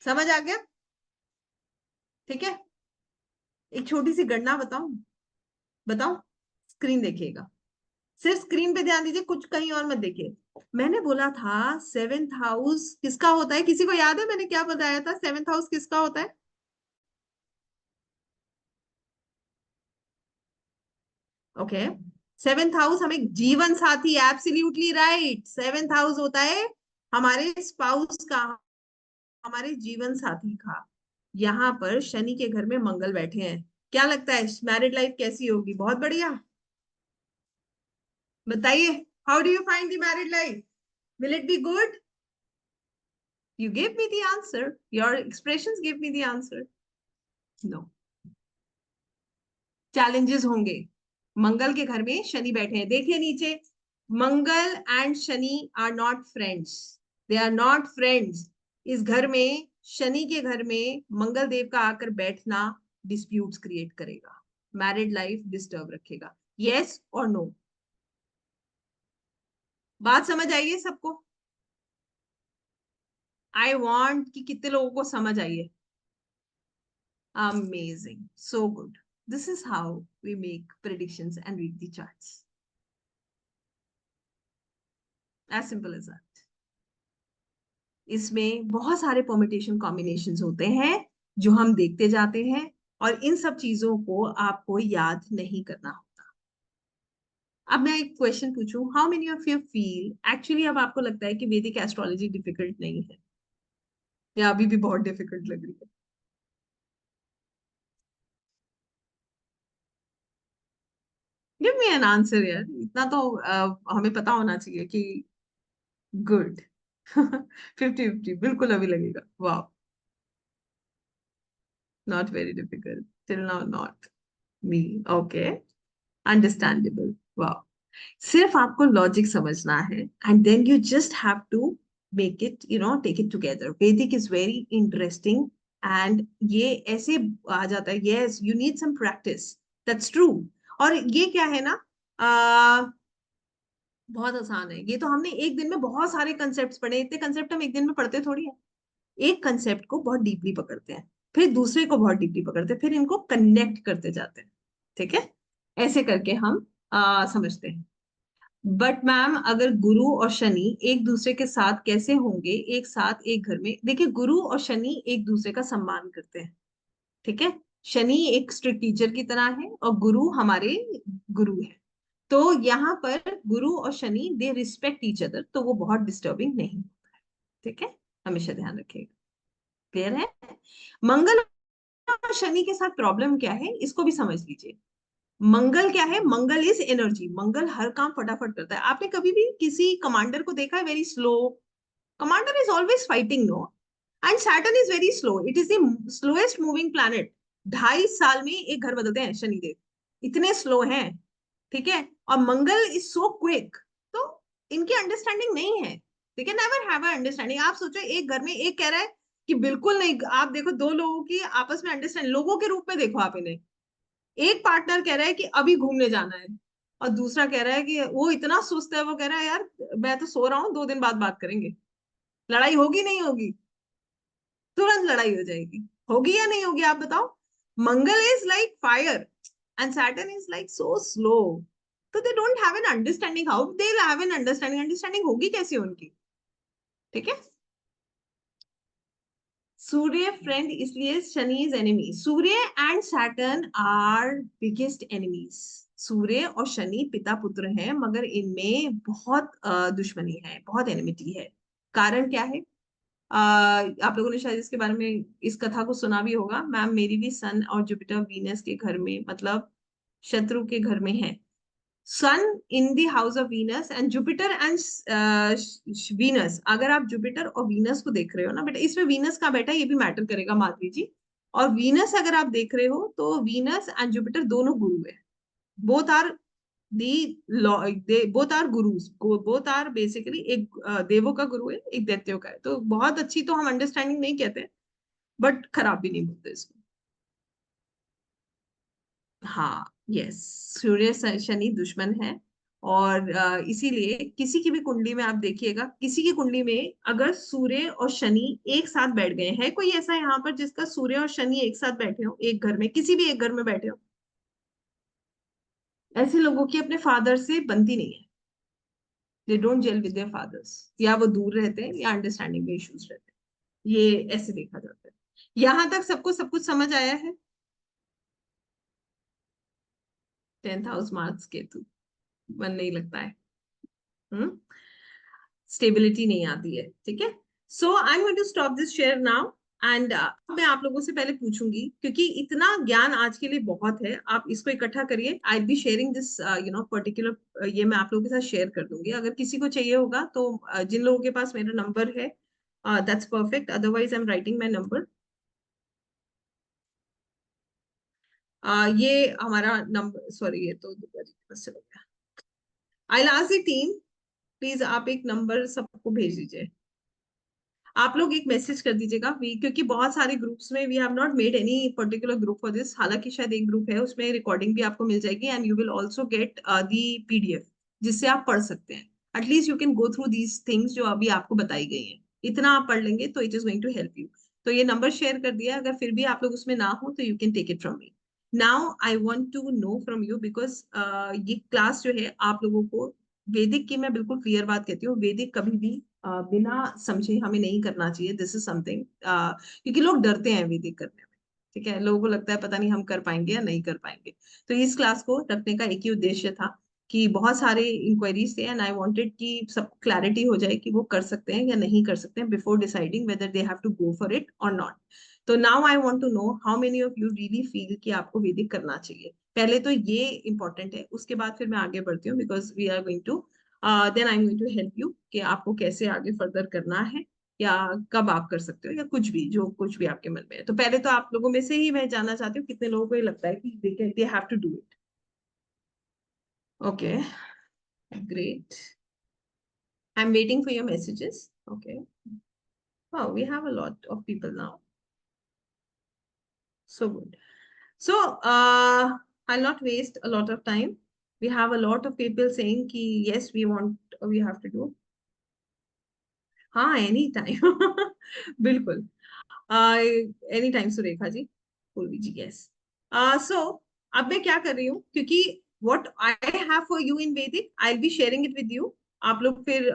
समझ आ गया? ठीक है। एक छोटी सी गणना बताऊं? बताओ। स्क्रीन देखिएगा, सिर्फ स्क्रीन पे ध्यान दीजिए, कुछ कहीं और मत देखिए। मैंने बोला था सेवेंथ हाउस किसका होता है? किसी को याद है मैंने क्या बताया था? सेवेंथ हाउस किसका होता है? ओके। सेवेंथ हाउस हमें जीवन साथी, एब्सोल्युटली राइट। सेवेंथ हाउस होता है हमारे स्पाउस का, हमारे जीवन साथी का। यहाँ पर शनि के घर में मंगल बैठे हैं। क्या लगता है मैरिड लाइफ कैसी होगी? बहुत बढ़िया। बताइए, how do you find the married life? Will it be good? You gave me the answer. Your expressions give me the answer. No. Challenges होंगे। मंगल के घर में शनि बैठे हैं, देखिए नीचे। Mangal and Shani are not friends. They are not friends. इस घर में, शनि के घर में मंगल देव का आकर बैठना डिस्प्यूट्स क्रिएट करेगा, मैरिड लाइफ डिस्टर्ब रखेगा। यस और नो? बात समझ आई है सबको? आई वांट कि कितने लोगों को समझ आई है। Amazing. So good. This is how we make predictions and read the charts. As simple as that. इसमें बहुत सारे परम्यूटेशन कॉम्बिनेशंस होते हैं जो हम देखते जाते हैं, और इन सब चीजों को आपको याद नहीं करना होता। अब मैं एक क्वेश्चन पूछूं, how many of you feel actually अब आपको लगता है कि वैदिक एस्ट्रोलॉजी डिफिकल्ट नहीं है, या अभी भी बहुत डिफिकल्ट लग रही है? गिव मी एन आंसर यार, इतना तो हमें पता होना चाहिए कि गुड। 50-50 बिल्कुल अभी लगेगा। वाह, not very difficult till now, not me. Okay, understandable. वाह। सिर्फ आपको लॉजिक समझना है, and then you just have to make it, take it together. Vedic is very interesting, and ये ऐसे आ जाता है। Yes, you need some practice, that's true. और ये क्या है ना, बहुत आसान है ये तो। हमने एक दिन में बहुत सारे कंसेप्ट पढ़े, इतने कंसेप्ट हम एक दिन में पढ़ते थोड़ी है। एक कंसेप्ट को बहुत डीपली पकड़ते हैं, फिर दूसरे को बहुत डीपली पकड़ते हैं, फिर इनको कनेक्ट करते जाते हैं। ठीक है, ऐसे करके हम समझते हैं। बट मैम, अगर गुरु और शनि एक दूसरे के साथ कैसे होंगे एक साथ एक घर में? देखिए, गुरु और शनि एक दूसरे का सम्मान करते हैं। ठीक है, शनि एक स्ट्रिक्ट टीचर की तरह है और गुरु हमारे गुरु है। तो यहाँ पर गुरु और Shani they respect each other, तो वो बहुत डिस्टर्बिंग नहीं होता है। ठीक है, हमेशा ध्यान रखिएगा। क्लियर है? मंगल और शनि के साथ प्रॉब्लम क्या है इसको भी समझ लीजिए। मंगल क्या है? मंगल इज एनर्जी। मंगल हर काम फटाफट करता है। आपने कभी भी किसी कमांडर को देखा है very slow? Commander is always fighting, no? And Saturn is very slow, it is the slowest moving planet. 2.5 साल में एक घर बदलते हैं शनिदेव, इतने स्लो हैं। ठीक है, और मंगल इज सो क्विक। तो इनकी अंडरस्टैंडिंग नहीं है। They can never have a understanding. आप सोचो, एक घर में एक कह रहा है कि बिल्कुल नहीं। आप देखो, दो लोगों की आपस में अंडरस्टैंडिंग, लोगों के रूप में देखो आप इन्हें। एक पार्टनर कह रहा है कि अभी घूमने जाना है, और दूसरा कह रहा है कि वो इतना सुस्त है, वो कह रहा है यार मैं तो सो रहा हूँ, 2 दिन बाद बात करेंगे। लड़ाई होगी नहीं होगी? तुरंत लड़ाई हो जाएगी। होगी या नहीं होगी आप बताओ? Mangal is like fire and Saturn is like so slow. तो they don't have an understanding. How they have an understanding? Understanding होगी कैसे उनकी? ठीक है। सूर्य फ्रेंड इसलिए Shani is enemy. Surya and Saturn are biggest enemies. Surya और शनि पिता पुत्र हैं, मगर इनमें बहुत दुश्मनी है, बहुत एनिमिटी है। कारण क्या है? आप लोगों ने शायद इसके बारे में, इस कथा को सुना भी होगा। मैम, मेरी भी सन और जुपिटर वीनस के घर में, मतलब शत्रु के घर में है। Sun in the house of Venus and Jupiter and Venus. अगर आप जुपिटर और वीनस को देख रहे हो ना बेटा, इसमें वीनस का बेटा ये भी मैटर करेगा माधवी जी। और वीनस अगर आप देख रहे हो तो वीनस एंड जुपिटर दोनों गुरु है। Both are the both are gurus, both are basically, एक देवों का गुरु है, एक दैत्यों का है। तो बहुत अच्छी तो हम अंडरस्टैंडिंग नहीं कहते, बट खराब भी नहीं बोलते इसको। हाँ, यस, सूर्य शनि दुश्मन है। और इसीलिए किसी की भी कुंडली में आप देखिएगा, किसी की कुंडली में अगर सूर्य और शनि एक साथ बैठ गए हैं, कोई ऐसा यहाँ पर जिसका सूर्य और शनि एक साथ बैठे हो एक घर में, किसी भी एक घर में बैठे हो, ऐसे लोगों की अपने फादर से बनती नहीं है। They don't gel with their fathers, या वो दूर रहते हैं या अंडरस्टैंडिंग में इश्यूज रहते हैं, ये ऐसे देखा जाता है। यहाँ तक सबको सब कुछ समझ आया है? 10th हाउस मार्क्स केतु, मन नहीं लगता है। हम्म, स्टेबिलिटी नहीं आती है, ठीक है। So I am going to stop this share now. And मैं आप लोगों से पहले पूछूंगी, क्योंकि इतना ज्ञान आज के लिए बहुत है, आप इसको इकट्ठा करिए। आई बी शेयरिंग दिस पर्टिकुलर, ये मैं आप लोगों के साथ शेयर कर दूंगी। अगर किसी को चाहिए होगा तो जिन लोगों के पास मेरा नंबर है, that's perfect, otherwise I am writing my number. ये हमारा नंबर, सॉरी, ये तो चलो गया। आई लास्ट द टीम, प्लीज आप एक नंबर सबको भेज दीजिए। आप लोग एक मैसेज कर दीजिएगा, क्योंकि बहुत सारे ग्रुप्स में we have not made any particular group for this. हालांकि शायद एक ग्रुप है, उसमें रिकॉर्डिंग भी आपको मिल जाएगी, and you will also get the PDF, जिससे आप पढ़ सकते हैं। At least you can go through these things जो अभी आपको बताई गई हैं। इतना आप पढ़ लेंगे तो it is going to help you. तो ये नंबर शेयर कर दिया, अगर फिर भी आप लोग उसमें ना हो तो you can take it from me. Now I want to know from you, because ये क्लास जो है आप लोगों को, वैदिक की मैं बिल्कुल क्लियर बात कहती हूँ, वैदिक कभी भी बिना समझे हमें नहीं करना चाहिए। दिस इज समथिंग, क्योंकि लोग डरते हैं वैदिक करने में, ठीक है, लोगों को लगता है पता नहीं हम कर पाएंगे या नहीं कर पाएंगे। तो इस क्लास को रखने का एक ही उद्देश्य था कि बहुत सारे इंक्वायरीज थे, एंड आई वांटेड कि सब क्लैरिटी हो जाए कि वो कर सकते हैं या नहीं कर सकते हैं, before deciding whether they have to go for it और नॉट। तो now I want to know how many of you really feel कि आपको वैदिक करना चाहिए। पहले तो ये इंपॉर्टेंट है, उसके बाद फिर मैं आगे बढ़ती हूँ, because we are going to then I am going to help you कि आपको कैसे आगे फर्दर करना है, या कब आप कर सकते हो, या कुछ भी, जो कुछ भी आपके मन में है। तो पहले तो आप लोगों में से ही मैं जानना चाहती हूँ कितने लोगों को ये लगता है कि they have to do it. Okay, great, I am waiting for your messages. Okay, wow, we have a lot of people now, so good. So I'll not waste a lot of time. We have a lot of people saying ki yes, we want, we have to do. हाँ, एनी टाइम बिल्कुल, एनी टाइम सुरेखा जी, पूर्वी जी, यस। सो अब मैं क्या कर रही हूँ, क्योंकि what I have for you in Vedic I will be sharing it with you. आप लोग फिर,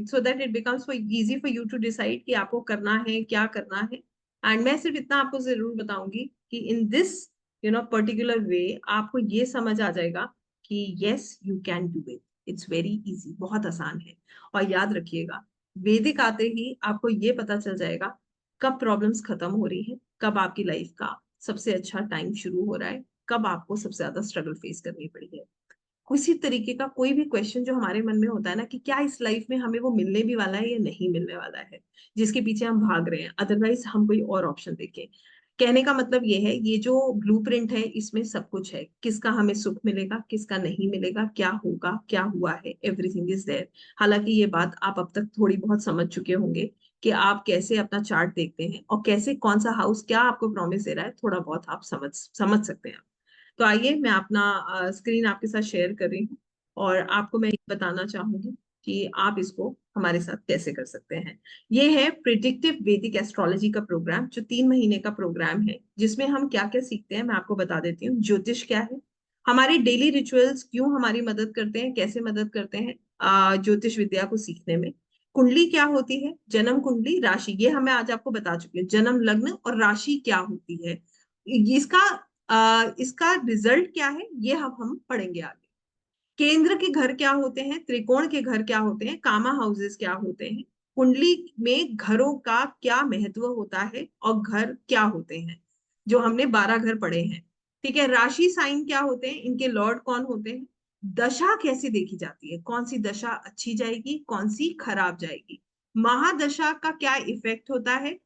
so that it becomes for easy for you to decide कि आपको करना है, क्या करना है। एंड मैं सिर्फ इतना आपको जरूर बताऊंगी कि इन दिस पर्टिकुलर वे आपको ये समझ आ जाएगा कि yes, you can do it, it's very easy, बहुत आसान है। और याद रखिएगा, वैदिक आते ही आपको ये पता चल जाएगा कब प्रॉब्लम्स खत्म हो रही है, कब आपकी लाइफ का सबसे अच्छा टाइम शुरू हो रहा है, कब आपको सबसे ज्यादा स्ट्रगल फेस करनी पड़ी है। किसी तरीके का कोई भी क्वेश्चन जो हमारे मन में होता है ना, कि क्या इस लाइफ में हमें वो मिलने भी वाला है या नहीं मिलने वाला है, जिसके पीछे हम भाग रहे हैं, अदरवाइज हम कोई और ऑप्शन देखें। कहने का मतलब ये है, ये जो ब्लूप्रिंट है इसमें सब कुछ है, किसका हमें सुख मिलेगा, किसका नहीं मिलेगा, क्या होगा, क्या हुआ है, एवरीथिंग इज देयर। हालांकि ये बात आप अब तक थोड़ी बहुत समझ चुके होंगे कि आप कैसे अपना चार्ट देखते हैं, और कैसे कौन सा हाउस क्या आपको प्रॉमिस दे रहा है, थोड़ा बहुत आप समझ सकते हैं। तो आइए, मैं अपना स्क्रीन आपके साथ शेयर कर रही हूँ, और आपको मैं ये बताना चाहूंगी कि आप इसको हमारे साथ कैसे कर सकते हैं। ये है प्रिडिक्टिव वैदिक एस्ट्रोलॉजी का प्रोग्राम, जो 3 महीने का प्रोग्राम है, जिसमें हम क्या क्या सीखते हैं मैं आपको बता देती हूँ। ज्योतिष क्या है, हमारे डेली रिचुअल्स क्यों हमारी मदद करते हैं, कैसे मदद करते हैं ज्योतिष विद्या को सीखने में। कुंडली क्या होती है, जन्म कुंडली, राशि, ये हमें आज आपको बता चुके हैं, जन्म लग्न और राशि क्या होती है, इसका इसका रिजल्ट क्या है, ये हम पढ़ेंगे आगे। केंद्र के घर क्या होते हैं, त्रिकोण के घर क्या होते हैं, कामा हाउसेस क्या होते हैं, कुंडली में घरों का क्या महत्व होता है, और घर क्या होते हैं, जो हमने 12 घर पढ़े हैं। ठीक है, राशि साइन क्या होते हैं, इनके लॉर्ड कौन होते हैं, दशा कैसे देखी जाती है, कौन सी दशा अच्छी जाएगी, कौन सी खराब जाएगी, महादशा का क्या इफेक्ट होता है,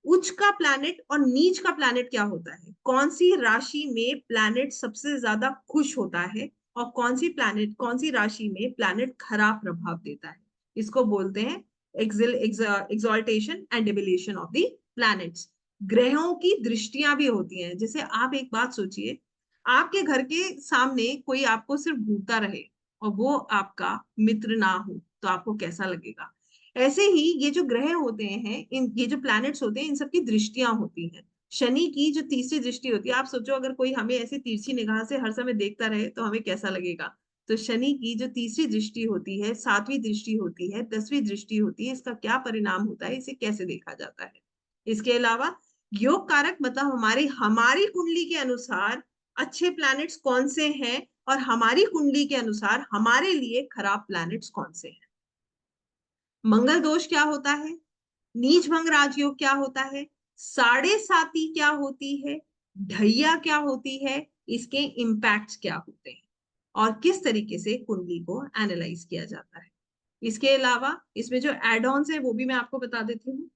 उच्च का प्लैनेट और नीच का प्लैनेट क्या होता है, कौन सी राशि में प्लैनेट सबसे ज्यादा खुश होता है और कौन सी राशि में प्लैनेट खराब प्रभाव देता है, इसको बोलते हैं exaltation and debilitation of the planets. ग्रहों की दृष्टियां भी होती हैं। जैसे आप एक बात सोचिए, आपके घर के सामने कोई आपको सिर्फ घूरता रहे और वो आपका मित्र ना हो तो आपको कैसा लगेगा। ऐसे ही ये जो ग्रह होते हैं, ये जो प्लैनेट्स होते हैं, इन सब की दृष्टियां होती हैं। शनि की जो तीसरी दृष्टि होती है, आप सोचो अगर कोई हमें ऐसी तिरछी निगाह से हर समय देखता रहे तो हमें कैसा लगेगा। तो शनि की जो तीसरी दृष्टि होती है, सातवीं दृष्टि होती है, 10वीं दृष्टि होती है, इसका क्या परिणाम होता है, इसे कैसे देखा जाता है। इसके अलावा योग कारक मतलब हमारी हमारी कुंडली के अनुसार अच्छे प्लैनेट्स कौन से हैं और हमारी कुंडली के अनुसार हमारे लिए खराब प्लैनेट्स कौन से हैं। मंगल दोष क्या होता है, नीच भंग राजयोग क्या होता है, साढ़े साती क्या होती है, ढैया क्या होती है, इसके इम्पैक्ट्स क्या होते हैं और किस तरीके से कुंडली को एनालाइज किया जाता है। इसके अलावा इसमें जो एड ऑन्स है वो भी मैं आपको बता देती हूँ।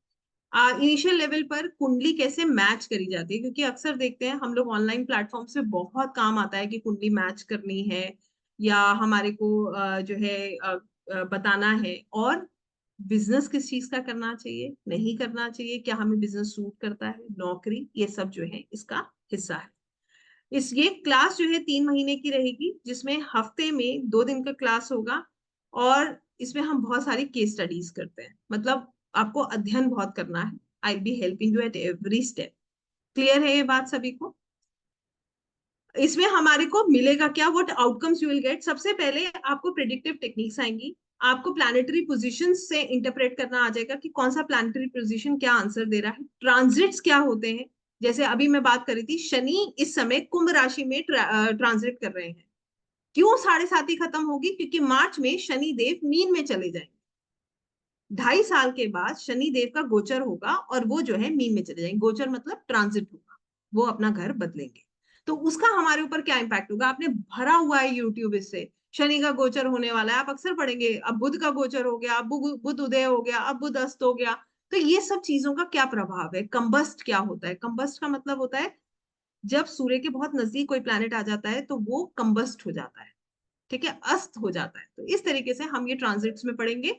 इनिशियल लेवल पर कुंडली कैसे मैच करी जाती है, क्योंकि अक्सर देखते हैं हम लोग ऑनलाइन प्लेटफॉर्म से बहुत काम आता है कि कुंडली मैच करनी है या हमारे को जो है बताना है, और बिजनेस किस चीज का करना चाहिए, नहीं करना चाहिए, क्या हमें बिजनेस सूट करता है, नौकरी, ये सब जो है इसका हिस्सा है। इस ये क्लास जो है 3 महीने की रहेगी, जिसमें हफ्ते में 2 दिन का क्लास होगा और इसमें हम बहुत सारी केस स्टडीज करते हैं। मतलब आपको अध्ययन बहुत करना है। I be helping you at every step. Clear है ये बात सभी को। इसमें हमारे को मिलेगा क्या, what outcomes you will gate. सबसे पहले आपको प्रिडिक्टिव टेक्निक्स आएंगी, आपको प्लानिटरी पोजीशन से इंटरप्रेट करना आ जाएगा कि कौन सा प्लानिटरी पोजीशन क्या आंसर दे रहा है, ट्रांजिट्स क्या होते हैं। जैसे अभी मैं बात करी थी, शनि इस समय कुंभ राशि में ट्रांजिट कर रहे हैं। क्यों साढ़े साती खत्म होगी, क्योंकि मार्च में शनि देव मीन में चले जाएंगे। 2.5 साल के बाद शनि देव का गोचर होगा और वो जो है मीन में चले जाएंगे। गोचर मतलब ट्रांजिट होगा, वो अपना घर बदलेंगे। तो उसका हमारे ऊपर क्या इम्पैक्ट होगा, आपने भरा हुआ है यूट्यूब इससे, शनि का गोचर होने वाला है, आप अक्सर पढ़ेंगे, अब बुध का गोचर हो गया, अब बुध उदय हो गया, अब बुध अस्त हो गया। तो ये सब चीजों का क्या प्रभाव है, कंबस्ट क्या होता है। कंबस्ट का मतलब होता है जब सूर्य के बहुत नजदीक कोई प्लैनेट आ जाता है तो वो कंबस्ट हो जाता है, ठीक है, अस्त हो जाता है। तो इस तरीके से हम ये ट्रांजिट्स में पढ़ेंगे,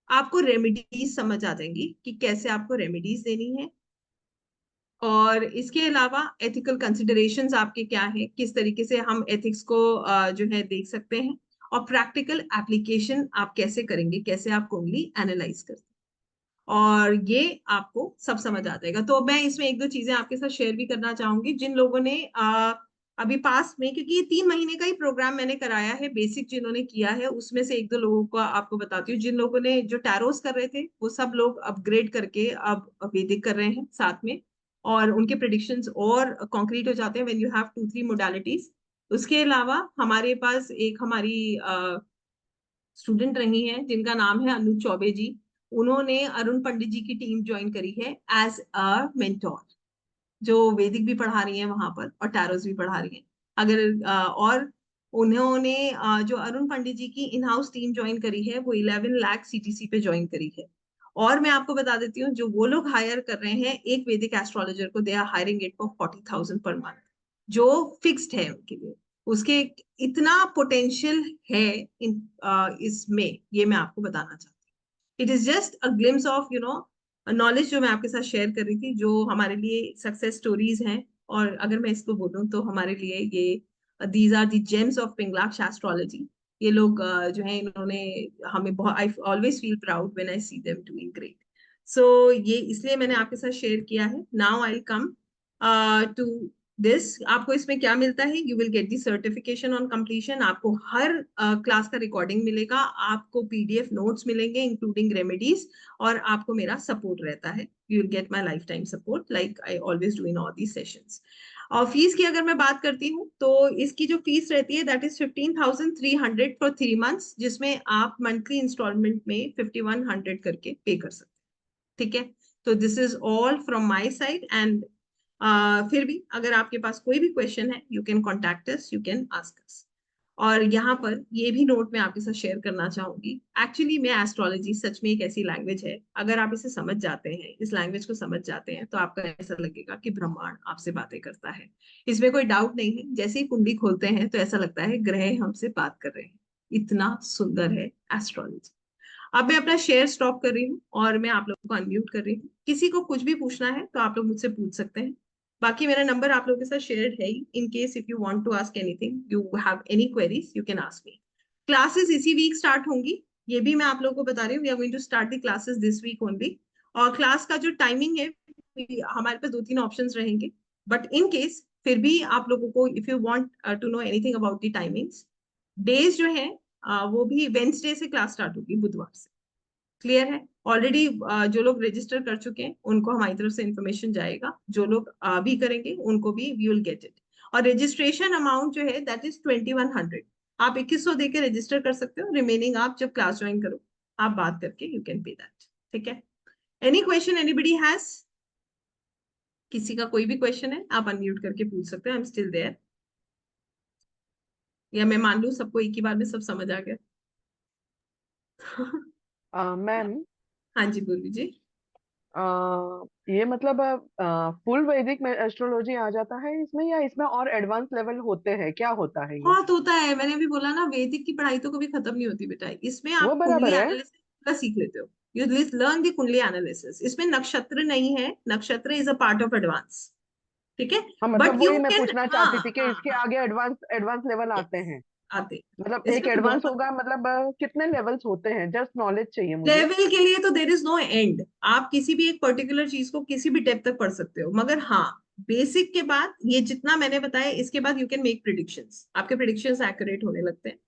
आपको रेमेडीज समझ आ जाएंगी कि कैसे आपको रेमेडीज देनी है। और इसके अलावा एथिकल कंसिडरेशंस आपके क्या हैं, किस तरीके से हम एथिक्स को जो है देख सकते हैं, और प्रैक्टिकल एप्लीकेशन आप कैसे करेंगे, कैसे आप कुंडली एनालाइज करते हैं, और ये आपको सब समझ आ जाएगा। तो मैं इसमें एक दो चीजें आपके साथ शेयर भी करना चाहूंगी, जिन लोगों ने अभी पास में, क्योंकि ये 3 महीने का ही प्रोग्राम मैंने कराया है, बेसिक जिन्होंने किया है उसमें से एक दो लोगों को आपको बताती हूँ। जिन लोगों ने जो टैरोस कर रहे थे वो सब लोग अपग्रेड करके अब वैदिक कर रहे हैं साथ में, और उनके प्रिडिक्शंस और कॉन्क्रीट हो जाते हैं व्हेन यू हैव 2-3 मोडालिटीज। उसके अलावा हमारे पास एक हमारी स्टूडेंट रही हैं जिनका नाम है अनु चौबे जी। उन्होंने अरुण पंडित जी की टीम ज्वाइन करी है एज अ मेंटोर, जो वैदिक भी पढ़ा रही हैं वहां पर और टैरोस भी पढ़ा रही हैं। अगर और उन्होंने जो अरुण पंडित जी की इन हाउस टीम ज्वाइन करी है वो 11 लाख सीटीसी पे ज्वाइन करी है। और मैं आपको बता देती हूँ, जो वो लोग हायर कर रहे हैं एक वैदिक एस्ट्रोलॉजर को, they are hiring it for 40,000 per month, जो फिक्स्ड है उनके लिए। उसके इतना पोटेंशियल है इन इसमें, ये मैं आपको बताना चाहती हूँ। It is just a glimpse of knowledge जो मैं आपके साथ शेयर कर रही थी, जो हमारे लिए सक्सेस स्टोरीज हैं। और अगर मैं इसको बोलूं तो हमारे लिए ये these are the gems of Pinglaksh astrology. ये लोग जो है इन्होंने हमें बहुत, I always feel proud when I see them doing great. So ये इसलिए मैंने आपके साथ शेयर किया है। Now I come to this. आपको इसमें क्या मिलता है, you will get the certification on completion, आपको हर क्लास का रिकॉर्डिंग मिलेगा, आपको पीडीएफ नोट्स मिलेंगे इंक्लूडिंग रेमेडीज, और आपको मेरा सपोर्ट रहता है। You will gate my life time support like I always do in all the sessions. और फीस की अगर मैं बात करती हूँ तो इसकी जो फीस रहती है दैट इज 15,300 फॉर 3 मंथ्स, जिसमें आप मंथली इंस्टॉलमेंट में 5,100 करके पे कर सकते हैं, ठीक है। तो this is all from my side, and फिर भी अगर आपके पास कोई भी क्वेश्चन है, you can contact us, you can ask us. और यहाँ पर ये भी नोट मैं आपके साथ शेयर करना चाहूंगी, एक्चुअली में एस्ट्रोलॉजी सच में एक ऐसी लैंग्वेज है, अगर आप इसे समझ जाते हैं, इस लैंग्वेज को समझ जाते हैं, तो आपका ऐसा लगेगा कि ब्रह्मांड आपसे बातें करता है। इसमें कोई डाउट नहीं है, जैसे ही कुंडली खोलते हैं तो ऐसा लगता है ग्रह हमसे बात कर रहे हैं। इतना सुंदर है एस्ट्रोलॉजी। अब मैं अपना शेयर स्टॉप कर रही हूँ और मैं आप लोगों को अनम्यूट कर रही हूँ। किसी को कुछ भी पूछना है तो आप लोग मुझसे पूछ सकते हैं। बाकी मेरा नंबर आप लोगों के साथ शेयर है ही, in case if you want to ask anything, you have any queries, you can ask me. Classes इसी वीक स्टार्ट होंगी, ये भी मैं आप लोगों को बता रही हूँ। We are going to start the classes this week only. और क्लास का जो टाइमिंग है, हमारे पास 2-3 ऑप्शंस रहेंगे, बट इन केस फिर भी आप लोगों को if you want to know anything about the timings, days जो है वो भी वेंसडे से क्लास स्टार्ट होगी, बुधवार से। क्लियर है? ऑलरेडी जो लोग रजिस्टर कर चुके हैं उनको हमारी तरफ से इंफॉर्मेशन जाएगा, जो लोग भी करेंगे उनको भी वी विल गेट इट। और रजिस्ट्रेशन अमाउंट जो है दैट इज 2100। आप 2100 देके रजिस्टर कर सकते हो, रिमेनिंग आप जब क्लास ज्वाइन करो आप बात करके यू कैन पे दैट। ठीक है? Any question anybody has? किसी का कोई भी क्वेश्चन है आप अनम्यूट करके पूछ सकते हो, आई एम स्टिल देयर। या मैं मान लूं सबको एक ही बार में सब समझ आ गया? मैम, हाँ जी, बोल लीजिए। ये मतलब फुल वैदिक में एस्ट्रोलॉजी आ जाता है इसमें, या इसमें और एडवांस लेवल होते हैं, क्या होता है ये? बहुत होता है, मैंने अभी बोला ना, वैदिक की पढ़ाई तो कभी खत्म नहीं होती बेटा। इसमें वो आप कुंडली बराबर है। एनालिसिस पूरा सीख लेते हो। यू लर्न दी कुंडली एनालिसिस। इसमें नक्षत्र नहीं है, नक्षत्र is a part of advance. ठीक है? हाँ, मतलब बट यू वही मैं कैन, पूछना हाँ चाहती थी कि हाँ इसके हाँ, आगे एडवांस एडवांस लेवल आते यस, हैं। आते। मतलब एक इसमें एडवांस बहुत होगा, मतलब कितने लेवल्स होते हैं? जस्ट नॉलेज चाहिए मुझे। लेवल के लिए तो देर इज नो एंड। आप किसी भी एक पर्टिकुलर चीज को किसी भी डेप्थ तक पढ़ सकते हो, मगर हाँ, बेसिक के बाद ये जितना मैंने बताया, इसके बाद यू कैन मेक प्रिडिक्शंस, आपके प्रिडिक्शंस एक्यूरेट होने लगते हैं।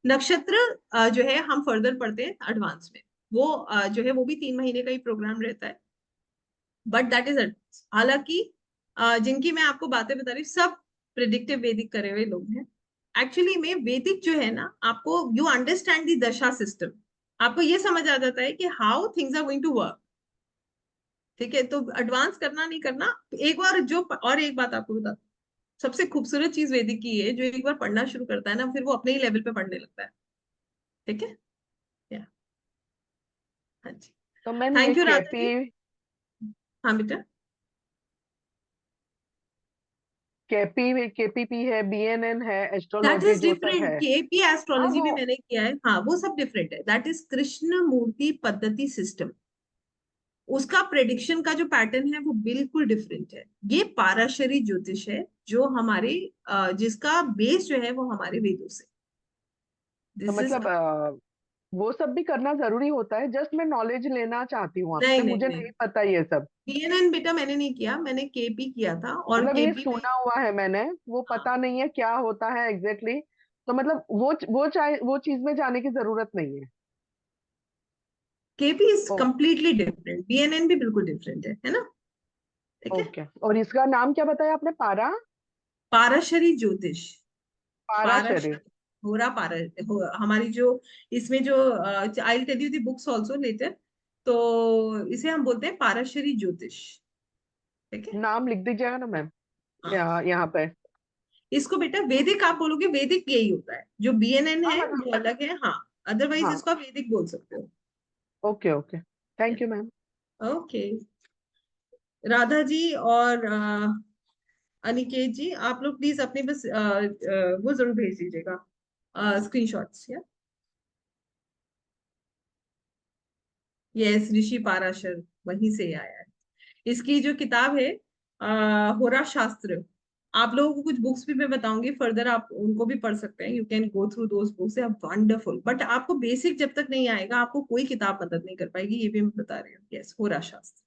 नक्षत्र जो है हम फर्दर पढ़ते हैं एडवांस में। वो जो है वो भी 3 महीने का ही प्रोग्राम रहता है, बट दैट इज एडवांस। हालांकि जिनकी मैं आपको बातें बता रही हूँ सब प्रिडिक्टिव वैदिक करे हुए लोग हैं। एक्चुअली में वैदिक जो है ना, आपको यू अंडरस्टैंड दी दशा सिस्टम, आपको ये समझ आ जाता है कि how things are going to work. ठीक है? तो एडवांस करना नहीं करना। एक बार जो, और एक बात आपको बता, सबसे खूबसूरत चीज वैदिक की है, जो एक बार पढ़ना शुरू करता है ना, फिर वो अपने ही लेवल पे पढ़ने लगता है। ठीक है? या, हाँ जी। तो मैम, ये थैंक यू राधा केपी जी। हाँ बेटा। केपी केपीपी है, बीएनएन है, दैट एस्ट्रोलॉजी इज जो सब डिफरेंट। है। केपी हाँ, एस्ट्रोलॉजी वो भी मैंने किया है, हाँ वो सब डिफरेंट है। दैट इज कृष्ण मूर्ति पद्धति सिस्टम। उसका प्रेडिक्शन का जो पैटर्न है वो बिल्कुल डिफरेंट है। ये पाराशरी ज्योतिष है, जो हमारे जिसका बेस जो है वो हमारे वेदों से। तो दिस इज, मतलब वो सब भी करना जरूरी होता है? जस्ट मैं नॉलेज लेना चाहती हूँ नहीं आपसे, नहीं मुझे नहीं, नहीं पता ये सब। बीएनएन बेटा मैंने नहीं किया, मैंने केपी किया था, और मतलब ये केपी में, सुना हुआ है मैंने, वो हाँ, पता नहीं है क्या होता है एग्जैक्टली exactly। तो मतलब वो चीज में जाने की जरूरत नहीं है। KP is oh, completely different, BNN भी बिल्कुल डिफरेंट है ना? ठीक है? ओके। और इसका नाम क्या बताया आपने? पाराशरी ज्योतिष। पाराशर। पाराशरी, होरा पारा, हमारी जो, इसमें जो, I tell you the books also later. तो इसे हम बोलते हैं पाराशरी ज्योतिष। ठीक है? नाम लिख दीजिएगा ना मैम, हाँ, यहाँ पे। इसको बेटा वैदिक आप बोलोगे, वैदिक यही होता है। जो बीएनएन हाँ है मतलब, वो अलग है, हाँ। अदरवाइज हाँ, इसको आप वैदिक बोल सकते हो। Okay okay, thank you ma'am. Okay. Radha ji और अनिकेत जी, आप लोग प्लीज अपने बस वो जरूर भेज दीजिएगा स्क्रीनशॉट्स, या। यस, ऋषि पाराशर वहीं से आया है। इसकी जो किताब है होरा शास्त्र, आप लोगों को कुछ बुक्स भी मैं बताऊंगी फर्दर, आप उनको भी पढ़ सकते हैं। You can go through those books, are wonderful. But आपको बेसिक जब तक नहीं आएगा, आपको कोई किताब मदद नहीं कर पाएगी, ये भी मैं बता रही हूँ। यस, होरा शास्त्र,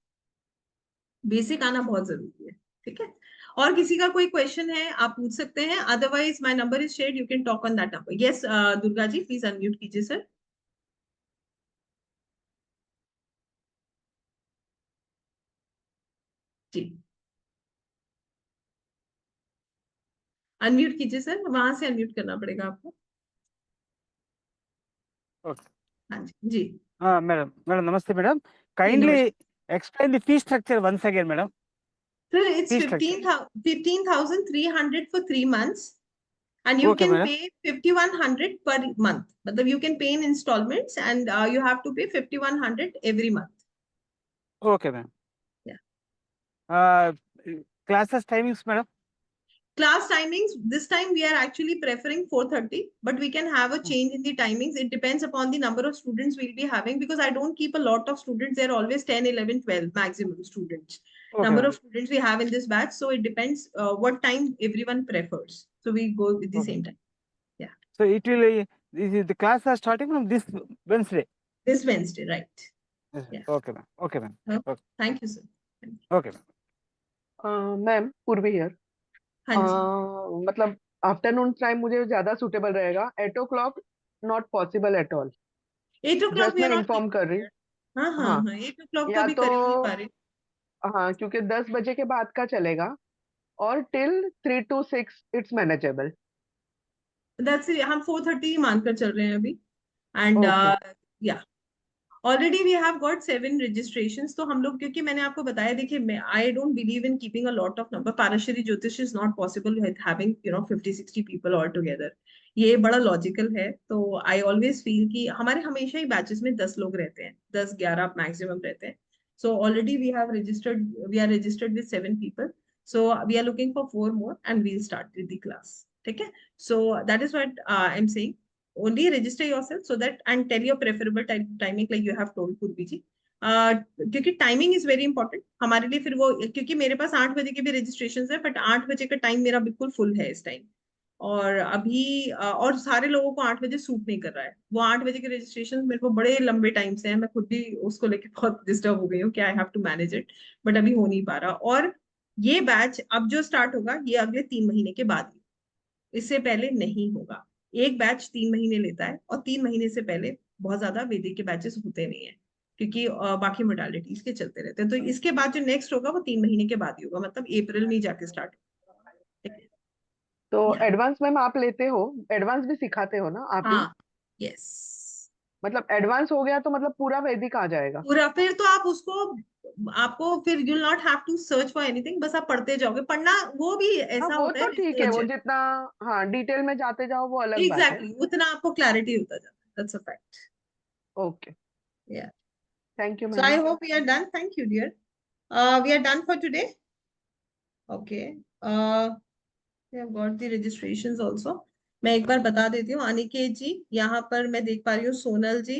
बेसिक आना बहुत जरूरी है। ठीक है? और किसी का कोई क्वेश्चन है आप पूछ सकते हैं, otherwise my number is shared, you can talk on that number. Yes, Durga ji please unmute कीजिए सर। जी, अनम्यूट कीजिए सर, वहां से अनम्यूट करना पड़ेगा आपको। ओके। हाँ जी जी। हाँ मैडम, मैडम नमस्ते मैडम। जी काइंडली नमस्कार explain the fee structure once again madam. Sir. It's fee structure 15,300 for 3 months, and you Okay, can madam. pay 5100 per month. मतलब you can pay in installments and you have to pay 5100 every month. Okay, ma'am. Yeah. Classes timings, madam. Class timings, this time we are actually preferring 4:30, but we can have a change in the timings. It depends upon the number of students we'll be having, because I don't keep a lot of students. There are always 10, 11, 12 maximum students. Okay, Number ma'am. of students we have in this batch. So it depends what time everyone prefers. So we go with the Okay. same time. Yeah. So it will, the class are starting from this Wednesday. This Wednesday, right? Yes, Yeah. okay, ma'am. Okay, ma'am. Okay. Thank you, sir. Okay, ma'am. Ma'am पूर्वी हियर, हाँ जी. मतलब आफ्टरनून टाइम मुझे ज्यादा सुटेबल रहेगा. 8 o'clock not possible at all. 8 o'clock just we are मैं not इन्फॉर्म कर रही हूँ. हाँ हाँ हाँ, हाँ 8 o'clock तो या अभी तो कर ही नहीं पा रहे. हाँ, क्योंकि 10 बजे के बाद का चलेगा, और till 3 to 6 it's manageable. That's it. हम 4:30 ही मानकर चल रहे हैं अभी. And okay. yeah, already we have got 7 registrations. तो हम लोग, क्योंकि मैंने आपको बताया, देखिए मैं I don't believe in keeping a lot of number. Parashari Jyotish is not possible with having 50-60 people all together. ये बड़ा लॉजिकल है. तो I always feel कि हमारे हमेशा ही बैचेस में 10 लोग रहते हैं, 10-11 मैक्सिमम रहते हैं. So already we are registered with 7 people. So we are looking for 4 more and we'll start with the class. ठीक है? So that is what I'm saying. Only register yourself so that, and tell your preferable timing like you have told Purvi ji. क्योंकि टाइमिंग इज वेरी इंपॉर्टेंट हमारे लिए. फिर वो, क्योंकि मेरे पास 8 बजे के भी रजिस्ट्रेशन है, बट 8 बजे का टाइम मेरा बिल्कुल फुल है इस टाइम. और अभी और सारे लोगों को 8 बजे सूट नहीं कर रहा है. वो 8 बजे के रजिस्ट्रेशन मेरे को बड़े लंबे टाइम से है. मैं खुद भी उसको लेके बहुत डिस्टर्ब हो गई हूँ कि I have to manage it, but अभी हो नहीं पा रहा. और ये बैच अब जो स्टार्ट होगा ये अगले 3 महीने के बाद, इससे पहले नहीं होगा. एक बैच 3 महीने लेता है, और 3 महीने से पहले बहुत ज्यादा वैदिक के बैचेस होते नहीं है, क्योंकि बाकी मोडालिटीज के चलते रहते हैं. तो इसके बाद जो नेक्स्ट होगा वो 3 महीने के बाद ही होगा, मतलब अप्रैल में ही जाके स्टार्ट. ठीक है. तो Yeah. एडवांस मैम आप लेते हो, एडवांस भी सिखाते हो ना आप ही? हाँ. यस. मतलब एडवांस हो गया तो मतलब पूरा वैदिक आ जाएगा? पूरा फिर तो आप उसको, आपको फिर you will not have to search for anything. बस आप पढ़ते जाओगे. पढ़ना वो भी हाँ, ऐसा वो होता है, तो ठीक है, रिसर्च वो है. जितना, हाँ, डिटेल में जाते जाओ वो अलग बात है. एग्जैक्टली उतना आपको क्लैरिटी होता जाता है. That's a fact. ओके. या. Thank you So I ma'am. hope we are done. Thank you, dear. We are done for today. Okay. We have got the registrations also. मैं एक बार बता देती हूँ. अनिकेत जी, यहाँ पर मैं देख पा रही हूँ सोनल जी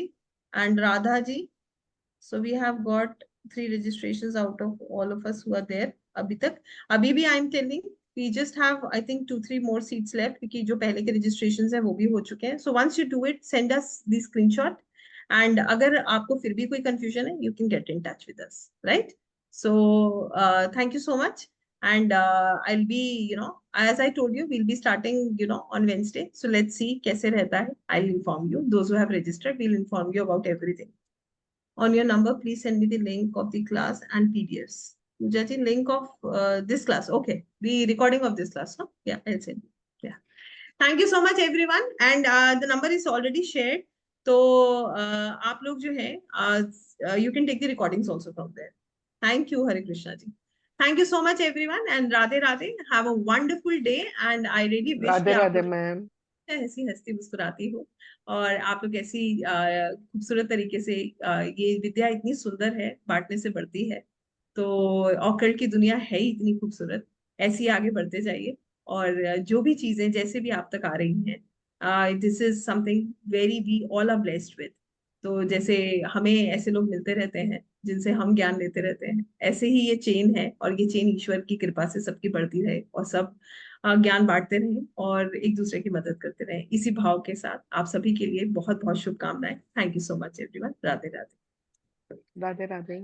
and Radha ji. So we have got 3 registrations out of all of us who are there अभी तक. अभी भी I am telling, we just have I think 2-3 more seats left, क्योंकि जो पहले के registrations हैं वो भी हो चुके हैं. So once you do it, send us the screenshot. And अगर आपको फिर भी कोई confusion है, you can get in touch with us, right? So thank you so much. And I'll be, as I told you, we'll be starting, on Wednesday. So let's see कैसे रहता है. I'll inform you. Those who have registered, we'll inform you about everything. On your number, please send me the link of the class and PDFs. Jaji, link of this class. Okay, the recording of this class. No? Yeah, I'll send you. Yeah. Thank you so much, everyone. And the number is already shared. So, आप लोग जो है, you can take the recordings also from there. Thank you, Hare Krishna ji. Thank you so much, everyone. And Radhe Radhe. Have a wonderful day. And I really wish कि राधे आप राधे लोग मैम. ऐसी हंसती मुस्कुराती हो, और आप लोग ऐसी खूबसूरत तरीके से, ये विद्या इतनी सुंदर है, बांटने से बढ़ती है. तो ऑकल्ट की दुनिया है ही इतनी खूबसूरत. ऐसे ही आगे बढ़ते जाइए. और जो भी चीजें जैसे भी आप तक आ रही हैं, this is something very we all are blessed with. तो जैसे हमें ऐसे लोग मिलते रहते हैं जिनसे हम ज्ञान लेते रहते हैं, ऐसे ही ये चेन है, और ये चेन ईश्वर की कृपा से सबकी बढ़ती रहे, और सब ज्ञान बांटते रहें और एक दूसरे की मदद करते रहें. इसी भाव के साथ आप सभी के लिए बहुत बहुत शुभकामनाएं. Thank you so much everyone. Radhe Radhe. Radhe Radhe.